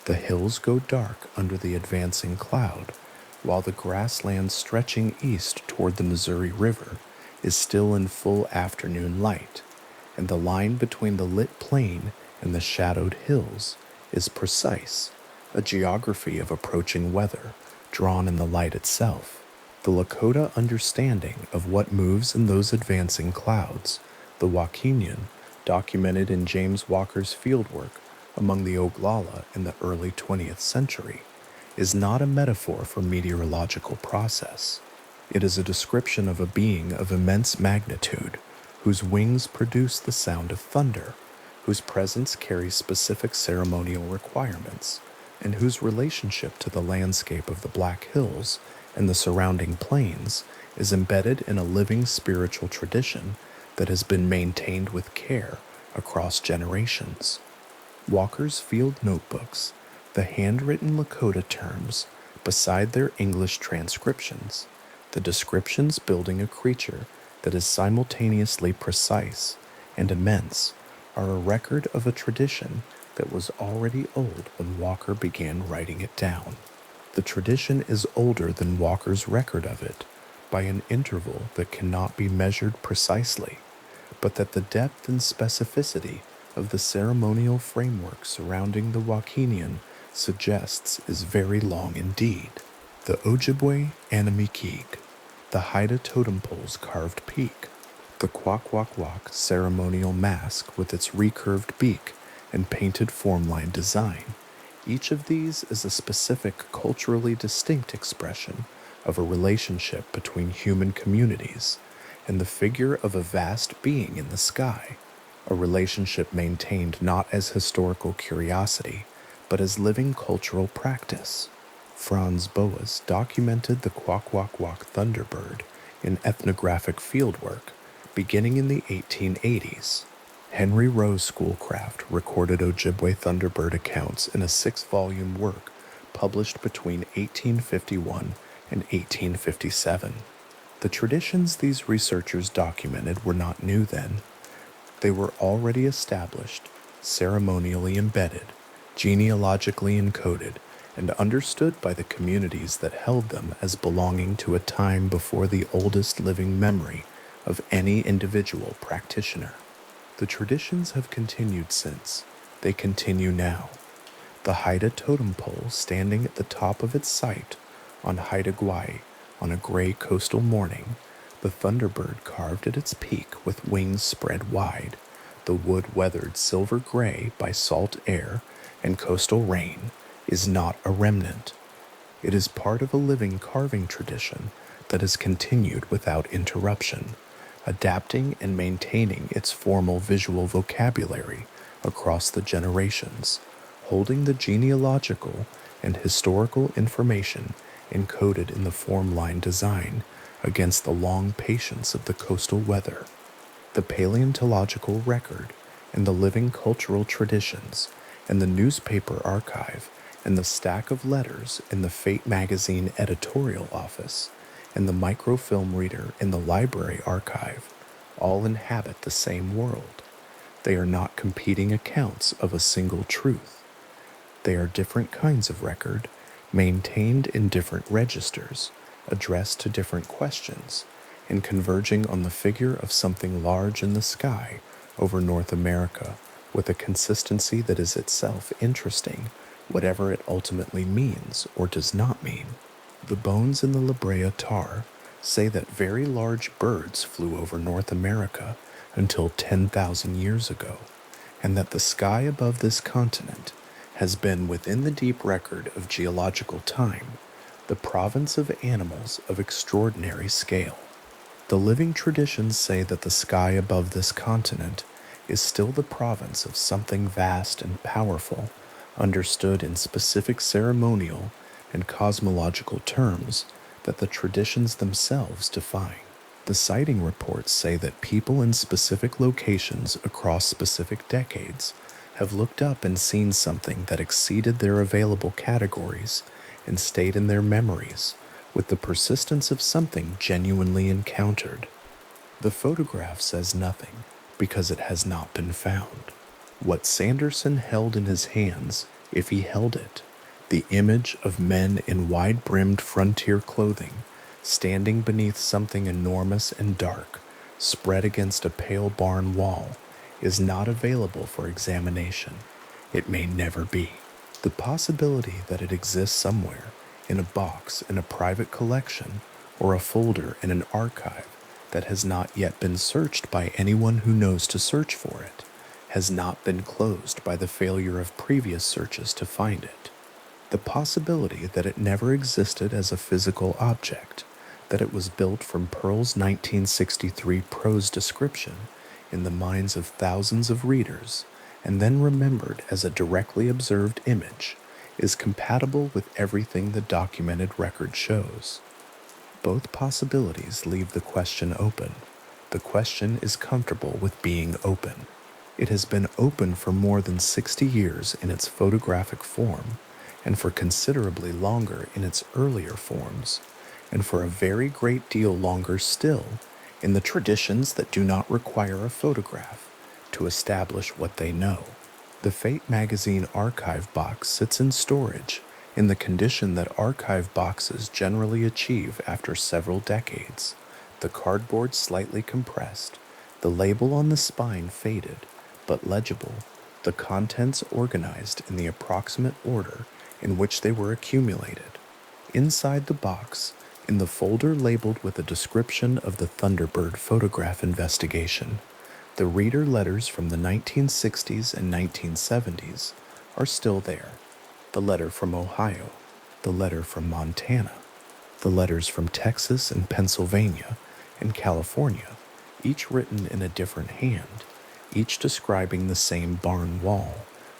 The hills go dark under the advancing cloud, while the grassland stretching east toward the Missouri River is still in full afternoon light, and the line between the lit plain and the shadowed hills is precise, a geography of approaching weather drawn in the light itself. The Lakota understanding of what moves in those advancing clouds, the Wakinian, documented in James Walker's fieldwork among the Oglala in the early 20th century, is not a metaphor for meteorological process. It is a description of a being of immense magnitude, whose wings produce the sound of thunder, whose presence carries specific ceremonial requirements, and whose relationship to the landscape of the Black Hills and the surrounding plains is embedded in a living spiritual tradition that has been maintained with care across generations. Walker's field notebooks, the handwritten Lakota terms beside their English transcriptions, the descriptions building a creature that is simultaneously precise and immense, are a record of a tradition that was already old when Walker began writing it down. The tradition is older than Walker's record of it by an interval that cannot be measured precisely, but that the depth and specificity of the ceremonial framework surrounding the Wakinian suggests is very long indeed. The Ojibwe Anamikig, the Haida totem pole's carved peak, the Kwak-Wak-Wak ceremonial mask with its recurved beak and painted formline design. Each of these is a specific culturally distinct expression of a relationship between human communities and the figure of a vast being in the sky, a relationship maintained not as historical curiosity, but as living cultural practice. Franz Boas documented the Kwak-Wak-Wak Thunderbird in ethnographic fieldwork beginning in the 1880s. Henry Rose Schoolcraft recorded Ojibwe Thunderbird accounts in a 6-volume work published between 1851 and 1857. The traditions these researchers documented were not new then. They were already established, ceremonially embedded, genealogically encoded, and understood by the communities that held them as belonging to a time before the oldest living memory of any individual practitioner. The traditions have continued since. They continue now. The Haida totem pole standing at the top of its site on Haida Gwaii on a gray coastal morning, the Thunderbird carved at its peak with wings spread wide, the wood weathered silver gray by salt air and coastal rain, is not a remnant. It is part of a living carving tradition that has continued without interruption, adapting and maintaining its formal visual vocabulary across the generations, holding the genealogical and historical information encoded in the formline design against the long patience of the coastal weather. The paleontological record and the living cultural traditions and the newspaper archive and the stack of letters in the Fate magazine editorial office and the microfilm reader in the library archive all inhabit the same world. They are not competing accounts of a single truth. They are different kinds of record, maintained in different registers, addressed to different questions, and converging on the figure of something large in the sky over North America with a consistency that is itself interesting, whatever it ultimately means or does not mean. The bones in the La Brea tar say that very large birds flew over North America until 10,000 years ago, and that the sky above this continent has been, within the deep record of geological time, the province of animals of extraordinary scale. The living traditions say that the sky above this continent is still the province of something vast and powerful, understood in specific ceremonial and cosmological terms that the traditions themselves define. The sighting reports say that people in specific locations across specific decades have looked up and seen something that exceeded their available categories and stayed in their memories with the persistence of something genuinely encountered. The photograph says nothing because it has not been found. What Sanderson held in his hands, if he held it, the image of men in wide-brimmed frontier clothing, standing beneath something enormous and dark, spread against a pale barn wall, is not available for examination. It may never be. The possibility that it exists somewhere, in a box in a private collection, or a folder in an archive that has not yet been searched by anyone who knows to search for it, has not been closed by the failure of previous searches to find it. The possibility that it never existed as a physical object, that it was built from Pearl's 1963 prose description in the minds of thousands of readers, and then remembered as a directly observed image, is compatible with everything the documented record shows. Both possibilities leave the question open. The question is comfortable with being open. It has been open for more than 60 years in its photographic form, and for considerably longer in its earlier forms, and for a very great deal longer still in the traditions that do not require a photograph to establish what they know. The Fate magazine archive box sits in storage in the condition that archive boxes generally achieve after several decades, the cardboard slightly compressed, the label on the spine faded but legible, the contents organized in the approximate order in which they were accumulated. Inside the box, in the folder labeled with a description of the Thunderbird photograph investigation, the reader letters from the 1960s and 1970s are still there. The letter from Ohio, the letter from Montana, the letters from Texas and Pennsylvania and California, each written in a different hand, each describing the same barn wall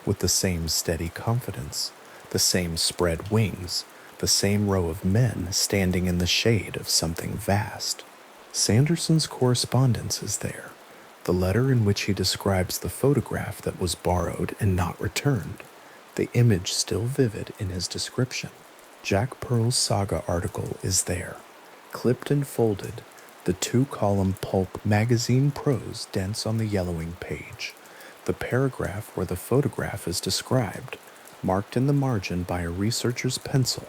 with the same steady confidence, the same spread wings, the same row of men standing in the shade of something vast. Sanderson's correspondence is there, the letter in which he describes the photograph that was borrowed and not returned, the image still vivid in his description. Jack Pearl's saga article is there, clipped and folded, the 2-column pulp magazine prose dense on the yellowing page, the paragraph where the photograph is described, marked in the margin by a researcher's pencil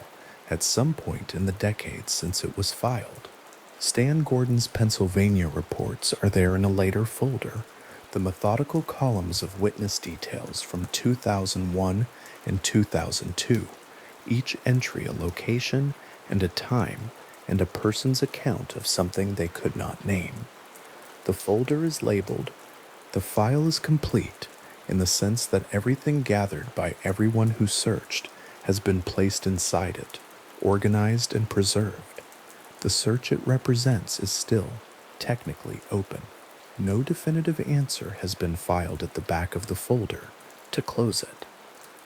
at some point in the decades since it was filed. Stan Gordon's Pennsylvania reports are there in a later folder, the methodical columns of witness details from 2001 and 2002, each entry a location and a time and a person's account of something they could not name. The folder is labeled, the file is complete in the sense that everything gathered by everyone who searched has been placed inside it, organized and preserved. The search it represents is still, technically, open. No definitive answer has been filed at the back of the folder to close it.